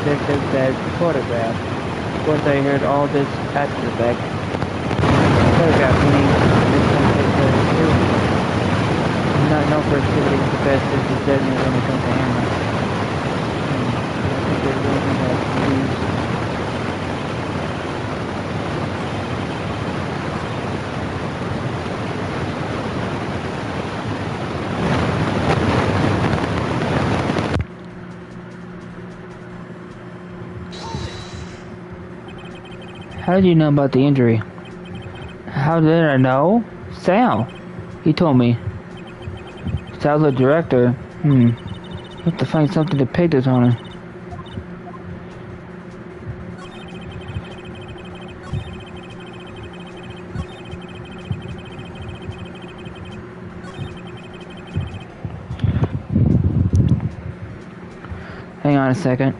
detective that photograph. Of course, I heard all this after the fact. Photograph meaning this one takes a serious. I'm not known for exhibiting the best as he said when it comes to hammer. I think there's one thing that used. How did you know about the injury? How did I know? Sal. He told me. Sal's the director. You have to find something to peg this on her. Hang on a second.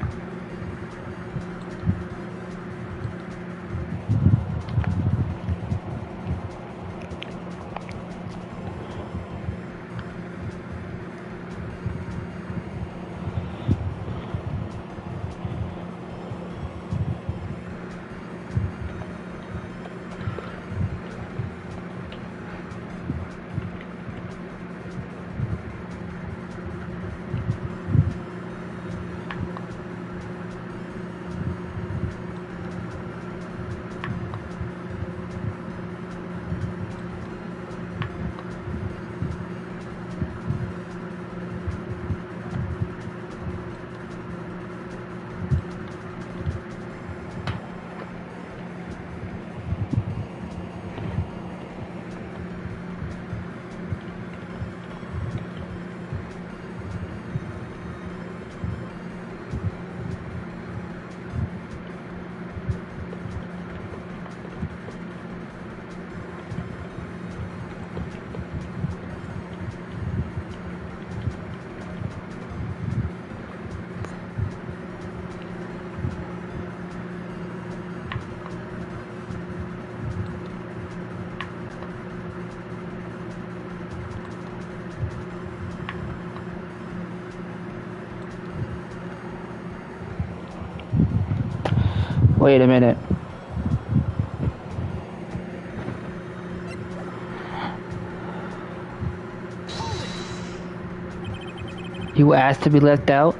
Wait a minute. You asked to be left out?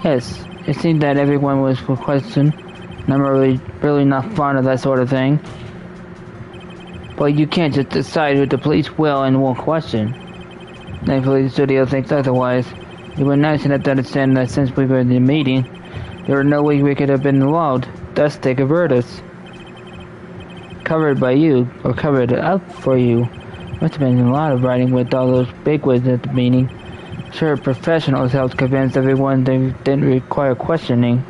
Yes, it seemed that everyone was for question. And I'm really not fond of that sort of thing. But you can't just decide who the police will and won't question. Thankfully the studio thinks otherwise. You were nice enough to understand that since we were in the meeting, there was no way we could have been allowed. Thus, they covered us. Covered by you, or covered up for you. Must have been a lot of writing with all those bigwigs at the meeting. Sure, professionals helped convince everyone they didn't require questioning.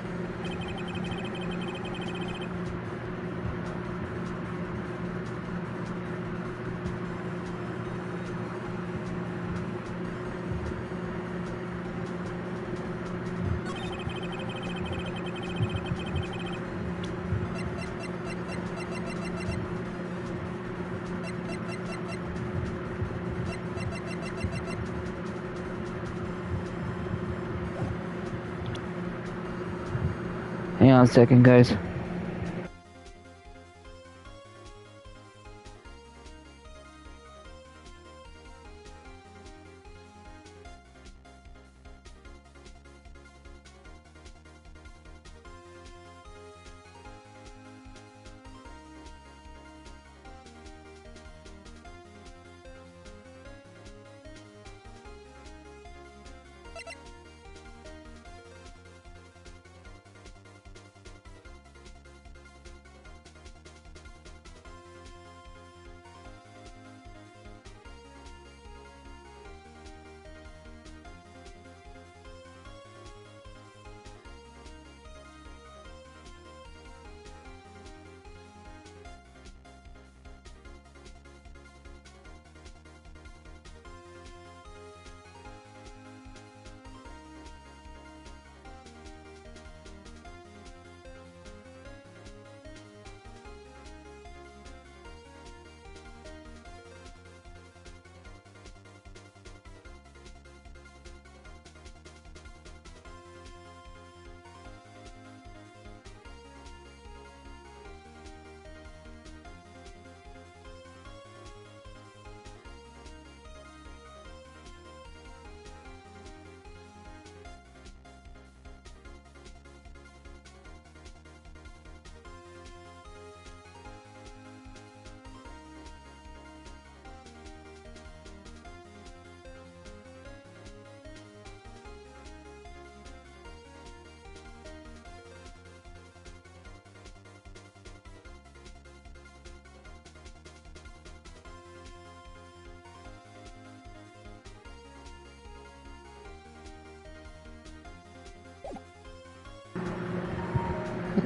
Hang on a second, guys.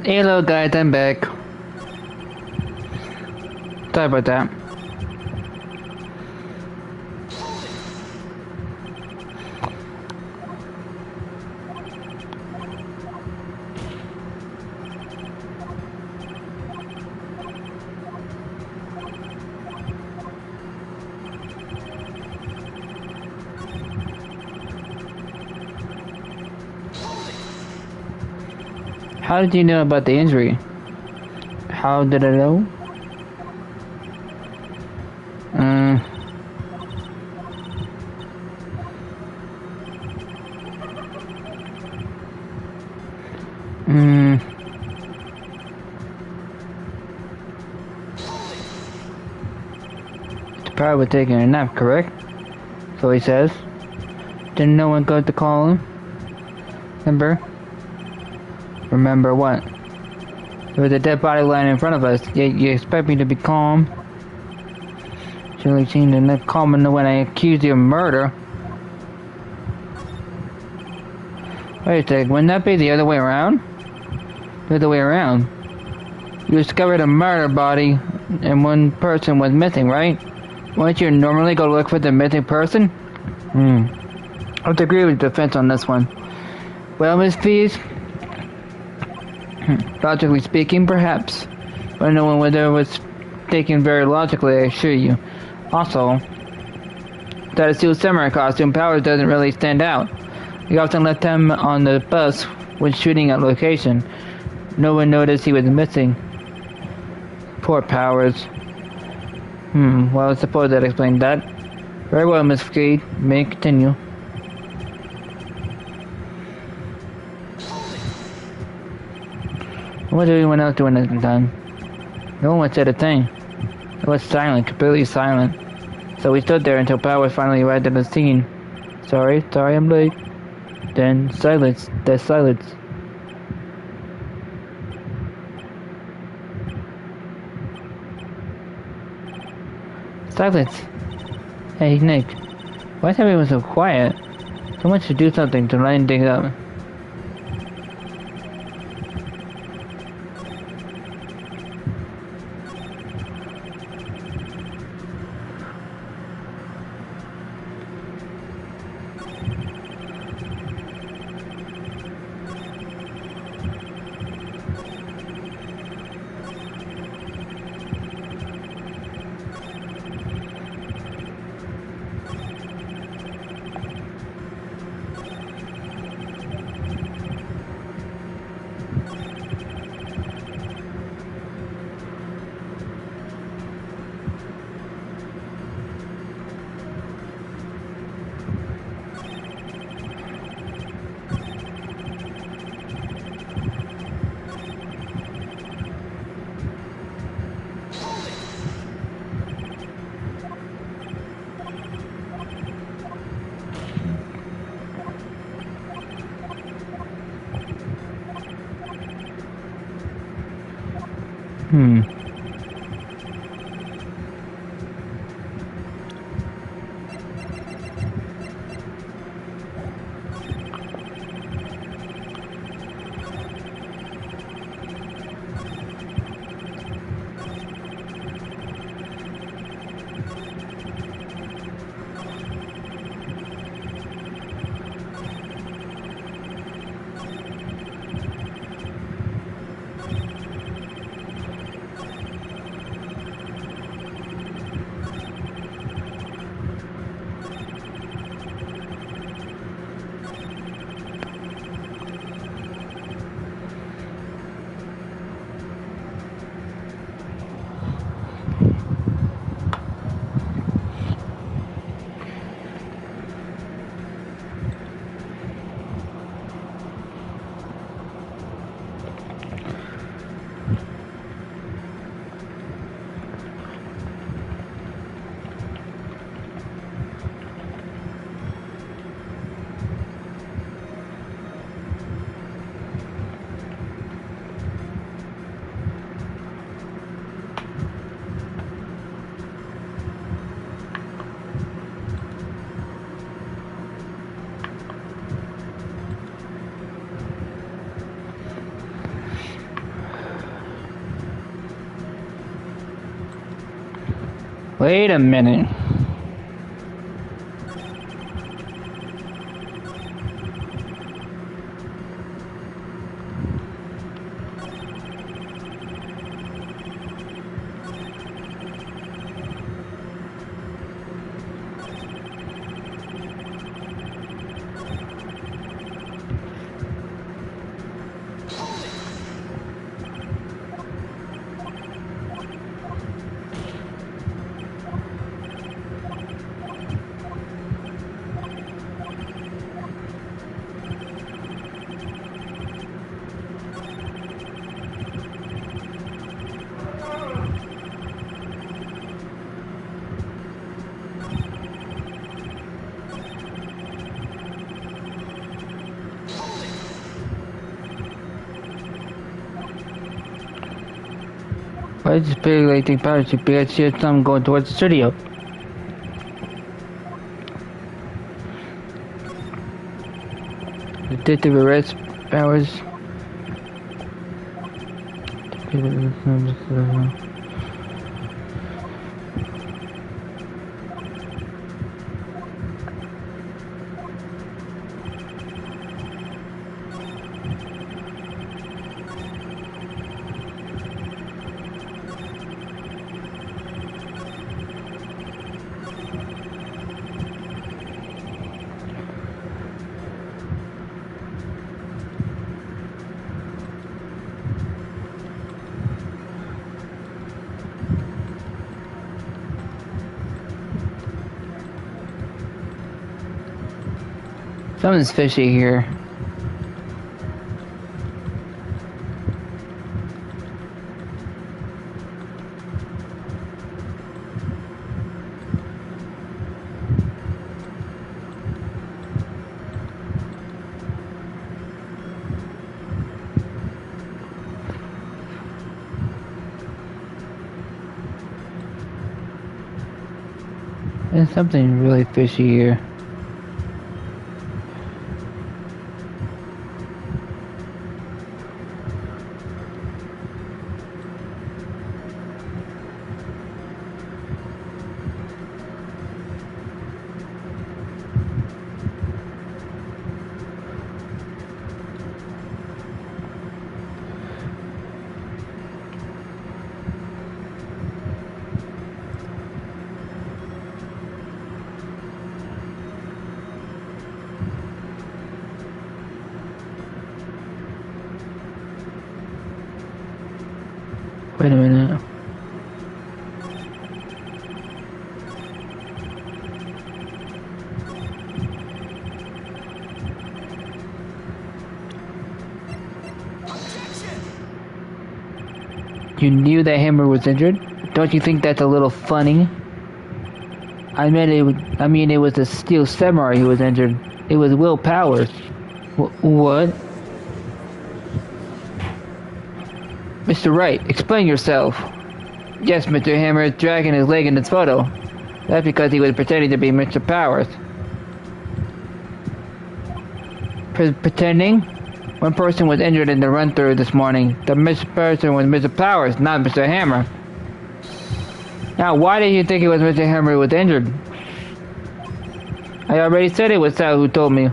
Hello guys, I'm back. Sorry about that. How did you know about the injury? How did I know? He's probably taking a nap, correct? So he says. Didn't no one go to call him? Remember? Remember what? There was a dead body lying in front of us, yet you expect me to be calm? Surely seemed to not calm enough when I accused you of murder. Wait a sec, wouldn't that be the other way around? The other way around. You discovered a murder body and one person was missing, right? Wouldn't you normally go look for the missing person? I would agree with the defense on this one. Well, Miss Fees, logically speaking, perhaps. But no one whether it was taken very logically, I assure you. Also, that a sealed samurai costume Powers doesn't really stand out. We often left him on the bus when shooting at location. No one noticed he was missing. Poor Powers. Well, I suppose that explained that. Very well, Miss Freed. May continue. What was everyone else doing at the time? No one said a thing. It was silent, completely silent. So we stood there until Powers finally arrived at the scene. Sorry, I'm late. Then silence. There's silence. Silence. Hey, Nick. Why is everyone so quiet? Someone should do something to lighten things up. Hmm. Wait a minute. Why is this big lighting parachute? Because she had some going towards the studio. Detective arrest powers. Something's fishy here. There's something really fishy here. Wait a minute. You knew that Hammer was injured? Don't you think that's a little funny? I mean, it was the Steel Samurai who was injured. It was Will Powers. What? Mr. Wright, explain yourself. Yes, Mr. Hammer is dragging his leg in this photo. That's because he was pretending to be Mr. Powers. Pretending? One person was injured in the run-through this morning. The missed person was Mr. Powers, not Mr. Hammer. Now, why did you think it was Mr. Hammer who was injured? I already said it was Sal who told me.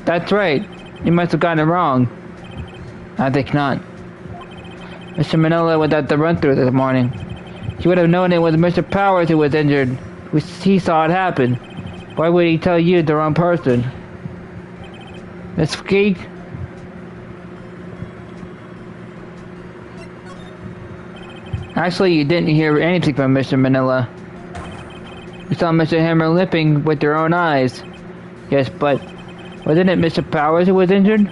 That's right. You must have gotten it wrong. I think not. Mr. Manila was at the run-through this morning. He would have known it was Mr. Powers who was injured. He saw it happen. Why would he tell you the wrong person? Miss Geek? Actually, you didn't hear anything from Mr. Manila. You saw Mr. Hammer limping with your own eyes. Yes, but wasn't it Mr. Powers who was injured?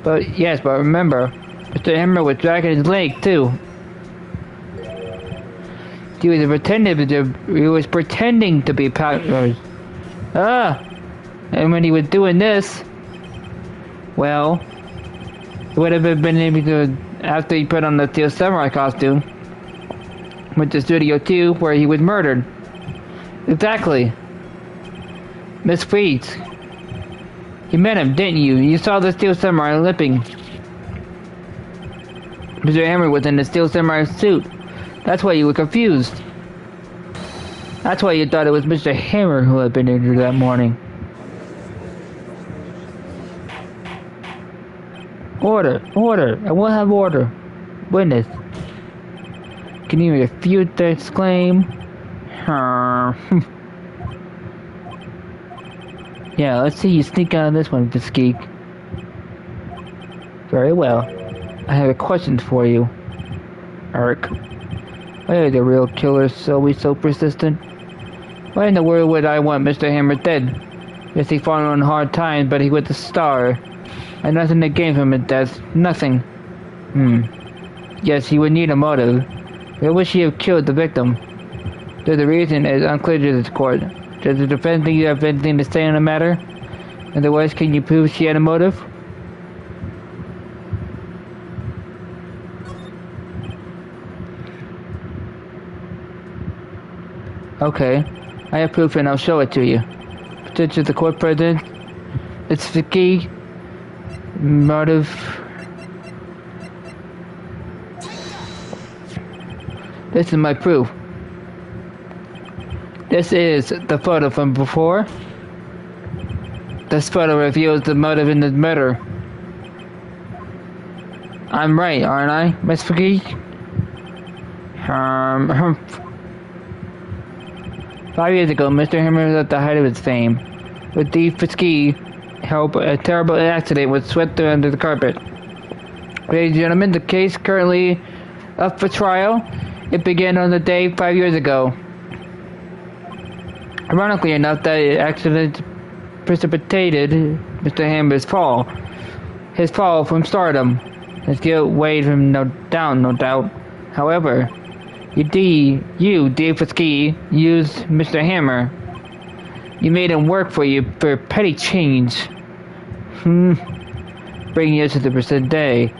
But remember, Mr. Hammer was dragging his leg too. He was pretending to be Powers. And when he was doing this, well, it would have been able to after he put on the Steel Samurai costume. Went to Studio 2 where he was murdered. Exactly. Miss Freeds. You met him, didn't you? You saw the Steel Samurai limping. Mr. Hammer was in the Steel Samurai suit. That's why you were confused. That's why you thought it was Mr. Hammer who had been injured that morning. Order! Order! I will have order. Witness. Can you refute this claim? Yeah, let's see you sneak out of this one, this geek. Very well. I have a question for you, Eric. Why are the real killers always so persistent? Why in the world would I want Mr. Hammer dead? Yes, he fought on hard times, but he was a star. And nothing to gain from his death. Nothing. Yes, he would need a motive. Why would she have killed the victim? The reason is unclear to this court. Does the defense think you have anything to say on the matter? Otherwise, can you prove she had a motive? Okay, I have proof and I'll show it to you. Attention to the court president. It's the key. Motive. This is my proof. This is the photo from before. This photo reveals the motive in the murder. I'm right, aren't I, Miss McGee? 5 years ago, Mr. Hammer was at the height of his fame. With the Fiski help, a terrible accident was swept under the carpet. Ladies and gentlemen, the case currently up for trial. It began on the day 5 years ago. Ironically enough, that accident precipitated Mr. Hammer's fall. His fall from stardom. His guilt weighed him no doubt. However, you, Dave Fiski, used Mr. Hammer. You made him work for you for petty change. Bringing us to the present day.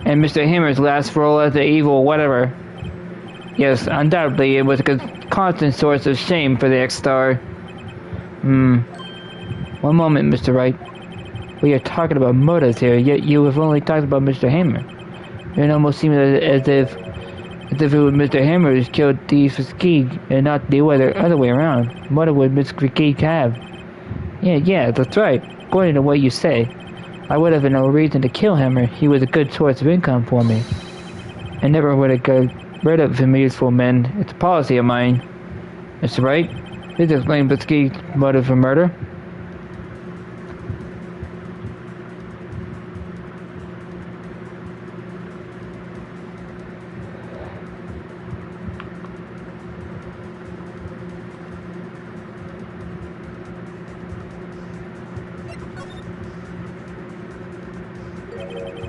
And Mr. Hammer's last role as the evil whatever. Yes, undoubtedly it was a constant source of shame for the ex-star. One moment, Mr. Wright. We are talking about murders here, yet you have only talked about Mr. Hammer. It almost seems as if it was Mr. Hammer who killed Steve Fatigue and not the other way around. What would Miss Fatigue have? Yeah, that's right. According to what you say, I would have no reason to kill him, or he was a good source of income for me. I never would have got rid of him useful men. It's a policy of mine. Mr. Wright, please explain Fatigue's motive for murder.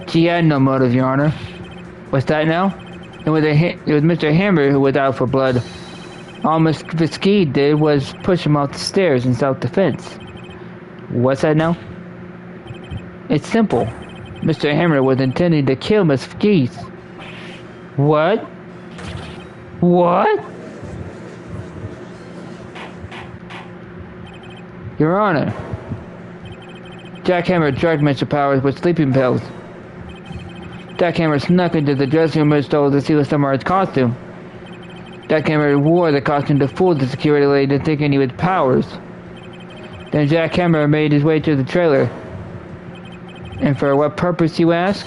She had no motive, Your Honor. What's that now? It was Mr. Hammer who was out for blood. All Miss Fatigue did was push him off the stairs in self-defense. What's that now? It's simple. Mr. Hammer was intending to kill Miss Fatigue. What? What? Your Honor, Jack Hammer drugged Mr. Powers with sleeping pills. Jack Hammer snuck into the dressing room and stole the Seal Samurais costume. Jack Hammer wore the costume to fool the security lady into thinking he was Powers. Then Jack Hammer made his way to the trailer. And for what purpose, you ask?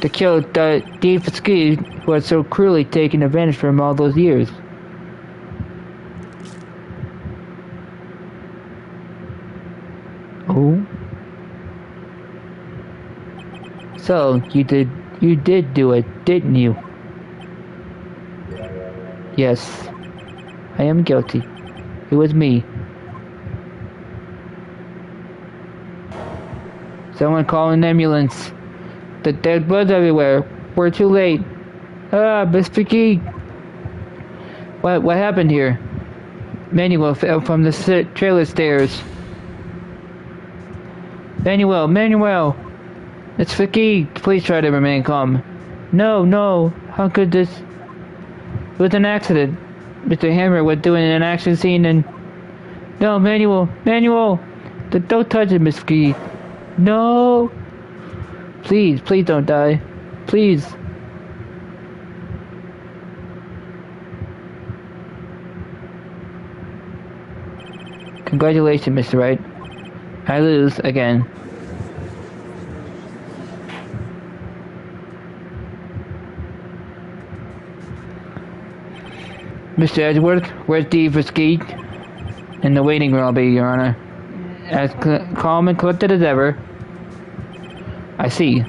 To kill Steve Fatigue, who had so cruelly taken advantage of him all those years. Oh? So, you did do it, didn't you? Yes. I am guilty. It was me. Someone call an ambulance. There's blood everywhere. We're too late. Ah, Miss Fatigue. What happened here? Manuel fell from the trailer stairs. Manuel! It's Fatigue. Please try to remain calm. No. How could this... It was an accident. Mr. Hammer was doing an action scene and... No, Manuel! Don't touch it, Miss Fatigue. No! Please don't die. Please. Congratulations, Mr. Wright. I lose again. Mr. Edgeworth, where's Steve Fatigue? In the waiting room, I'll be, Your Honor. As calm and collected as ever. I see.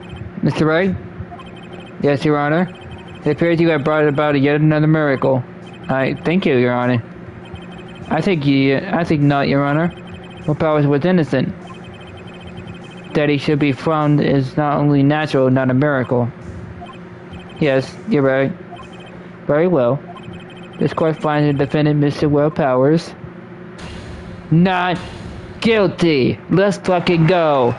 Mr. Wright? Yes, Your Honor. It appears you have brought about yet another miracle. I thank you, Your Honor. I think not, Your Honor. What Powers was innocent. That he should be found is not only natural, not a miracle. Yes, you're right. Very well. This court finds the defendant, Mr. Will Powers, not guilty. Let's fucking go.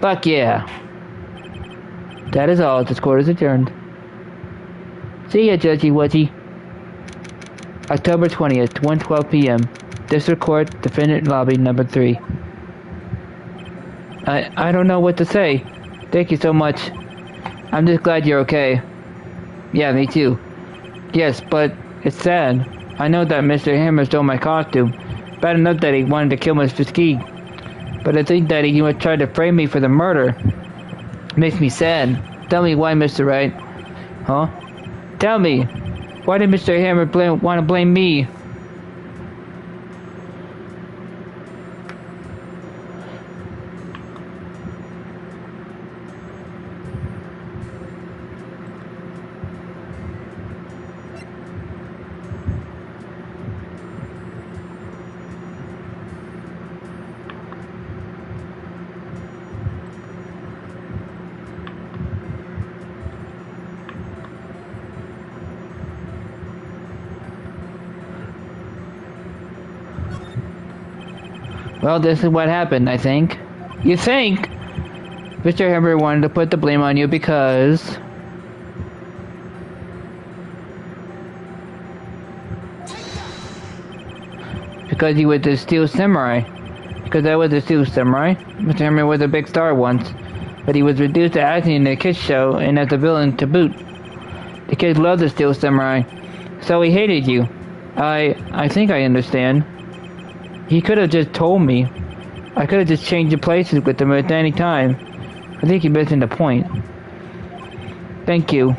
Fuck yeah. That is all. This court is adjourned. See ya, Judgy Wudgy. October 20th, 1:12 p.m. District Court, Defendant Lobby number 3. I don't know what to say. Thank you so much. I'm just glad you're okay. Yeah, me too. Yes, but it's sad. I know that Mr. Hammer stole my costume. Bad enough that he wanted to kill Miss Fatigue. But I think that he would try to frame me for the murder. Makes me sad. Tell me why, Mr. Wright. Huh? Tell me. Why did Mr. Hammer want to blame me? Well, this is what happened, I think. You think? Mr. Hammer wanted to put the blame on you because... Because he was the Steel Samurai. Because I was the Steel Samurai. Mr. Hammer was a big star once. But he was reduced to acting in the kids show and as a villain to boot. The kids loved the Steel Samurai. So he hated you. I think I understand. He could have just told me. I could have just changed the places with him at any time. I think you're missing the point. Thank you.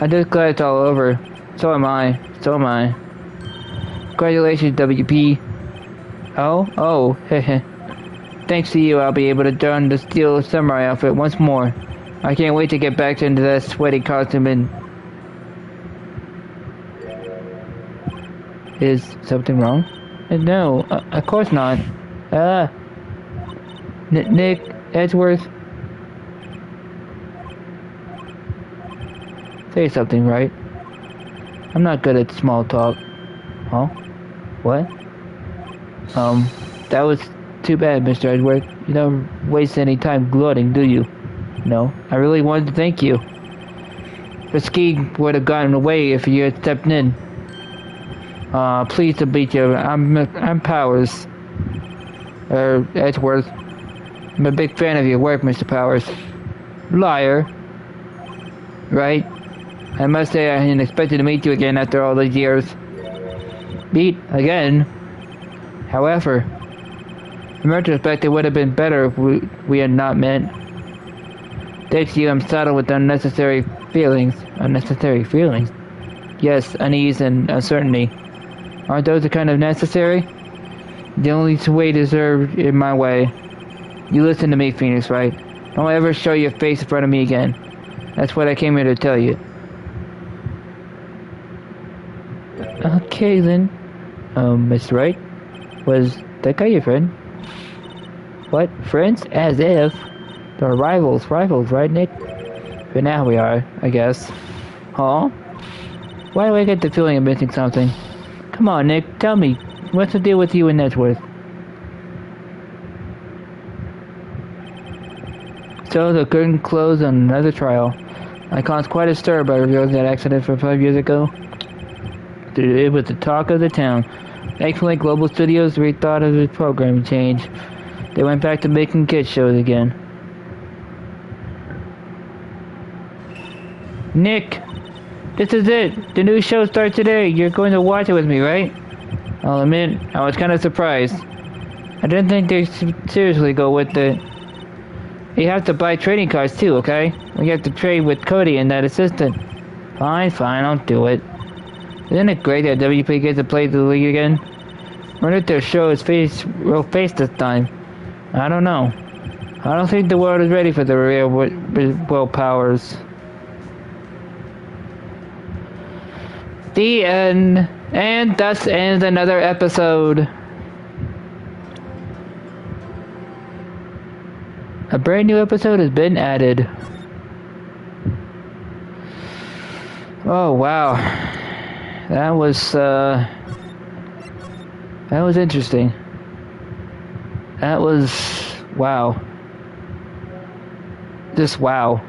I'm just glad it's all over. So am I. So am I. Congratulations, WP. Oh, heh. Thanks to you, I'll be able to don the Steel Samurai outfit once more. I can't wait to get back into that sweaty costume and... Is something wrong? No, of course not. Nick, Edgeworth. Say something, right? I'm not good at small talk. Huh? What? That was too bad, Mr. Edgeworth. You don't waste any time gloating, do you? No, I really wanted to thank you. The ski would have gotten away if you had stepped in. Pleased to meet you. I'm Powers. Edgeworth. I'm a big fan of your work, Mr. Powers. Liar. Right? I must say I hadn't expected to meet you again after all these years. Meet again? However, in retrospect, it would have been better if we had not met. Thanks to you, I'm saddled with unnecessary feelings. Unnecessary feelings? Yes, unease and uncertainty. Aren't those the kind of necessary? The only way to serve in my way. You listen to me, Phoenix, Wright? Don't ever show your face in front of me again. That's what I came here to tell you. Okay, then. Miss Wright? Was that guy your friend? What? Friends? As if. They're rivals, right, Nick? But now we are, I guess. Huh? Why do I get the feeling I'm missing something? Come on, Nick, tell me. What's the deal with you and Edgeworth? So the curtain closed on another trial. I caused quite a stir by revealing that accident from 5 years ago. It was the talk of the town. Thankfully, Global Studios rethought of the programming change. They went back to making kids shows again. Nick! This is it! The new show starts today! You're going to watch it with me, right? I'll admit, I was kind of surprised. I didn't think they'd seriously go with it. You have to buy trading cards too, okay? We have to trade with Cody and that assistant. Fine, I'll do it. Isn't it great that WP gets to play the league again? I wonder if they'll show his real face this time. I don't know. I don't think the world is ready for the real Will Powers. The end. And thus ends another episode. A brand new episode has been added. Oh wow. That was interesting. That was wow. Just wow.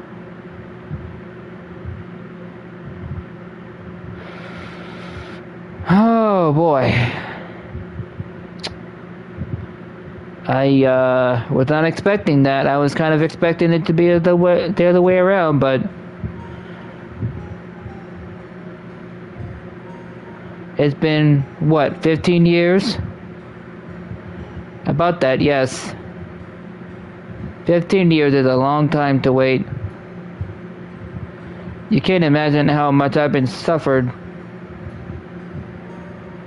Oh boy. I was not expecting that. I was kind of expecting it to be the other way around, but it's been what, 15 years? About that, yes. 15 years is a long time to wait. You can't imagine how much I've been suffered.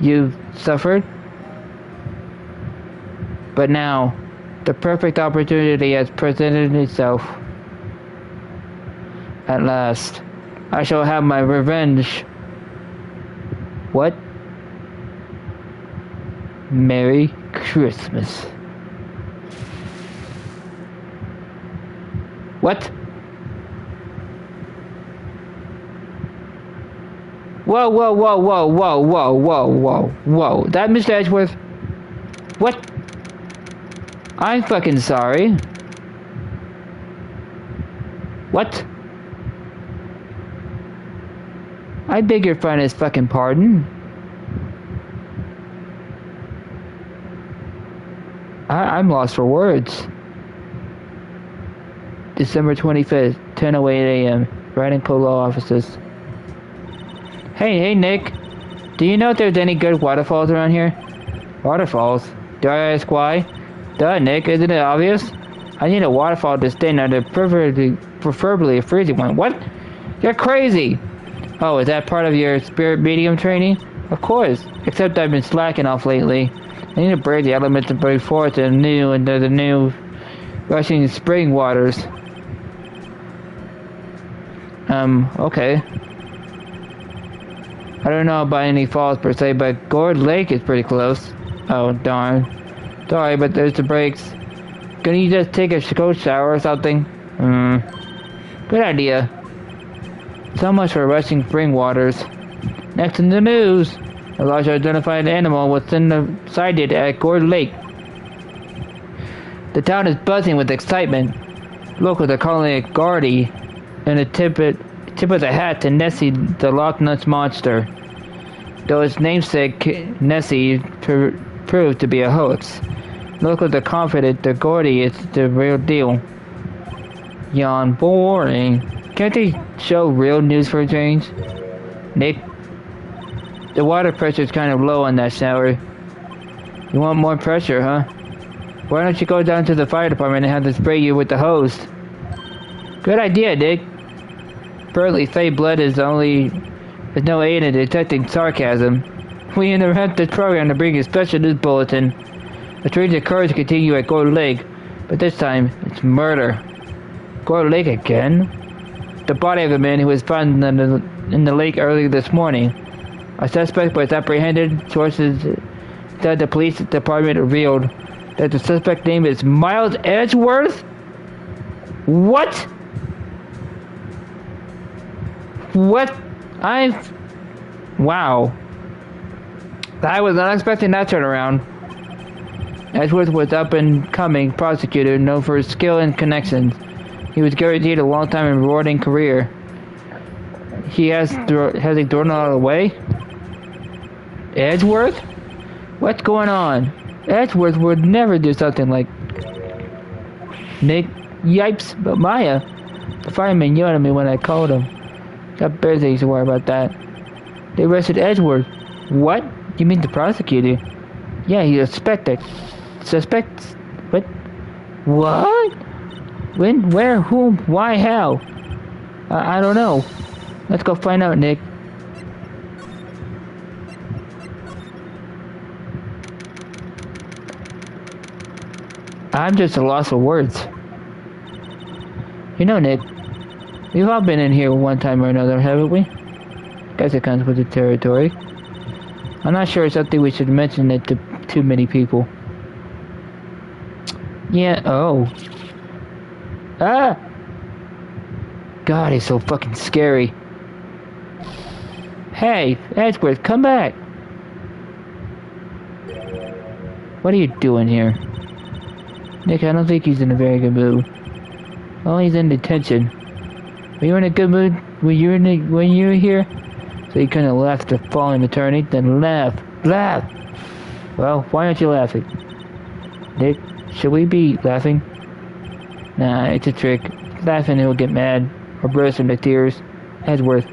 You've suffered? But now, the perfect opportunity has presented itself. At last, I shall have my revenge. What? Merry Christmas. What? Whoa, whoa, whoa, whoa, whoa, whoa, whoa, whoa, whoa. That Mr. Edgeworth? What? I'm fucking sorry. What? I beg your finest fucking pardon. I'm lost for words. December 25th, 10:08 a.m. Writing Polo offices. Hey, Nick. Do you know if there's any good waterfalls around here? Waterfalls? Do I ask why? Duh, Nick, isn't it obvious? I need a waterfall to stand under, preferably a freezing one. What? You're crazy! Oh, is that part of your spirit medium training? Of course, except I've been slacking off lately. I need to break the elements and bring forth into the new rushing spring waters. Okay. I don't know about any falls per se, but Gourd Lake is pretty close. Oh, darn. Sorry, but there's the breaks. Can you just take a cold shower or something? Good idea. So much for rushing spring waters. Next in the news, a large identified animal was sighted at Gourd Lake. The town is buzzing with excitement. Locals are calling it Gardy, and a tip of the hat to Nessie the Loch Ness Monster, though its namesake Nessie proved to be a hoax. Locals are confident that Gordy is the real deal. Yawn. Boring. Can't they show real news for a change? Nick? The water pressure's kind of low on that shower. You want more pressure, huh? Why don't you go down to the fire department and have them spray you with the hose? Good idea, Nick. Apparently, fake blood is no aid in detecting sarcasm. We interrupt this program to bring you a special news bulletin. A strange occurrence to continue at Gold Lake, but this time it's murder. Gold Lake again? The body of a man who was found in the lake earlier this morning. A suspect was apprehended. Sources said the police department revealed that the suspect name is Miles Edgeworth? What? What? Wow. I was not expecting that turnaround. Edgeworth was up-and-coming prosecutor known for his skill and connections. He was guaranteed a long-time and rewarding career. Has he thrown it all away? Edgeworth? What's going on? Edgeworth would never do something like... Nick, yipes, but Maya. The fireman yelled at me when I called him. Got better things to worry about that. They arrested Edgeworth. What? You mean the prosecutor? Yeah, he's a suspect? What? What? When? Where? Whom? Why? How? I don't know. Let's go find out, Nick. I'm just a loss of words. You know, Nick, we've all been in here one time or another, haven't we? Guess it comes with the territory. I'm not sure it's something we should mention it to too many people. Yeah, oh. Ah! God, he's so fucking scary. Hey, Edgeworth, come back! What are you doing here? Nick, I don't think he's in a very good mood. Well, he's in detention. Were you in a good mood when you were here? So he kind of laughed at the fallen attorney, then laugh. Well, why aren't you laughing? Nick, should we be laughing? Nah, it's a trick. Laughing he'll get mad, or burst into tears. Edgeworth,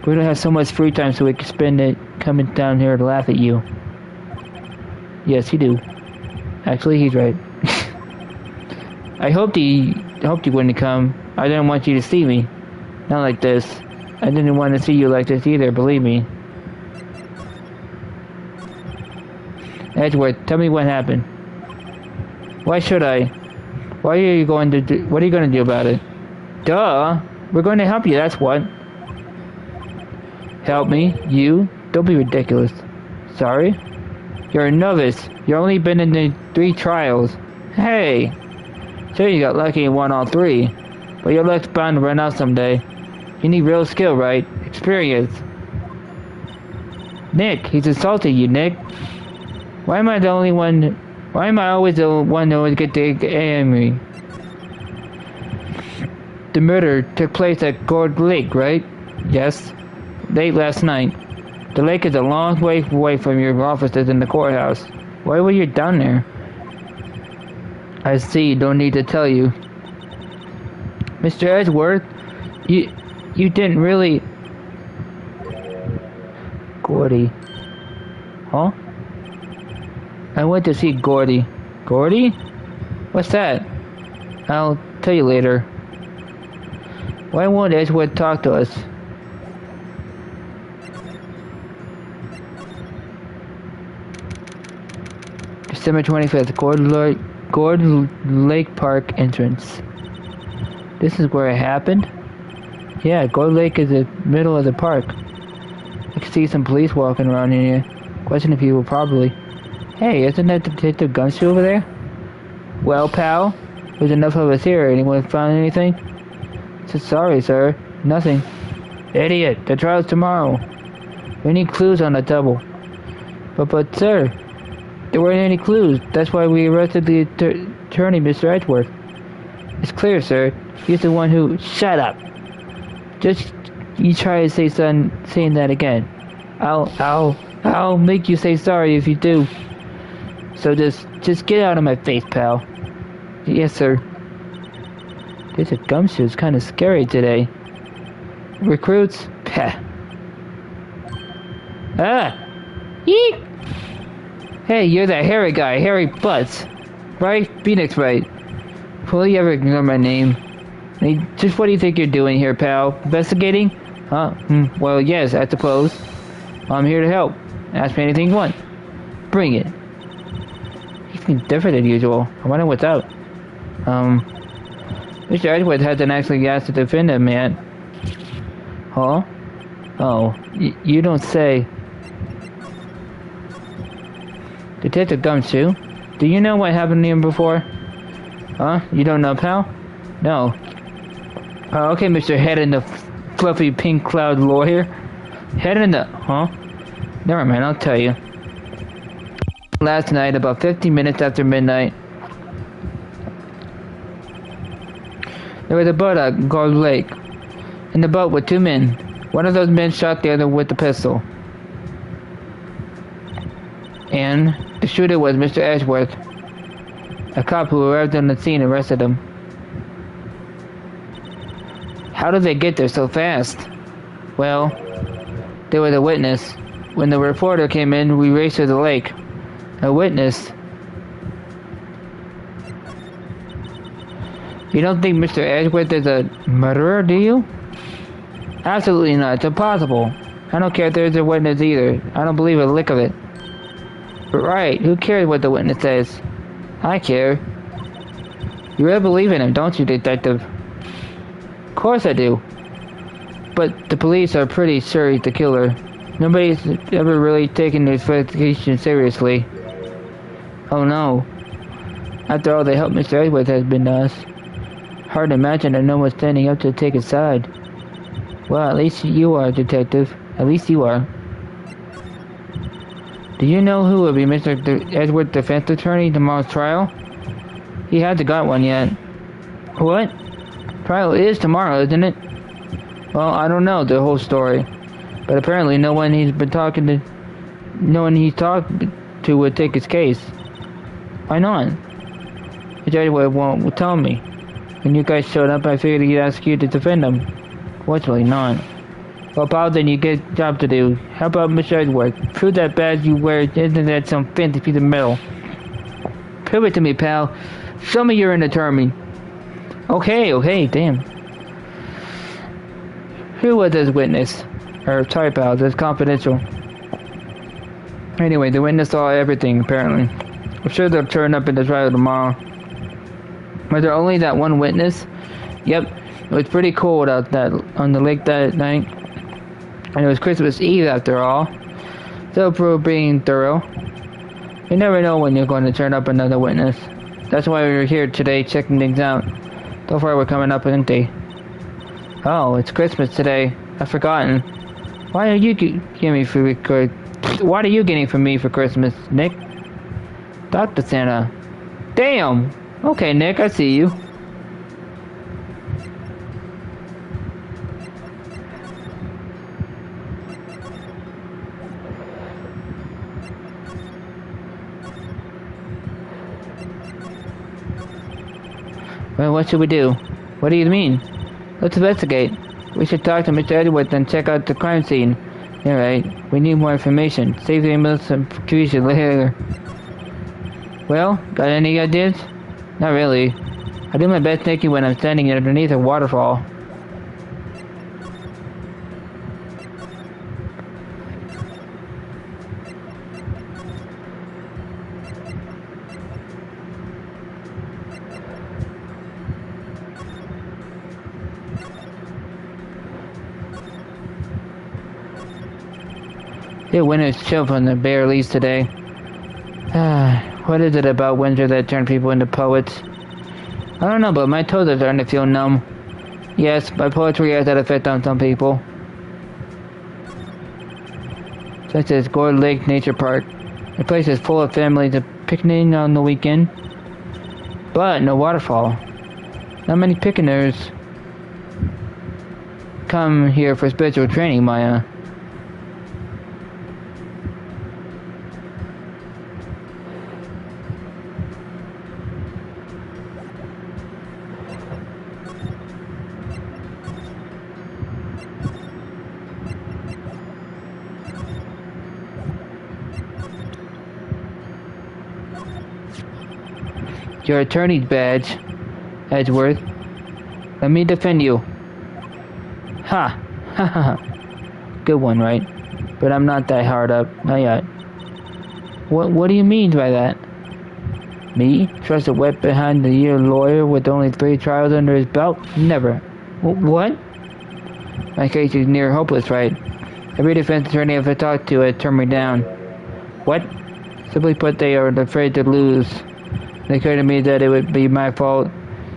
we don't have so much free time so we can spend it coming down here to laugh at you. Yes, you do. Actually, he's right. I hoped you wouldn't come. I didn't want you to see me. Not like this. I didn't want to see you like this either, believe me. Edgeworth, tell me what happened. Why should I? What are you going to do about it? Duh! We're going to help you, that's what. Help me? You? Don't be ridiculous. Sorry? You're a novice. You've only been in the 3 trials. Hey! Sure, you got lucky and won all 3. But your luck's bound to run out someday. You need real skill, right? Experience. Nick, he's assaulting you, Nick. Why am I always the one who always gets angry? The murder took place at Gourd Lake, right? Yes. Late last night. The lake is a long way away from your offices in the courthouse. Why were you down there? I see, don't need to tell you. Mr. Edgeworth, you didn't really... Gordy. Huh? I went to see Gordy. Gordy? What's that? I'll tell you later. Why won't Edgeworth talk to us? December 25th, Gord Lake Park entrance. This is where it happened? Yeah, Gord Lake is the middle of the park. I can see some police walking around in here, questioning people probably. Hey, isn't that Detective Gumshoe over there? Well, pal, there's enough of us here. Anyone found anything? Sorry, sir. Nothing. Idiot, the trial's tomorrow. We need clues on the double. But sir, there weren't any clues. That's why we arrested the attorney, Mr. Edgeworth. It's clear, sir. He's the one who... Shut up! Just you try to saying that again. I'll make you say sorry if you do. So just get out of my face, pal. Yes, sir. This Gumshoe's kind of scary today. Recruits? Pah. Ah! Yeet! Hey, you're that hairy guy, Harry Butts. Right? Phoenix, right? Will you ever ignore my name? Hey, just what do you think you're doing here, pal? Investigating? Huh? Well, yes, I suppose. I'm here to help. Ask me anything you want. Bring it. He seems different than usual. I wonder what's up. Mr. Edgeworth hasn't actually asked to defend him yet. Huh? Oh, you don't say. Detective Gumshoe, do you know what happened to him before? Huh? You don't know, pal? No. Okay, Mr. Head in the fluffy pink cloud lawyer. Head in the... Huh? Never mind, I'll tell you. Last night, about 15 minutes after midnight, there was a boat at Gold Lake. In the boat were two men. One of those men shot the other with a pistol. And the shooter was Mr. Edgeworth. A cop who arrived on the scene arrested him. How did they get there so fast? Well, there was a witness. When the reporter came in, we raced to the lake. A witness? You don't think Mr. Edgeworth is a murderer, do you? Absolutely not. It's impossible. I don't care if there's a witness either. I don't believe a lick of it. But right, who cares what the witness says? I care. You really believe in him, don't you, Detective? Of course I do. But the police are pretty sure he's the killer. Nobody's ever really taken the investigation seriously. Oh no. After all the help Mr. Edgeworth has been to us. Hard to imagine that no one's standing up to take his side. Well, at least you are, Detective. At least you are. Do you know who will be Mr. Edgeworth's defense attorney tomorrow's trial? He hasn't got one yet. What? Trial is tomorrow, isn't it? Well, I don't know the whole story. But apparently no one he's talked to would take his case. Why not? Mr. Edgeworth won't tell me. When you guys showed up, I figured he'd ask you to defend him. Fortunately not. Well, pal, then you get a job to do. How about Mr. Edgeworth? Prove that badge you wear isn't that some fancy piece of metal. Prove it to me, pal. Show me you're an attorney. Okay, damn. Who was this witness? Sorry, pal, that's confidential. Anyway, the witness saw everything, apparently. I'm sure they'll turn up in the trial tomorrow. Was there only that one witness? Yep, it was pretty cold out on the lake that night. And it was Christmas Eve after all. So for being thorough. You never know when you're going to turn up another witness. That's why we're here today checking things out. So far we're coming up empty. Oh, it's Christmas today. I've forgotten. Why are you getting me for What are you getting from me for Christmas, Nick? Dr. Santa. Damn! Okay, Nick, I see you. Well, what should we do? What do you mean? Let's investigate. We should talk to Mr. Edwards and check out the crime scene. Alright, we need more information. Save the ambulance and confusion later. Well, got any ideas? Not really. I do my best thinking when I'm standing underneath a waterfall. The winter's chill from the bare leaves today. What is it about winter that turns people into poets? I don't know, but my toes are starting to feel numb. Yes, my poetry has that effect on some people. Such as Gore Lake Nature Park. The place is full of families picnicking on the weekend. But no waterfall. Not many picnickers come here for spiritual training, Maya. Your attorney's badge, Edgeworth. Let me defend you. Ha! Ha ha ha. Good one, right? But I'm not that hard up. Not yet. What do you mean by that? Me? Trust a wet behind the ear lawyer with only 3 trials under his belt? Never. What? My case is near hopeless, right? Every defense attorney I've talked to has turned me down. What? Simply put, they are afraid to lose. It occurred to me that it would be my fault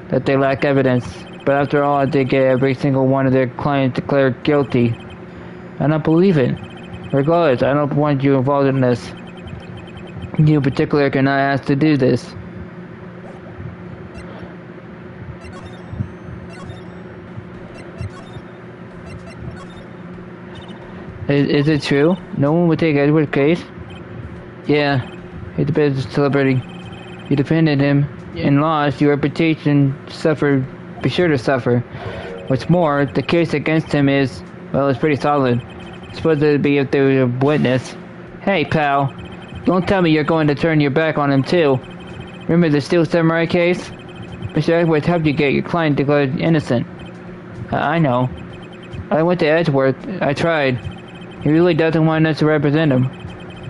that they lack evidence, but after all, I did get every single one of their clients declared guilty. I don't believe it. Regardless, I don't want you involved in this. You in particular cannot ask to do this. Is it true? No one would take Edward's case? Yeah, he's a business celebrity. You defended him and lost. Your reputation suffered. Be sure to suffer. What's more, the case against him is, well, it's pretty solid. It's supposed to be if there was a witness. Hey, pal. Don't tell me you're going to turn your back on him, too. Remember the Steel Samurai case? Mr. Edwards helped you get your client declared innocent. I know. I went to Edgeworth. I tried. He really doesn't want us to represent him.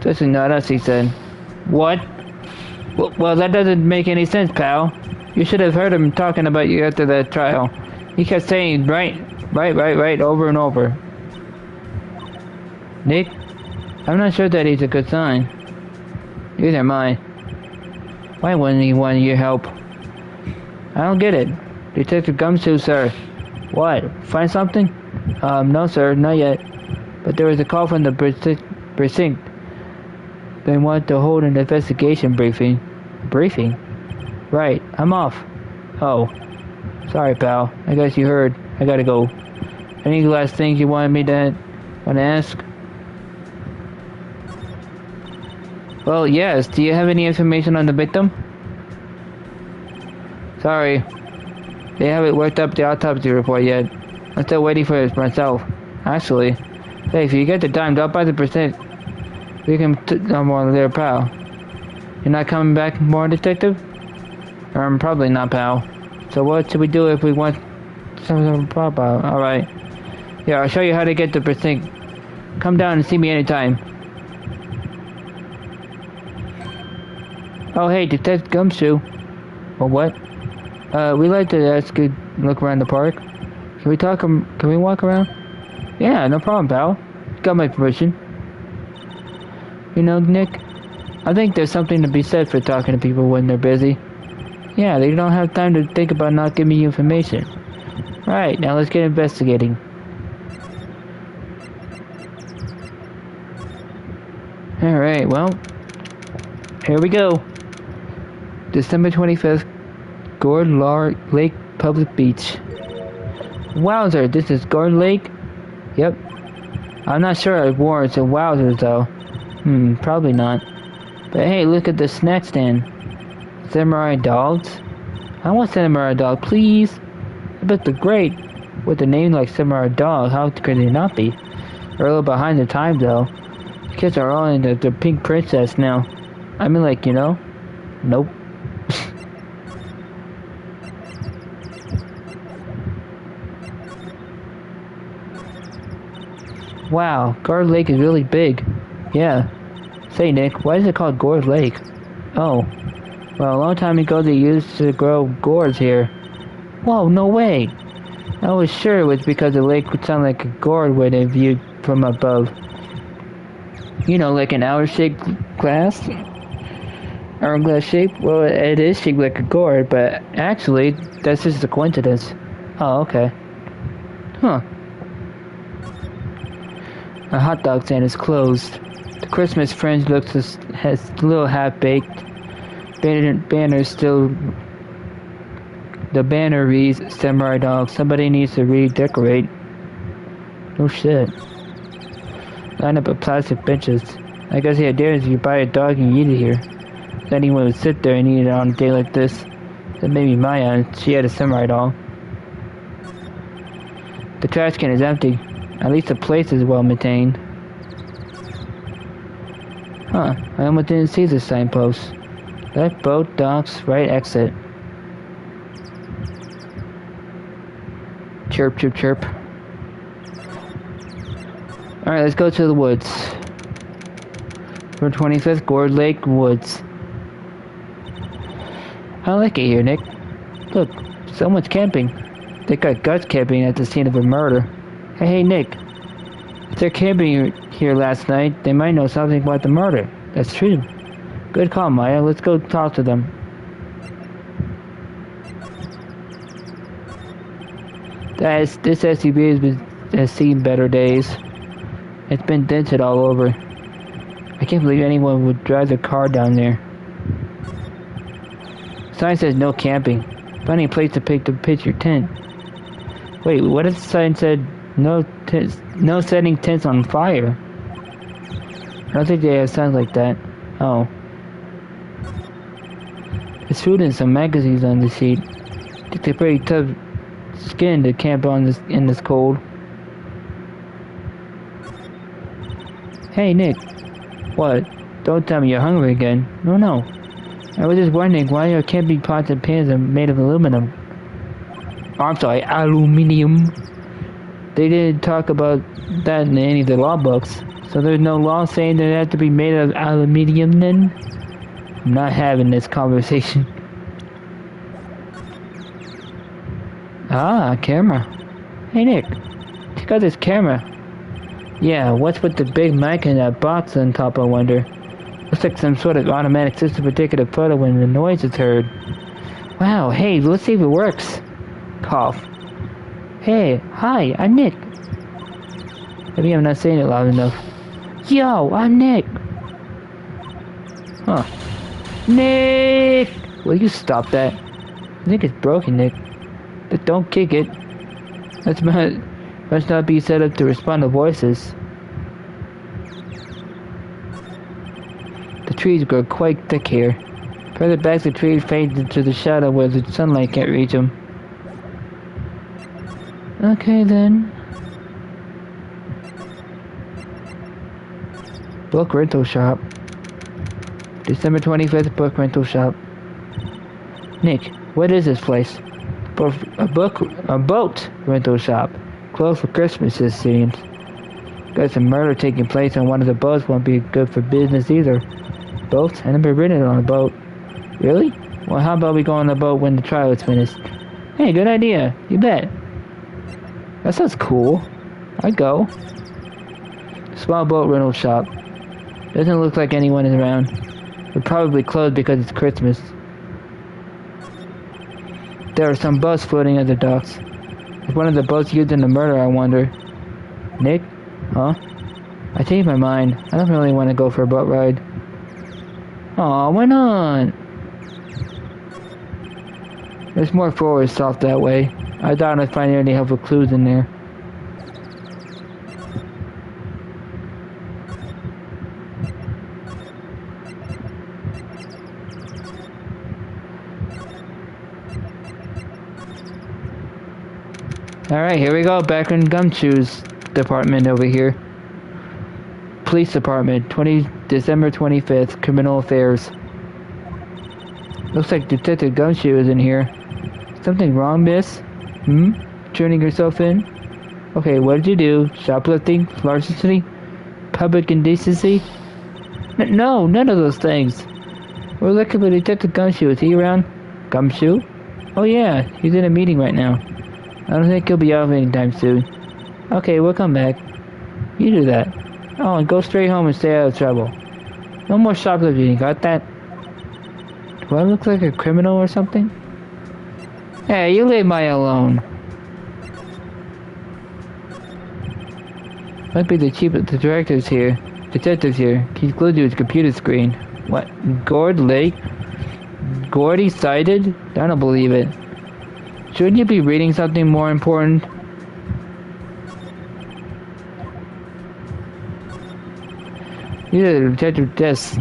This is not us, he said. What? Well, that doesn't make any sense, pal. You should have heard him talking about you after that trial. He kept saying, right, over and over. Nick? I'm not sure that he's a good sign. Neither am I. Why wouldn't he want your help? I don't get it. Detective Gumshoe, sir. What? Find something? No, sir, not yet. But there was a call from the precinct. They want to hold an investigation briefing. Briefing? Right, I'm off. Oh. Sorry, pal. I guess you heard. I gotta go. Any last things you wanted me to ask? Well, yes. Do you have any information on the victim? Sorry. They haven't worked up the autopsy report yet. I'm still waiting for it myself. Actually. Hey, if you get the time, drop by the percent. We can more there, pal. You're not coming back more, detective? Probably not, pal. So what should we do if we want something pop out? Alright. Yeah, I'll show you how to get the precinct. Come down and see me anytime. Oh, hey, Detective Gumshoe. Or what? We'd like to ask you to look around the park. Can we walk around? Yeah, no problem, pal. You got my permission. You know, Nick, I think there's something to be said for talking to people when they're busy. Yeah, they don't have time to think about not giving you information. Right, now let's get investigating. Alright, well, here we go. December 25th, Gore Lake Public Beach. Wowzer, this is Gore Lake? Yep. I'm not sure it warrants a wowzers though. Probably not. But hey, look at the snack stand. Samurai dogs? I want Samurai Dog, please. But they're great. With a name like Samurai Dog, how could they not be? They're a little behind the time, though. The kids are all into the Pink Princess now. I mean, like, you know? Nope. Wow, Gourd Lake is really big. Yeah. Say, Nick, why is it called Gourd Lake? Oh. Well, a long time ago they used to grow gourds here. Whoa, no way! I was sure it was because the lake would sound like a gourd when it viewed from above. You know, like an hour-shaped glass? Hourglass shape? Well, it is shaped like a gourd, but actually, that's just a coincidence. Oh, okay. Huh. A hot dog stand is closed. The Christmas fringe looks has a little half-baked. Banner still... The banner reads, Samurai Dog. Somebody needs to redecorate. Oh shit. Line up of plastic benches. I guess the idea is you buy a dog and eat it here. If anyone would sit there and eat it on a day like this. That may be Maya. She had a Samurai Dog. The trash can is empty. At least the place is well maintained. Huh. I almost didn't see this signpost. Left boat, docks, right exit. Chirp, chirp, chirp. Alright, let's go to the woods. For 25th, Gourd Lake Woods. I like it here, Nick. Look, so much camping. They got guts camping at the scene of a murder. Hey, Nick. If they're camping here last night, they might know something about the murder. That's true. Good call, Maya. Let's go talk to them. This SUV has seen better days. It's been dented all over. I can't believe anyone would drive their car down there. Sign says no camping. Funny place to pitch your tent. Wait, what if the sign said no setting tents on fire? I don't think they have signs like that. Oh. There's food and some magazines on the seat. I think they're pretty tough skin to camp on in this cold. Hey, Nick. What? Don't tell me you're hungry again. No. I was just wondering why your camping pots and pans are made of aluminum. Oh, I'm sorry, aluminium. They didn't talk about that in any of the law books. So there's no law saying they have to be made of aluminium then? I'm not having this conversation. Ah, camera. Hey Nick, check out this camera. Yeah, what's with the big mic and that box on top, I wonder? Looks like some sort of automatic system for taking a photo when the noise is heard. Wow, hey, let's see if it works. Cough. Hey, hi, I'm Nick. Maybe I'm not saying it loud enough. Yo, I'm Nick. Huh. Nick! Will you stop that? I think it's broken, Nick. But don't kick it. Must not be set up to respond to voices. The trees grow quite thick here. Further back, the trees fade into the shadow where the sunlight can't reach them. Okay, then. Book rental shop. December 25th, book rental shop. Nick, what is this place? A boat rental shop. Closed for Christmas, it seems. Got some murder taking place on one of the boats won't be good for business either. Boats? I never ridden on a boat. Really? Well, how about we go on the boat when the trial is finished? Hey, good idea. You bet. That sounds cool. I'd go. Small boat rental shop. Doesn't look like anyone is around. We're probably closed because it's Christmas. There are some boats floating at the docks. Is one of the boats used in the murder, I wonder? Nick? Huh? I changed my mind. I don't really want to go for a boat ride. Aw, why not? There's more forests off that way. I doubt I'd find any helpful clues in there. Alright, here we go. Back in Gumshoe's department over here. Police Department, December 25th, Criminal Affairs. Looks like Detective Gumshoe is in here. Something wrong, miss? Turning yourself in? Okay, what did you do? Shoplifting? Larceny? Public indecency? No, none of those things. We're looking for Detective Gumshoe. Is he around? Gumshoe? Oh yeah, he's in a meeting right now. I don't think he'll be out anytime soon. Okay, we'll come back. You do that. Oh, and go straight home and stay out of trouble. No more shoplifting, got that? Do I look like a criminal or something? Hey, you leave me alone. Might be the detectives here. He's glued to his computer screen. What? Gord Lake? Gordy sighted? I don't believe it. Shouldn't you be reading something more important? These are the detective desks.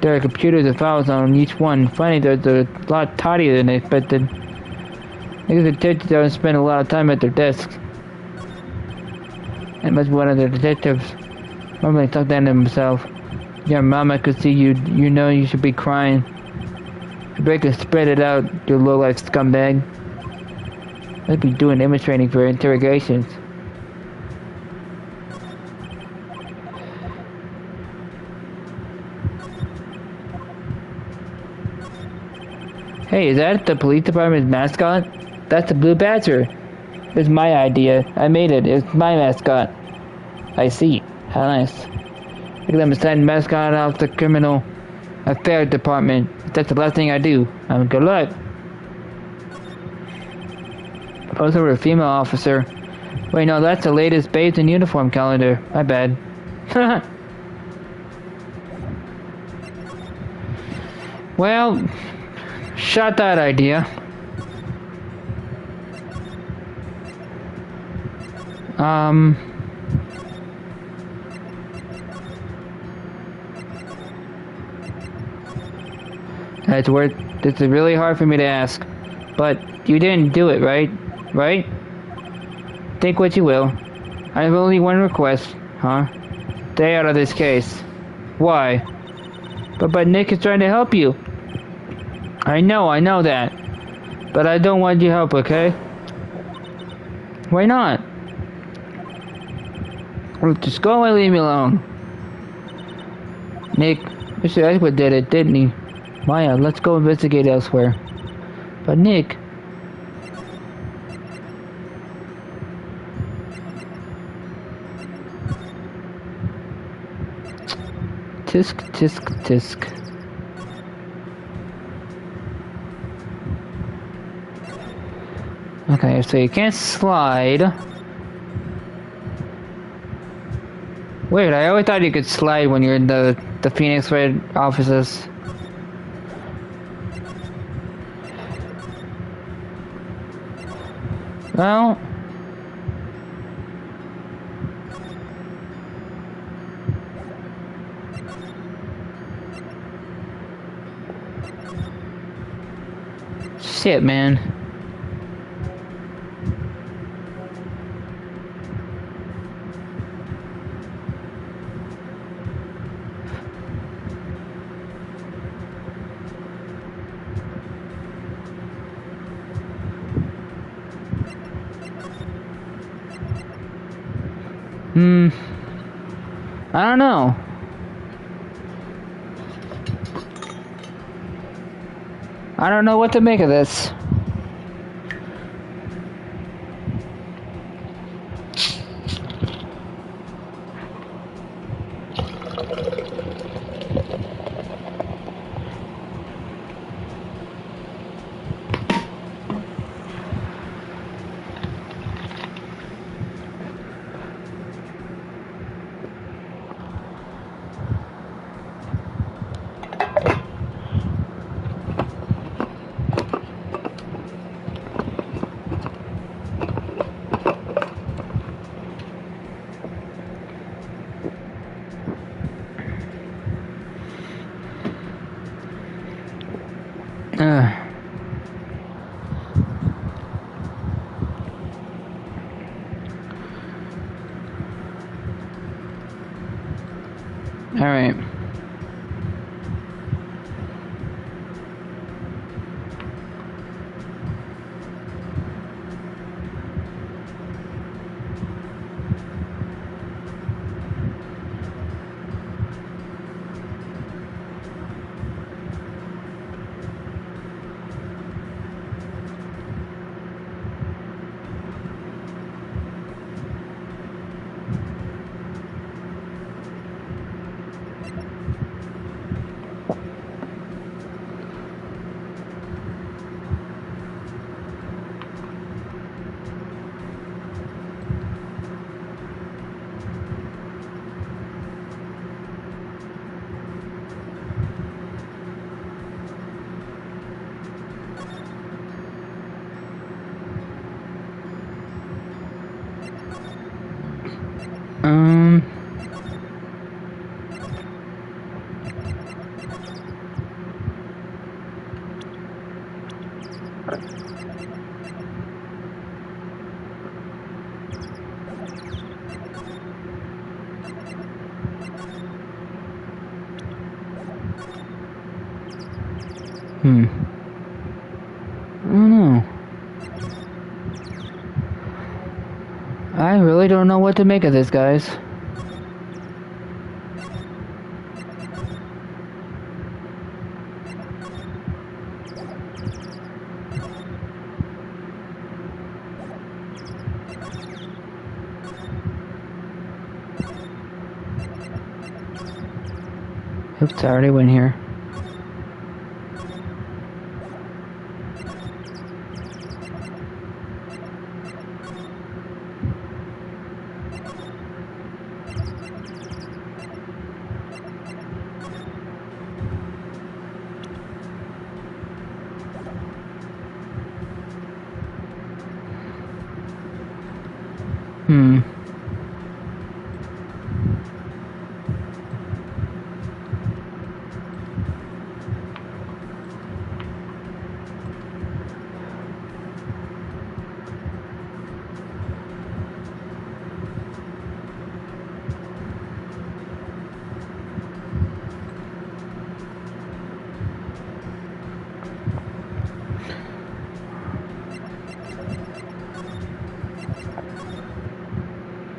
There are computers and files on each one. Finding they're a lot tidier than I expected. I guess the detectives don't spend a lot of time at their desks. That must be one of the detectives. Normally tucked down to himself. Your mama could see you. You know you should be crying. You better spread it out, you low-life scumbag. I'd be doing image training for interrogations. Hey, is that the police department's mascot? That's the Blue Badger. It's my idea. I made it. It's my mascot. I see. How nice. Look at them sending mascot off the criminal affairs department. That's the last thing I do. Good luck. Pose over a female officer. Wait, no, that's the latest Babes in Uniform calendar. My bad. Well, shot that idea. This is really hard for me to ask. But you didn't do it, right? Right? Think what you will. I have only one request, huh? Stay out of this case. Why? But Nick is trying to help you. I know that. But I don't want your help, okay? Why not? Well, just go away and leave me alone. Nick, Mr. Edward did it, didn't he? Maya, let's go investigate elsewhere. But Nick... Tisk, tisk, tisk. Okay, so you can't slide. Weird, I always thought you could slide when you're in the Phoenix Wright offices. Well... Shit, man. I don't know. I don't know what to make of this. I don't know. I really don't know what to make of this, guys. Oops, I already went here.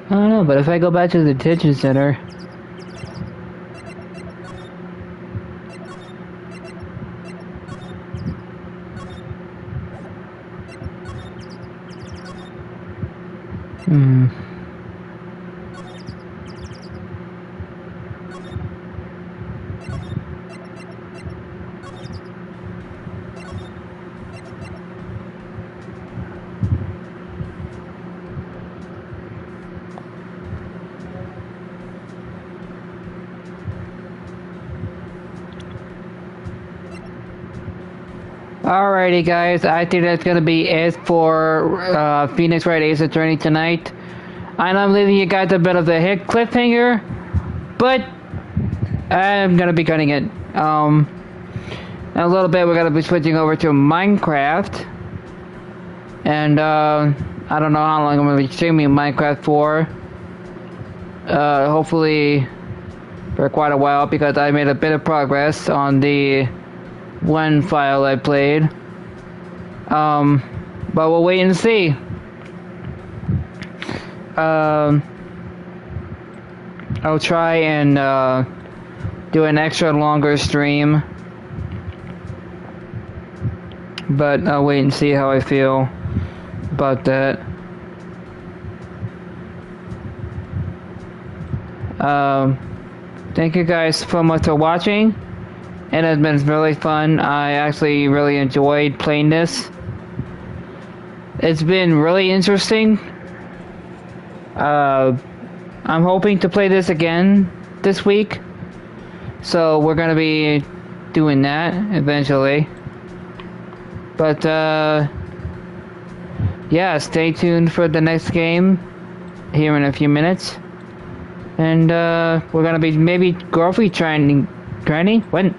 I don't know, but if I go back to the detention center... Alrighty guys, I think that's gonna be it for Phoenix Wright Ace Attorney tonight. I know I'm leaving you guys a bit of a hit cliffhanger, but I'm gonna be cutting it. In a little bit we're gonna be switching over to Minecraft. And I don't know how long I'm gonna be streaming Minecraft for. Hopefully for quite a while, because I made a bit of progress on the one file I played. But we'll wait and see. I'll try and do an extra longer stream, but I'll wait and see how I feel about that. Thank you guys so much for watching. It has been really fun. I actually really enjoyed playing this. It's been really interesting. I'm hoping to play this again this week. So we're gonna be doing that eventually. But yeah, stay tuned for the next game here in a few minutes. And we're gonna be maybe grinding? When?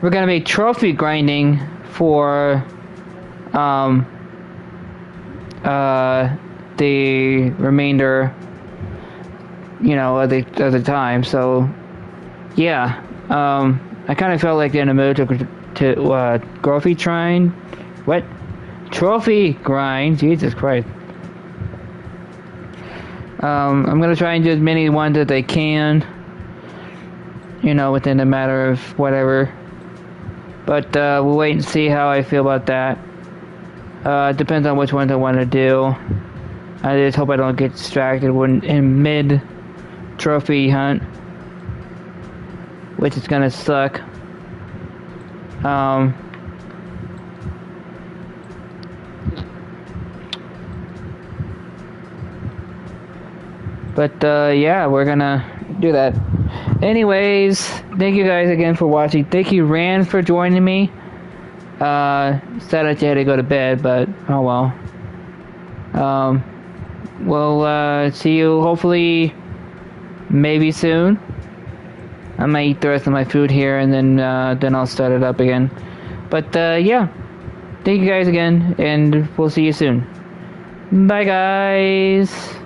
We're gonna be trophy grinding for the remainder, you know, of the time. So yeah, I kind of felt like in the mood to trophy grind. Jesus Christ. I'm gonna try and do as many ones as I can, you know, within a matter of whatever. But we'll wait and see how I feel about that. It depends on which ones I want to do. I just hope I don't get distracted in mid trophy hunt, which is gonna suck. But yeah, we're gonna do that. Anyways, thank you guys again for watching. Thank you, Rand, for joining me. Sad that you had to go to bed, but oh well. We'll see you hopefully maybe soon. I might eat the rest of my food here and then I'll start it up again. But yeah. Thank you guys again, and we'll see you soon. Bye, guys.